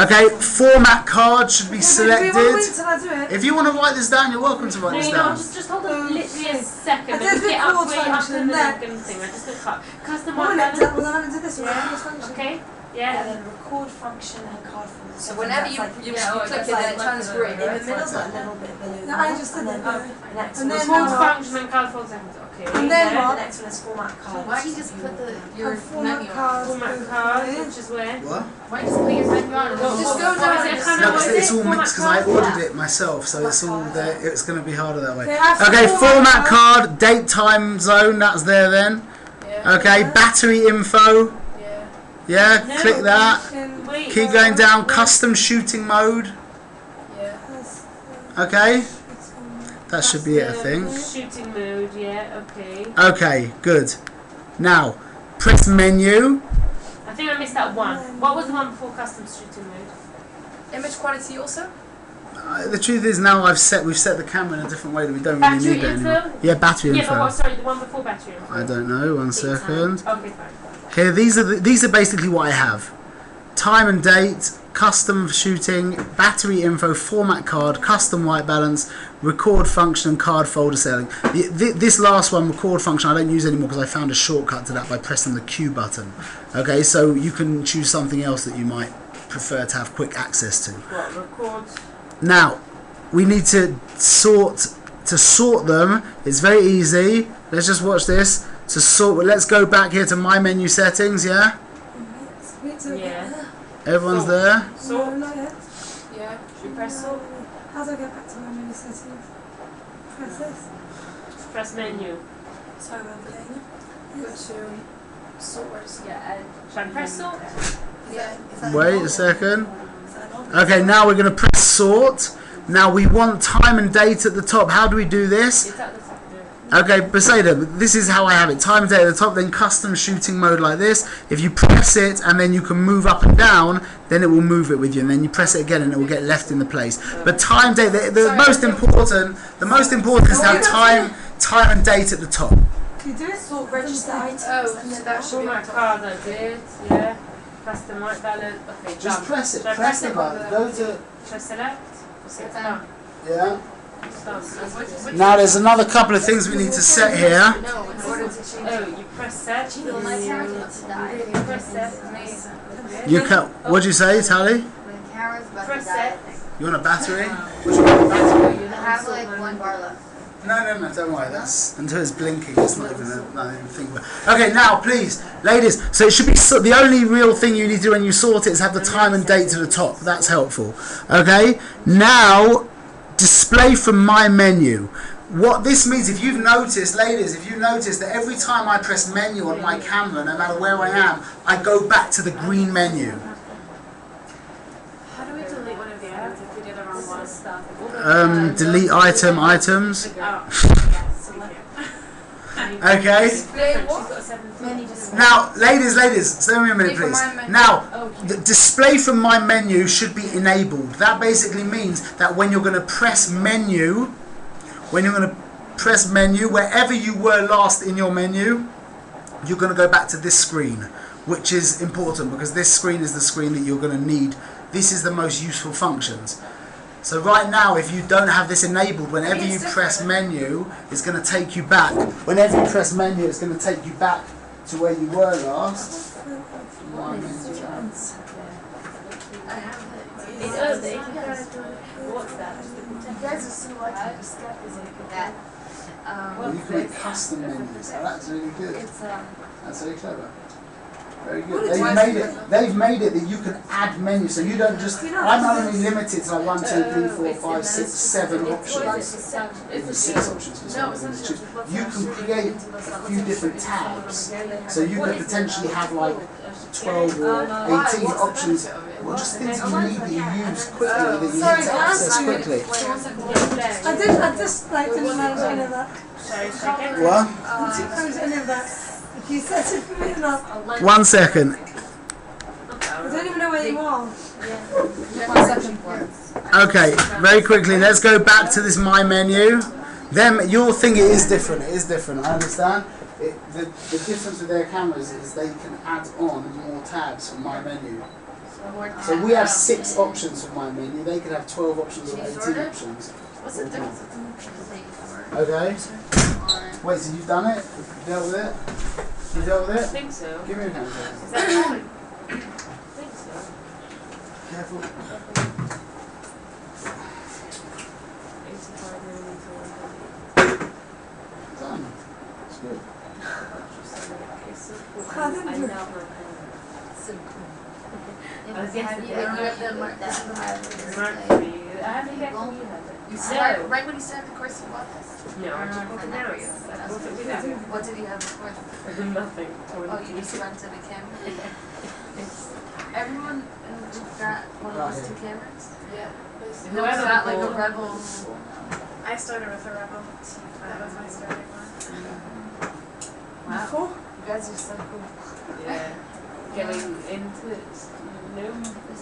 Speaker 2: Okay, format card should be
Speaker 5: Wait
Speaker 2: selected.
Speaker 5: till I do it.
Speaker 2: If you want to write this down, you're welcome to write
Speaker 3: No,
Speaker 2: this
Speaker 3: you know,
Speaker 2: down.
Speaker 3: just hold on literally a second.
Speaker 5: I
Speaker 3: Let me
Speaker 5: did
Speaker 3: get up
Speaker 5: record
Speaker 3: way up
Speaker 5: function
Speaker 3: and
Speaker 5: there.
Speaker 3: then thing. I just look up. Custom
Speaker 5: Well,
Speaker 3: white
Speaker 5: I
Speaker 3: balance.
Speaker 5: to do this one.
Speaker 3: Yeah.
Speaker 5: This function.
Speaker 3: Okay.
Speaker 4: And
Speaker 3: Yeah.
Speaker 4: then record function and card folder.
Speaker 6: So whenever you click it,
Speaker 4: it's
Speaker 6: then it turns green.
Speaker 4: in the middle's like a little bit below.
Speaker 5: No, I just did
Speaker 4: and
Speaker 5: it.
Speaker 4: then the next
Speaker 5: And
Speaker 4: one is
Speaker 5: then
Speaker 3: Record
Speaker 5: what?
Speaker 3: function and card folder. Okay.
Speaker 5: And then
Speaker 3: yeah.
Speaker 5: what?
Speaker 4: the next one is format card.
Speaker 6: Why don't you just put your
Speaker 5: Format
Speaker 6: menu on?
Speaker 5: cards.
Speaker 3: Format card, which is where?
Speaker 2: What?
Speaker 6: Why don't you just put your menu on? Just go
Speaker 3: What is
Speaker 6: down.
Speaker 3: it? Hannah,
Speaker 2: No,
Speaker 3: what
Speaker 2: because
Speaker 3: is
Speaker 2: it's
Speaker 3: it?
Speaker 2: all
Speaker 3: Format
Speaker 2: mixed because I
Speaker 3: card?
Speaker 2: ordered it myself, so it's all there. It's going to be harder that way.
Speaker 5: Okay, after
Speaker 2: Okay, format card, date, time, zone. That's there then.
Speaker 6: Yeah.
Speaker 2: Okay, battery info.
Speaker 6: Yeah.
Speaker 2: Yeah,
Speaker 3: No.
Speaker 2: click that.
Speaker 3: Wait.
Speaker 2: Keep going down. Custom shooting mode.
Speaker 6: Yeah.
Speaker 2: Okay, that should be it, I
Speaker 3: The
Speaker 2: think.
Speaker 3: Shooting mode, yeah, okay.
Speaker 2: Okay, good. Now, press menu.
Speaker 3: I think I missed that one. What was the one before custom shooting mode?
Speaker 6: Image quality also.
Speaker 2: The truth is now we've set the camera in a different way that we don't really
Speaker 3: Battery
Speaker 2: need it
Speaker 3: info?
Speaker 2: anymore. Yeah, battery
Speaker 3: Yeah,
Speaker 2: info.
Speaker 3: but what, sorry, the one before battery info.
Speaker 2: I don't know. 1 second.
Speaker 3: Okay, fine.
Speaker 2: Here, these are basically what I have: time and date, custom shooting, battery info, format card, custom white balance, record function, and card folder selling. This last one, record function, I don't use anymore because I found a shortcut to that by pressing the Q button. Okay, so you can choose something else that you might prefer to have quick access to.
Speaker 3: What, record?
Speaker 2: Now, we need to sort them. It's very easy. Let's just watch this. To sort, let's go back here to my menu settings. Yeah,
Speaker 3: Yeah.
Speaker 2: everyone's
Speaker 3: Sort.
Speaker 2: there.
Speaker 5: No,
Speaker 3: Sort?
Speaker 5: not yet.
Speaker 6: Yeah.
Speaker 3: Should we press sort?
Speaker 5: How do I get back to my menu settings? Press this.
Speaker 3: Press menu.
Speaker 4: So
Speaker 6: Go to source.
Speaker 4: yeah,
Speaker 3: Should I press sort?
Speaker 6: Yeah.
Speaker 2: Wait a second. Okay, now we're going to press sort. Now we want time and date at the top. How do we do this?
Speaker 3: It's at the top.
Speaker 2: Okay, Beseda, this is how I have it. Time and date at the top, then custom shooting mode like this. If you press it and then you can move up and down, then it will move it with you. And then you press it again and it will get left in the place. But time, date, the most important is to have time and date at the top.
Speaker 5: Can you do it?
Speaker 4: sort register items.
Speaker 6: Oh,
Speaker 4: and
Speaker 6: so
Speaker 4: then
Speaker 6: that should be
Speaker 3: Format
Speaker 6: on top.
Speaker 3: card, I did, yeah. Custom white balance, okay,
Speaker 2: Just
Speaker 3: done.
Speaker 2: press it.
Speaker 3: Should I
Speaker 2: Press
Speaker 3: press
Speaker 2: the
Speaker 3: it?
Speaker 2: button. Go to,
Speaker 3: Should I select? Or say it's done?
Speaker 2: yeah. Now there's another couple of things we need to set here.
Speaker 3: No, in order to change. Oh, you press set.
Speaker 6: You
Speaker 3: press set.
Speaker 2: You can. What'd you say, Tally?
Speaker 6: When the camera's about
Speaker 3: Press
Speaker 6: to die,
Speaker 3: set.
Speaker 2: You want a battery?
Speaker 6: I have like 1 bar left.
Speaker 2: No, don't worry. That's until it's blinking. It's not even nothing to think about. Okay, now please, ladies. So it should be the only real thing you need to do when you sort it is have the time and date to the top. That's helpful. Okay. Now, display from my menu. What this means, if you've noticed, ladies, if you notice that every time I press menu on my camera, no matter where I am, I go back to the green menu.
Speaker 1: How do we delete one of the items if we did the wrong one?
Speaker 2: Delete items. Okay. Now, ladies, stay with me a minute, please. Now, the display from my menu should be enabled. That basically means that when you're going to press menu, wherever you were last in your menu, you're going to go back to this screen, which is important because this screen is the screen that you're going to need. This is the most useful functions. So right now, if you don't have this enabled, whenever you press menu, it's going to take you back. Whenever you press menu, it's going to take you back to where you were last.
Speaker 3: What's that?
Speaker 1: You guys are so lucky. The step is like that.
Speaker 2: You can make custom menus. Oh, that's really good. That's very clever. Very good. They've made it that you can add menus, so you don't just. I'm only limited to like 1, 2, 3, 4, 5, 6, 7 options. There's 6 options for some reason to choose. You can create a few different tabs, so you could potentially have like 12 or 18 options. Well, just things you need that you use quickly, that you need to access quickly.
Speaker 5: I just like didn't manage any of that.
Speaker 2: What?
Speaker 5: I didn't manage any of that. If you set it for me enough.
Speaker 2: 1 second.
Speaker 5: I don't even know where you are.
Speaker 2: Okay, very quickly, let's go back to this My Menu. Your thing, it is different, I understand. The difference with their cameras is they can add on more tabs from My Menu. So we have 6 options from My Menu, they could have 12 options or 18 options.
Speaker 6: What's the difference?
Speaker 2: Okay. Wait, so you've done it? You dealt with it? You dealt with it?
Speaker 3: I think so.
Speaker 2: Give me a hand.
Speaker 3: Is that right? I think so.
Speaker 2: Careful. Done. It's good.
Speaker 5: I didn't do it.
Speaker 3: I was yesterday.
Speaker 6: I haven't
Speaker 3: yet.
Speaker 6: You started right when you started the course, you bought this.
Speaker 3: No, I just bought it now.
Speaker 6: What did you have before?
Speaker 3: Nothing.
Speaker 6: Oh, you just went to the camera? Everyone got one of those 2 cameras? Yeah.
Speaker 3: Whoever
Speaker 6: got like a Rebel.
Speaker 1: I started with a Rebel. That was my starting one.
Speaker 6: Wow. Cool. You guys are so cool.
Speaker 3: Yeah. Getting into it. No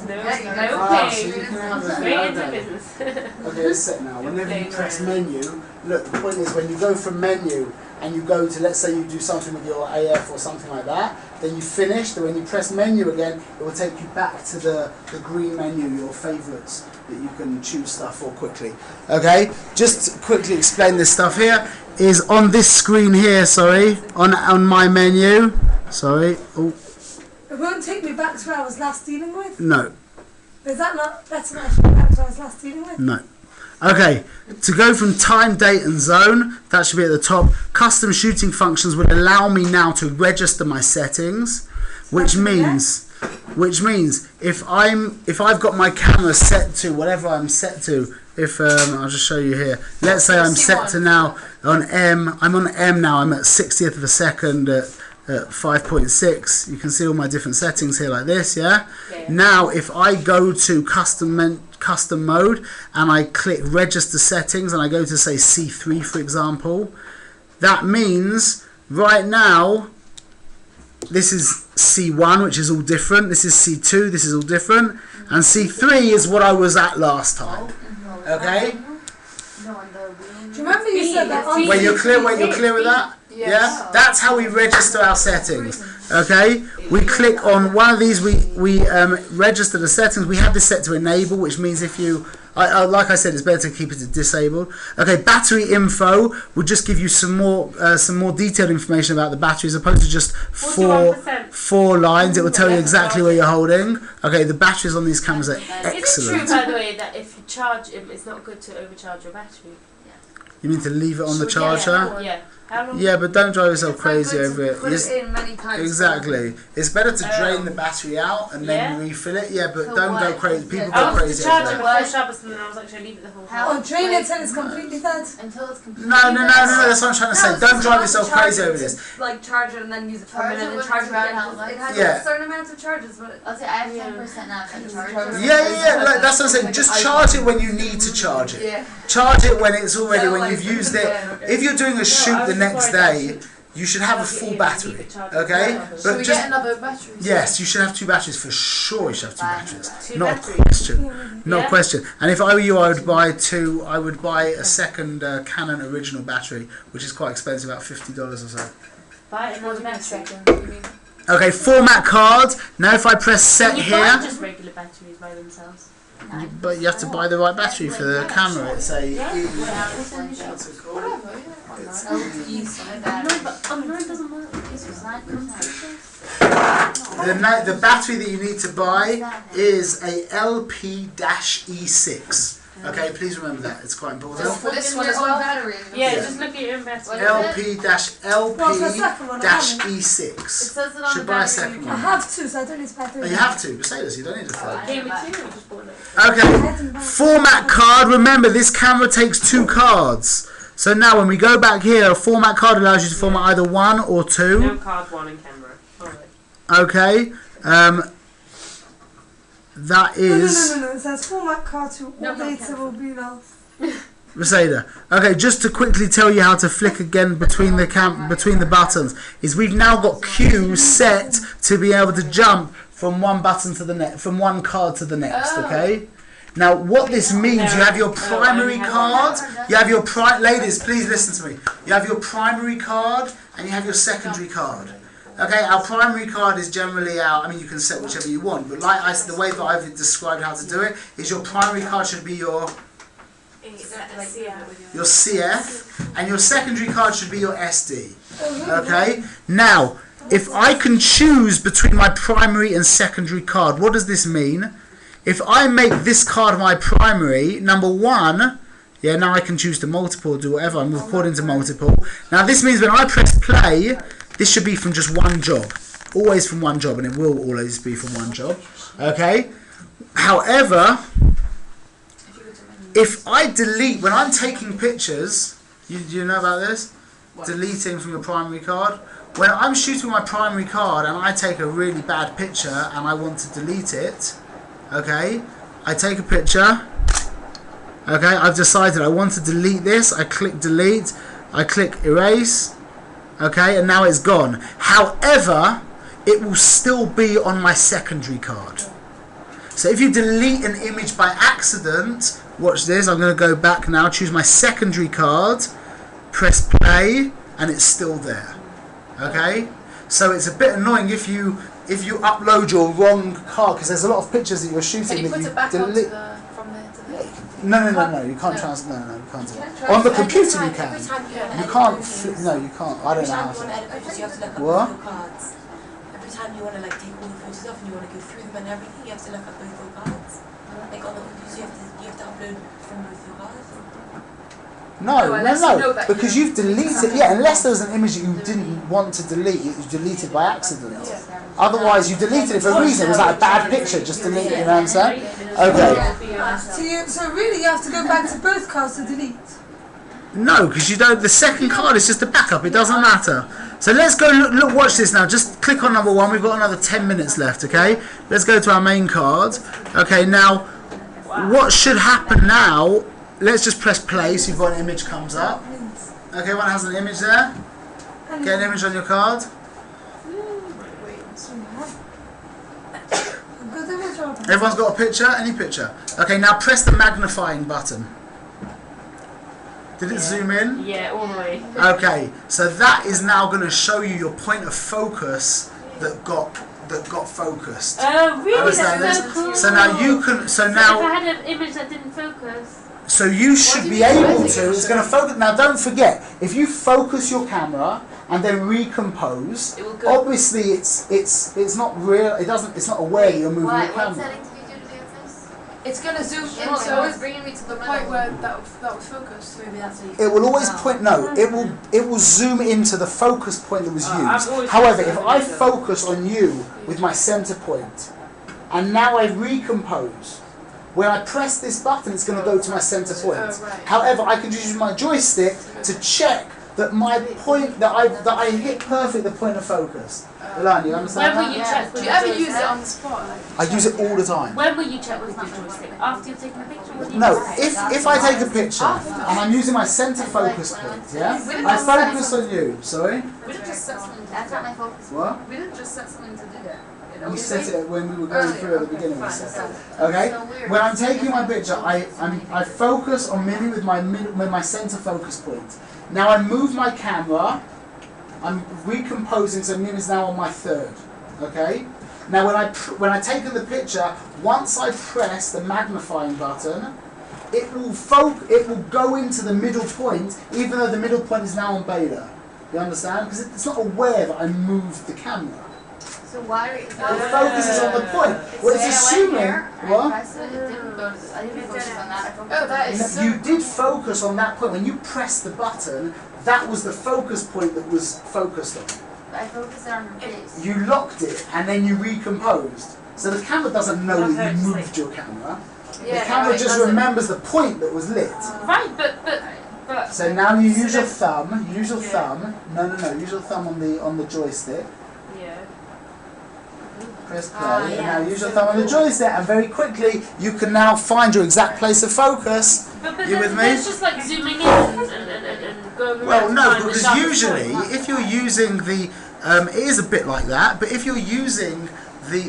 Speaker 6: Yeah,
Speaker 3: pain. Straight into business.
Speaker 2: Okay, it's set now. Whenever you press menu, look, the point is when you go from menu and you go to, let's say you do something with your AF or something like that, then you finish, then when you press menu again, it will take you back to the green menu, your favourites, that you can choose stuff for quickly. Okay, just to quickly explain this stuff here, is on this screen here, on my menu,
Speaker 5: It won't take me back to where I was last dealing with?
Speaker 2: No.
Speaker 5: Is that not better than actually back to where I was last dealing with?
Speaker 2: No. Okay, to go from time, date and zone, that should be at the top. Custom shooting functions would allow me now to register my settings, which means if I've got my camera set to whatever I'm set to, I'll just show you here. Let's say I'm set to now on M. I'm on M now. I'm at 60th of a second at 5.6. You can see all my different settings here like this, yeah? Now if I go to custom mode and I click register settings and I go to say C3 for example, that means right now this is C1, which is all different, this is C2, this is all different, and C3 is what I was at last time. Okay?
Speaker 6: No, on the
Speaker 5: Do you remember you said that?
Speaker 2: Wait, you're clear with that? Yeah? That's how we register our settings. Okay? We click on one of these, we register the settings. We have this set to enable, which means if you, like I said, it's better to keep it to disabled. Okay, battery info will just give you some more detailed information about the battery as opposed to just four lines. It will tell you exactly where you're holding. Okay, the batteries on these cameras are excellent.
Speaker 3: Is it true, by the way, that if you charge it, it's not good to overcharge your battery?
Speaker 2: You mean to leave it on the charger?
Speaker 3: Yeah. How long?
Speaker 2: Yeah, but don't drive yourself crazy over it.
Speaker 1: Put it in many times.
Speaker 2: Exactly. It's better to drain the battery out and then refill it. Yeah, but don't go crazy. People go crazy over
Speaker 3: I was
Speaker 2: that.
Speaker 3: charging before Shabbos and then I was like, should I leave it the whole time?
Speaker 5: Oh, drain it till it's completely dead.
Speaker 6: Until it's completely
Speaker 2: No, that's what I'm trying to say. Don't drive yourself crazy over this.
Speaker 1: Like charge it and then use it for a minute and
Speaker 6: when
Speaker 1: charge
Speaker 6: it's
Speaker 1: it again.
Speaker 6: run out,
Speaker 1: It has
Speaker 2: Yeah.
Speaker 1: a certain amount of charges, but
Speaker 6: I'll say I have 10% now. Can you charge it?
Speaker 2: Yeah. Like, that's what I'm saying. Just charge it when you need to charge it.
Speaker 1: yeah.
Speaker 2: Charge it when it's already, when you've used it. If you're doing a shoot the next day, you should have a full battery. Okay?
Speaker 6: Should
Speaker 2: But
Speaker 6: we
Speaker 2: just
Speaker 6: get another battery?
Speaker 2: yes, you should have 2 batteries for sure. You should have 2 batteries.
Speaker 3: Two
Speaker 2: Not a
Speaker 3: batteries.
Speaker 2: question. Not a question. And if I were you, I would buy 2. I would buy a second Canon original battery, which is quite expensive, about $50 or so.
Speaker 3: Buy another battery.
Speaker 2: Okay, format card. Now if I press set
Speaker 3: You
Speaker 2: here,
Speaker 3: can't just regular batteries by themselves.
Speaker 2: but you have to buy the right battery for the camera. It's a what's it called? It's
Speaker 3: No, but mine doesn't work.
Speaker 2: the battery that you need to buy is a LP-E6. Okay, please remember that. It's quite important.
Speaker 6: For this one as well. Battery.
Speaker 3: Yeah, just look at your own battery.
Speaker 2: LP-E6.
Speaker 6: says it on
Speaker 2: Should
Speaker 6: the
Speaker 2: buy a
Speaker 6: battery.
Speaker 2: second
Speaker 5: I
Speaker 2: one.
Speaker 5: have 2, so I don't need to buy 3.
Speaker 2: Oh, you have to. Mercedes, you don't need a third.
Speaker 3: Game it too, or just bought it?
Speaker 2: Okay, format card. Remember, this camera takes 2 cards. So now when we go back here, a format card allows you to format either 1 or 2.
Speaker 3: No card, 1 and camera. Alright.
Speaker 2: Okay. That is
Speaker 5: No. It says format card to all data will be lost.
Speaker 2: Reseda. Okay, just to quickly tell you how to flick again between the buttons, is we've now got Q set to be able to jump from one button to the next, from one card to the next. Okay. Now, what this means, you have your primary card. You have your ladies, please listen to me. You have your primary card and you have your secondary card. Okay, our primary card is generally our, I mean, you can set whichever you want, but like the way that I've described how to do it is your primary card should be your CF, and your secondary card should be your SD. Okay, now, if I can choose between my primary and secondary card, what does this mean? If I make this card my primary, number 1, yeah, now I can choose to multiple or do whatever, I'm recording to multiple. Now this means when I press play, this should be from just one job. Always from one job, and it will always be from one job. Okay? However, if I delete, when I'm taking pictures, do you know about this? Deleting from your primary card. When I'm shooting my primary card and I take a really bad picture and I want to delete it, okay, I take a picture, okay, I've decided I want to delete this, I click delete, I click erase, okay, and now it's gone. However, it will still be on my secondary card. So if you delete an image by accident, watch this, I'm going to go back now, choose my secondary card, press play, and it's still there. Okay? So it's a bit annoying if you upload your wrong card, because there's a lot of pictures that you're shooting that you delete. No, you can't transfer. No, you can't do it. On the computer you can. You can't. No, you can't. I don't know how to. What?
Speaker 4: Every time you want to like take all the photos off and you want to go through them and everything, you have to look at both your cards. Like on the computer, you have to upload from both your cards.
Speaker 2: No, because you've deleted. Yeah, unless there was an image that you didn't want to delete, you deleted by accident. Otherwise, you deleted it for a reason. It was like a bad picture. Just delete it. You know what I'm saying? Okay.
Speaker 5: So really, you have to go back to both cards to delete.
Speaker 2: No, because you don't. The second card is just a backup. It doesn't matter. So let's go look. Watch this now. Just click on number 1. We've got another 10 minutes left. Okay. Let's go to our main card. Okay. Now, what should happen now? Let's just press play. So you've got an image comes up. Okay. One has an image there. Get an image on your card. Everyone's got a picture? Any picture? Okay, now press the magnifying button. Did it zoom in?
Speaker 3: Yeah, all the way.
Speaker 2: Okay, so that is now going to show you your point of focus that got focused.
Speaker 3: Oh, really?
Speaker 2: Understand
Speaker 3: That's
Speaker 2: this?
Speaker 3: so cool.
Speaker 2: So now you can. So
Speaker 3: If I
Speaker 2: now.
Speaker 3: had an image that didn't focus.
Speaker 2: So you should be able to. It's going to focus. Now, don't forget, if you focus your camera and then recompose,
Speaker 3: It will go.
Speaker 2: obviously it's not real. It doesn't. It's not aware that you're moving
Speaker 6: What
Speaker 2: your camera.
Speaker 6: setting did you do to do this?
Speaker 4: It's gonna zoom in,
Speaker 6: So
Speaker 4: so
Speaker 6: it's bringing me to
Speaker 7: The
Speaker 6: the
Speaker 7: point
Speaker 6: middle.
Speaker 7: where that was focused.
Speaker 4: maybe that's what you
Speaker 2: It will always
Speaker 4: Oh.
Speaker 2: point. No, it will zoom into the focus point that was
Speaker 3: I've
Speaker 2: used.
Speaker 3: always
Speaker 2: However,
Speaker 3: used
Speaker 2: if
Speaker 3: that
Speaker 2: I
Speaker 3: laser.
Speaker 2: focus on you with my center point, and now I recompose, when I press this button, it's going to go to my center point.
Speaker 7: Oh, right.
Speaker 2: However, I can use my joystick to check that my point that I hit perfect the point of focus. Ilan, you understand
Speaker 3: When will you
Speaker 2: that?
Speaker 3: check
Speaker 7: Do
Speaker 3: with
Speaker 7: you
Speaker 3: the
Speaker 7: ever use it
Speaker 3: joystick?
Speaker 7: on the spot? Like,
Speaker 2: I use it all the time.
Speaker 3: When will you check with your joystick? After you've taken a picture? What do you
Speaker 2: No,
Speaker 3: do?
Speaker 2: if I take a picture and I'm using my center focus point, yeah, I focus on you. Sorry,
Speaker 6: We didn't just set something. That's not my focus.
Speaker 2: what?
Speaker 6: We didn't just set something to do that.
Speaker 2: We set it when we were going through at the beginning. We set it.
Speaker 6: So
Speaker 2: Okay.
Speaker 6: weird.
Speaker 2: When I'm taking my picture, I focus on Mimi with my center focus point. Now I move my camera. I'm recomposing, so Mimi's now on my third. Okay. Now when I take the picture, once I press the magnifying button, it will go into the middle point, even though the middle point is now on beta. You understand? Because it's not aware that I moved the camera.
Speaker 6: So why?
Speaker 2: The focus is on the point. Well, it's assuming. What?
Speaker 6: I said it didn't go. I didn't focus on that. I focused
Speaker 7: Oh,
Speaker 6: on
Speaker 7: that
Speaker 6: the
Speaker 7: is
Speaker 2: No, you did focus on that point. When you pressed the button, that was the focus point that was focused on.
Speaker 6: I focused on her face.
Speaker 2: You locked it and then you recomposed. So the camera doesn't know that you moved your camera. The camera just remembers the point that was lit.
Speaker 3: Right, but
Speaker 2: So now you use your thumb. You use your thumb. No. Use your thumb on the joystick.
Speaker 3: yeah.
Speaker 2: Press play. And now use your thumb on the joystick, and very quickly you can now find your exact place of focus.
Speaker 3: But
Speaker 2: You with me?
Speaker 3: that's just like zooming in and going around.
Speaker 2: Well,
Speaker 3: to
Speaker 2: no,
Speaker 3: find the
Speaker 2: because
Speaker 3: sharpest
Speaker 2: usually
Speaker 3: point.
Speaker 2: if you're using the, it is a bit like that, but if you're using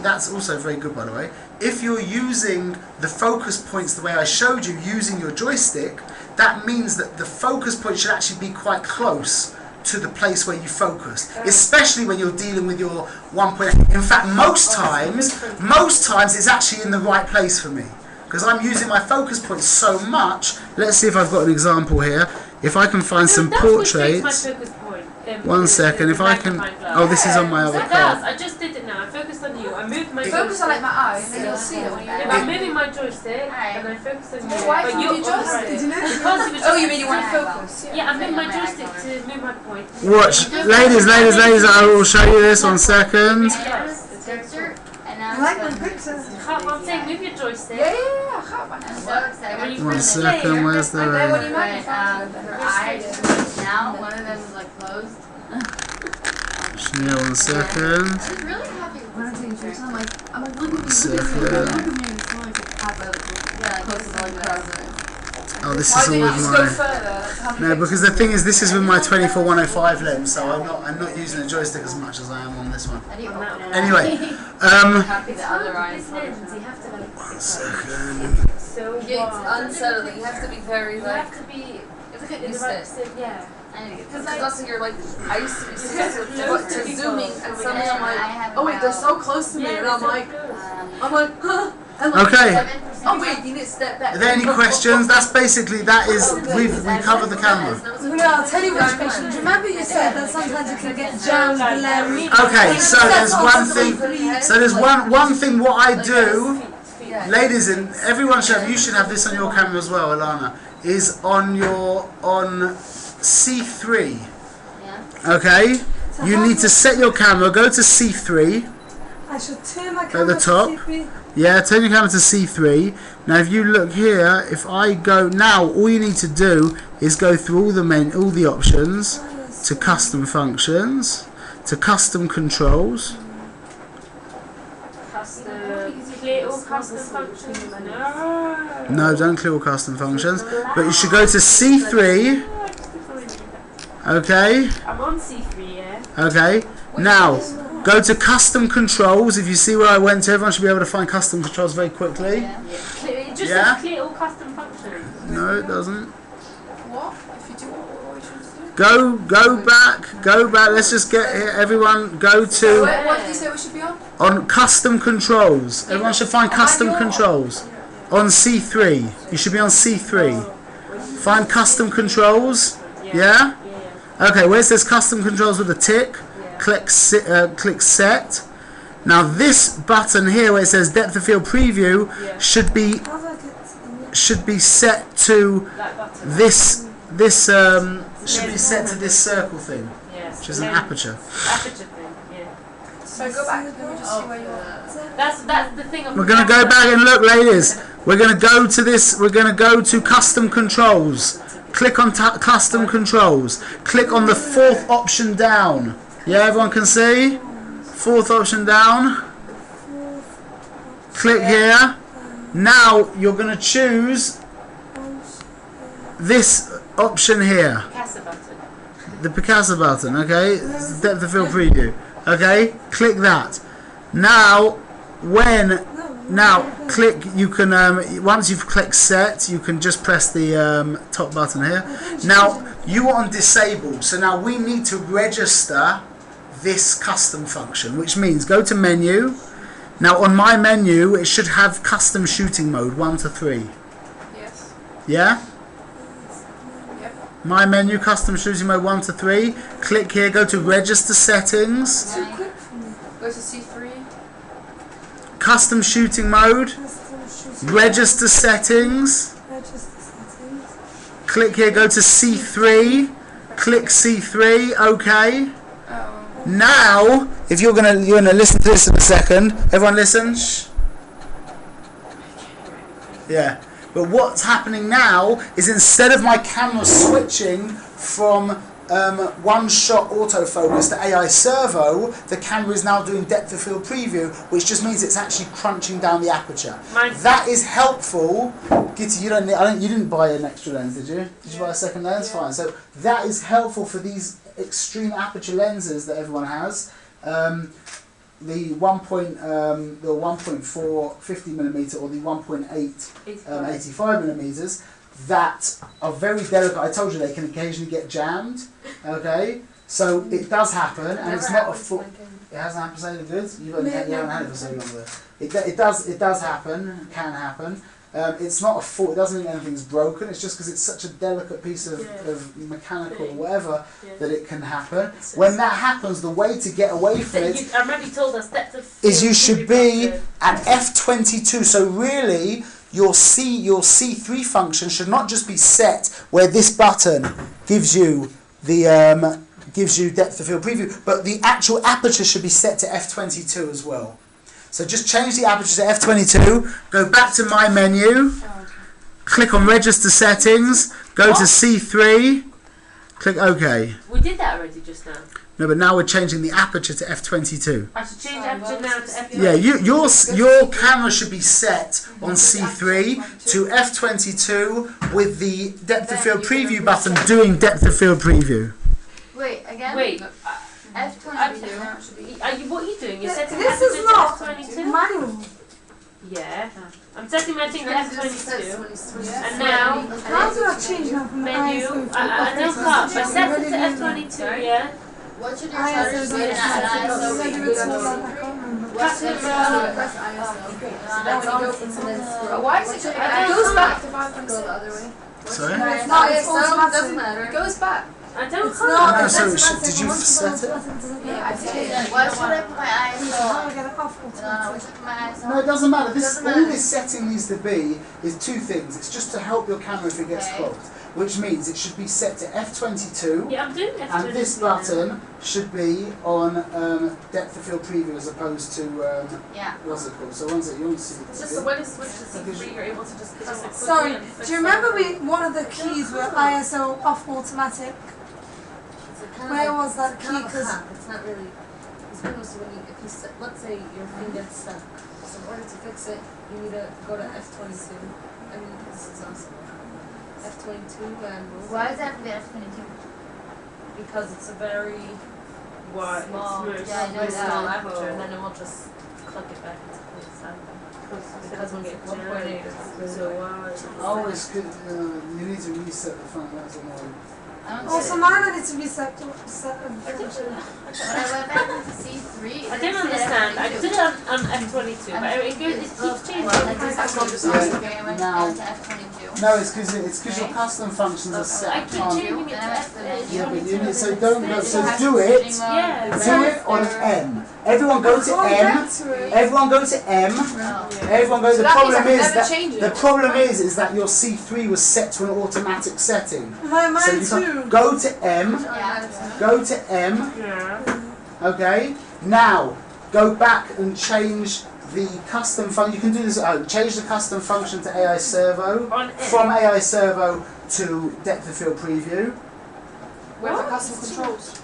Speaker 2: that's also very good by the way, if you're using the focus points the way I showed you using your joystick, that means that the focus point should actually be quite close to the place where you focused, especially when you're dealing with your 1.8. In fact, most times it's actually in the right place for me, because I'm using my focus point so much. Let's see if I've got an example here. If I can find some
Speaker 3: That's what fixed
Speaker 2: portraits.
Speaker 3: my focus point.
Speaker 2: One second, if I can. Oh, this is on my other
Speaker 3: It does.
Speaker 2: card.
Speaker 3: I just did it now. I focused on you. I moved my
Speaker 7: focus
Speaker 3: joystick.
Speaker 7: on like my eye, and then you'll see it when you.
Speaker 3: If I'm moving my joystick and I focus on you,
Speaker 7: Why
Speaker 3: but
Speaker 7: can't
Speaker 3: you're
Speaker 7: you just?
Speaker 3: right.
Speaker 5: Did you know?
Speaker 3: Because it was
Speaker 7: Oh,
Speaker 3: just
Speaker 7: you mean you want to
Speaker 6: Yeah.
Speaker 7: focus?
Speaker 3: Yeah, I'm moving my joystick to move my point.
Speaker 2: Watch, ladies, I will show you this 1 second.
Speaker 6: Picture, and now
Speaker 5: I like
Speaker 6: it's
Speaker 5: my
Speaker 6: like-
Speaker 5: picture.
Speaker 3: I'm saying move your joystick.
Speaker 7: Yeah, I can't.
Speaker 6: I'm so excited.
Speaker 3: When you
Speaker 2: 1
Speaker 3: press play,
Speaker 2: second, where's the...
Speaker 7: And then when you
Speaker 6: But
Speaker 7: magnify
Speaker 6: her eyes now, one of them is like closed.
Speaker 2: Yeah, 1 second.
Speaker 6: I was really happy
Speaker 1: When I'm
Speaker 6: with
Speaker 1: taking
Speaker 6: this
Speaker 1: pictures,
Speaker 6: picture.
Speaker 1: I'm like, look at me, look at me,
Speaker 2: Second.
Speaker 1: look at me. It's not like a pop out.
Speaker 6: Yeah, like close to like present.
Speaker 2: Oh, this
Speaker 7: why
Speaker 2: is all
Speaker 7: didn't you
Speaker 2: with
Speaker 7: just go
Speaker 2: my...
Speaker 7: further? Have a
Speaker 2: No,
Speaker 7: picture?
Speaker 2: because the thing is, this is with my 24-105 lens, so I'm not using the joystick as much as I am on this one.
Speaker 6: How do you open it?
Speaker 2: Anyway,
Speaker 6: Happy the
Speaker 3: It's
Speaker 6: other
Speaker 3: hard
Speaker 6: eye
Speaker 3: with
Speaker 6: is
Speaker 3: this lens. You have to like.
Speaker 2: 1 second.
Speaker 3: It's so
Speaker 7: Yeah, it's
Speaker 3: hard.
Speaker 7: unsettling. You have to be very
Speaker 3: You
Speaker 7: like.
Speaker 3: have to be
Speaker 7: It's like
Speaker 3: in the right position. Yeah.
Speaker 7: Because also you're like, I used to be so
Speaker 3: Close
Speaker 7: to
Speaker 3: to
Speaker 7: zooming,
Speaker 3: people.
Speaker 7: and suddenly I'm
Speaker 6: I
Speaker 7: like,
Speaker 6: have
Speaker 7: oh wait, they're so
Speaker 6: about
Speaker 7: close to me,
Speaker 3: Yeah,
Speaker 7: and
Speaker 3: they're
Speaker 7: I'm
Speaker 3: so
Speaker 7: like,
Speaker 3: close.
Speaker 7: and like,
Speaker 2: Okay.
Speaker 6: 7%.
Speaker 7: oh wait, you need to step back.
Speaker 2: Are there any questions? That's basically, we covered the camera.
Speaker 5: No, I'll tell you which questions. Remember you said that sometimes you can get jammed blurry.
Speaker 2: Okay, so there's one thing. So there's one thing. What I do, ladies and everyone you should have this on your camera as well, Alana. Is on C3.
Speaker 6: Yeah.
Speaker 2: Okay, you need to set your camera. Go to C3.
Speaker 5: I should turn my camera
Speaker 2: the top.
Speaker 5: to CP.
Speaker 2: Yeah, turn your camera to C3. Now, if you look here, if I go now, all you need to do is go through all the options to custom functions, to custom controls.
Speaker 3: Clear all custom functions. No.
Speaker 2: No, don't clear all custom functions. But you should go to C3. Okay.
Speaker 3: I'm on C3, yeah.
Speaker 2: Okay. Now, go to custom controls. If you see where I went to, everyone should be able to find custom controls very quickly.
Speaker 3: It just
Speaker 2: Yeah?
Speaker 3: says clear all custom functions.
Speaker 2: No, it doesn't.
Speaker 7: What?
Speaker 2: Go back. Let's just get here. Everyone go to
Speaker 4: What did you say we should be on?
Speaker 2: custom controls. Everyone should find custom controls on C3. You should be on C3. Find custom controls. Yeah. Okay. Where it says custom controls with a tick, click set. Now this button here where it says depth of field preview should be set to this should be set to this circle thing, which is an aperture.
Speaker 3: Aperture thing, yeah.
Speaker 4: So go back and we'll just see where you are.
Speaker 3: That's the thing.
Speaker 2: We're going to go back and look, ladies. We're going to go to this. We're going to go to custom controls. Click on custom controls. Click on the fourth option down. Yeah, everyone can see? Fourth option down. Click here. Now you're going to choose this option here.
Speaker 3: Picasso button.
Speaker 2: The Picasso button, okay? Depth of field preview. Okay? Click that. Now click, you can once you've clicked set, you can just press the top button here. Now you are on disable, so now we need to register this custom function, which means go to menu. Now on my menu it should have custom shooting mode 1 to 3.
Speaker 4: Yes.
Speaker 2: Yeah?
Speaker 4: Yep.
Speaker 2: My menu, custom shooting mode 1 to 3. Click here, go to register settings.
Speaker 7: Go to C3.
Speaker 2: Custom shooting mode. Register settings. Click here, go to C3. Click C3, okay. Now, if you're gonna listen to this in a second. Everyone listen. Shh. Yeah. But what's happening now is instead of my camera switching from one-shot autofocus to AI servo, the camera is now doing depth of field preview, which just means it's actually crunching down the aperture. That is helpful. Gitty, you didn't buy an extra lens, did you? Did you buy a second lens? Fine. So that is helpful for these extreme aperture lenses that everyone has. The 1.4 50mm or the 1.8 85mm that are very delicate. I told you they can occasionally get jammed. Okay, so it does happen, and it's not a full. It hasn't happened so good. You haven't had it for so long. Though. It does happen. Can happen. It's not a fault. It doesn't mean anything's broken. It's just because it's such a delicate piece of mechanical or whatever that it can happen. When that happens, the way to get away from it
Speaker 3: I remember you told us
Speaker 2: is you should be at F22. So really, your C3 function should not just be set where this button gives you the gives you depth of field preview, but the actual aperture should be set to F22 as well. So just change the aperture to F22, go back to my menu, click on register settings, go to C3, click OK.
Speaker 3: We did that already just now.
Speaker 2: No, but now we're changing the aperture to F22.
Speaker 3: I should change aperture now to F22.
Speaker 2: Yeah, your camera should be set on C3 to F22 with the depth of field preview button doing depth of field preview.
Speaker 6: Wait, again?
Speaker 3: Wait.
Speaker 6: F22.
Speaker 3: What are you doing? You're setting
Speaker 5: This
Speaker 3: aperture
Speaker 5: is
Speaker 3: to
Speaker 5: not
Speaker 3: F22?
Speaker 5: manual.
Speaker 3: Yeah. I'm setting my thing to F22.
Speaker 6: Yeah.
Speaker 3: And now,
Speaker 5: How do I change now from the
Speaker 3: menu,
Speaker 5: ISO to
Speaker 3: I don't stop. I set it to F22, yeah?
Speaker 6: What should your
Speaker 5: ISO
Speaker 6: shutter
Speaker 5: is
Speaker 6: speed at ISO?
Speaker 5: What's
Speaker 6: Then when you go into this,
Speaker 4: Why is it? It goes back to 5.6.
Speaker 2: Sorry?
Speaker 5: It's not, it's
Speaker 6: ISO doesn't
Speaker 5: automatic.
Speaker 6: matter.
Speaker 4: It goes back.
Speaker 3: I don't
Speaker 5: It's
Speaker 3: know.
Speaker 5: not.
Speaker 2: No,
Speaker 5: It's
Speaker 2: so
Speaker 5: automatic.
Speaker 2: did you
Speaker 5: Once
Speaker 2: set it?
Speaker 5: button doesn't
Speaker 4: Yeah, I
Speaker 5: matter.
Speaker 4: did.
Speaker 6: Why should I put my
Speaker 5: How
Speaker 6: ISO?
Speaker 5: do I get it off
Speaker 6: No,
Speaker 5: automatic?
Speaker 6: should I put my ISO?
Speaker 2: No, it doesn't matter.
Speaker 6: Doesn't
Speaker 2: All
Speaker 6: matter.
Speaker 2: this setting needs to be is two things. It's just to help your camera if it gets
Speaker 6: Okay.
Speaker 2: clogged, which means it should be set to F22,
Speaker 3: Yeah, I'm doing F22.
Speaker 2: and this button should be on depth of field preview as opposed to
Speaker 6: Yeah.
Speaker 2: what's it called? So once you want to see
Speaker 7: It's just the way to switch to C3, you're able to just press it quickly
Speaker 5: Sorry,
Speaker 7: and fix
Speaker 5: do you remember one of the keys were ISO off automatic? Where was that key? Because
Speaker 8: It's not really. It's pretty much when you, if you set, let's say your thing gets stuck. So in order to fix it, you need to go to F22. I mean, this is awesome. F22 and
Speaker 6: Why does that have to be F22?
Speaker 8: because it's a very
Speaker 3: What?
Speaker 8: small,
Speaker 3: It's
Speaker 6: Yeah, I know
Speaker 8: very small
Speaker 6: that.
Speaker 8: aperture, and then it will just click it back into place. Because when it's 1.8, it's
Speaker 2: always good. You need to reset the front. That's annoying.
Speaker 5: Also, mine needs to be set to set.
Speaker 6: When I went back into C3,
Speaker 3: I didn't understand. I did it on F22, but it keeps changing.
Speaker 2: Now-
Speaker 6: to F22.
Speaker 2: No, it's because your custom functions are
Speaker 3: I
Speaker 2: set
Speaker 3: keep
Speaker 2: on.
Speaker 3: changing it to F22.
Speaker 2: Yeah, but you need, so don't go, so do it.
Speaker 3: Yeah.
Speaker 2: Do it on M. Everyone go to M. Everyone go to M. Everyone go.
Speaker 7: So
Speaker 2: The
Speaker 7: that means I
Speaker 2: problem
Speaker 7: can
Speaker 2: is
Speaker 7: never
Speaker 2: that
Speaker 7: change it.
Speaker 2: the problem is that your C3 was set to an automatic setting.
Speaker 5: Mine
Speaker 2: So you
Speaker 5: too.
Speaker 2: can't go to M. Go to M.
Speaker 3: Yeah.
Speaker 2: Okay. Now go back and change the custom function. You can do this at home. Change the custom function to AI Servo.
Speaker 3: On M.
Speaker 2: From AI Servo to depth of field preview.
Speaker 7: Where are the custom controls?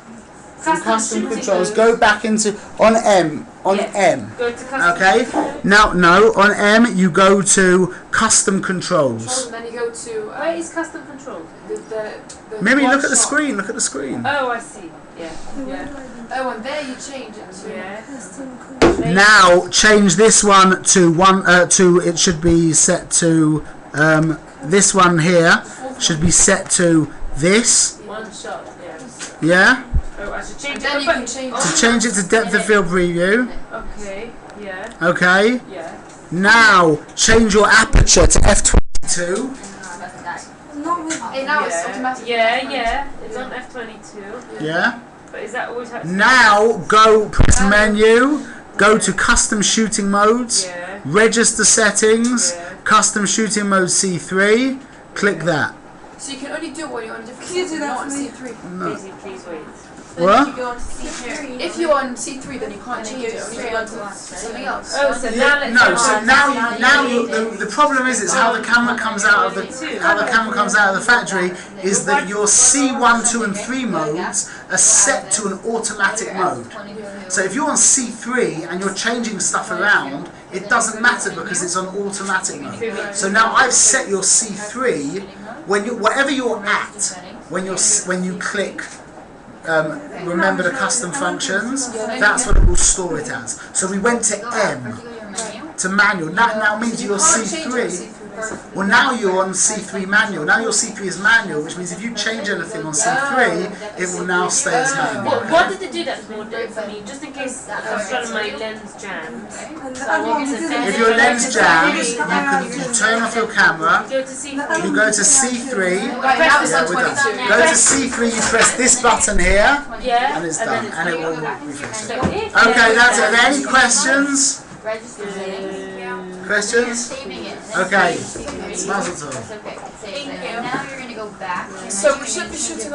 Speaker 2: From custom
Speaker 3: shooting
Speaker 2: controls,
Speaker 3: mode.
Speaker 2: go back into on M. On
Speaker 3: Yes.
Speaker 2: M.
Speaker 3: Go to custom.
Speaker 2: Okay. Now, no. On M, you go to custom controls.
Speaker 7: And then you go to
Speaker 3: Where is custom control?
Speaker 7: the
Speaker 2: Maybe
Speaker 7: one
Speaker 2: look at the
Speaker 7: shot.
Speaker 2: screen. Look at the screen.
Speaker 3: Oh, I see. Yeah.
Speaker 7: Yeah. Oh, and there you change it to.
Speaker 3: Yeah.
Speaker 2: Now change this one to one. To it should be set to this one here should be set to this.
Speaker 3: One shot. Yeah.
Speaker 2: Yeah.
Speaker 3: Oh, I should change
Speaker 7: And
Speaker 3: it.
Speaker 7: then you can change
Speaker 2: To change it to depth of field preview.
Speaker 3: Okay. Yeah.
Speaker 2: Okay.
Speaker 3: Yeah.
Speaker 2: Now change your aperture to f22.
Speaker 5: Not with.
Speaker 7: Hey, now it's automatic.
Speaker 3: Yeah. Yeah. It's on F22.
Speaker 2: Yeah.
Speaker 3: But is that always how it's
Speaker 2: Now go press menu. Go to custom shooting modes.
Speaker 3: Yeah.
Speaker 2: Register settings.
Speaker 3: Yeah.
Speaker 2: Custom shooting mode C3. Click that.
Speaker 7: So you can only do it when you're on a different
Speaker 5: Can you do
Speaker 7: setting,
Speaker 5: that
Speaker 7: not
Speaker 5: for
Speaker 7: on
Speaker 5: me?
Speaker 7: C3.
Speaker 2: No.
Speaker 3: Daisy, please wait.
Speaker 2: What?
Speaker 4: If you go on to C3,
Speaker 7: If you're on C3, then you can't change it. Only
Speaker 4: straight
Speaker 7: go
Speaker 4: on
Speaker 7: to
Speaker 4: to
Speaker 7: something else.
Speaker 3: Oh, so
Speaker 2: Yeah,
Speaker 3: now let's
Speaker 2: no,
Speaker 3: go
Speaker 2: so
Speaker 3: on.
Speaker 2: now the problem is how the camera comes out of the factory is that your C1, 2 and 3 modes are set to an automatic mode. So if you're on C3 and you're changing stuff around, it doesn't matter because it's on automatic mode. So now I've set your C3 whatever you're at when you click remember the custom functions, that's what it will store it as. So we went to M to manual. That now means you're C3. Well, now you're on C3 manual. Now your C3 is manual, which means if you change anything on C3, it will now stay as manual.
Speaker 3: What did it do that for me? Just in case I was trying my lens jammed.
Speaker 5: And
Speaker 3: So I want to set
Speaker 2: If your lens jams, you turn off your camera.
Speaker 3: Go to C3.
Speaker 2: You go to C3.
Speaker 7: Right now it's
Speaker 2: Yeah,
Speaker 7: on
Speaker 2: we're done.
Speaker 7: 22.
Speaker 2: Go to C3. You press this button here,
Speaker 3: Yeah.
Speaker 2: and it's
Speaker 3: then
Speaker 2: done, and it will refresh.
Speaker 3: So if
Speaker 2: Okay, that's it. Are there any questions?
Speaker 6: Register settings.
Speaker 2: Questions?
Speaker 6: Saving it.
Speaker 2: Okay.
Speaker 6: Mazel
Speaker 2: Mazel tov.
Speaker 6: That's okay. Save it. And now you're gonna go back.
Speaker 7: So we should be shooting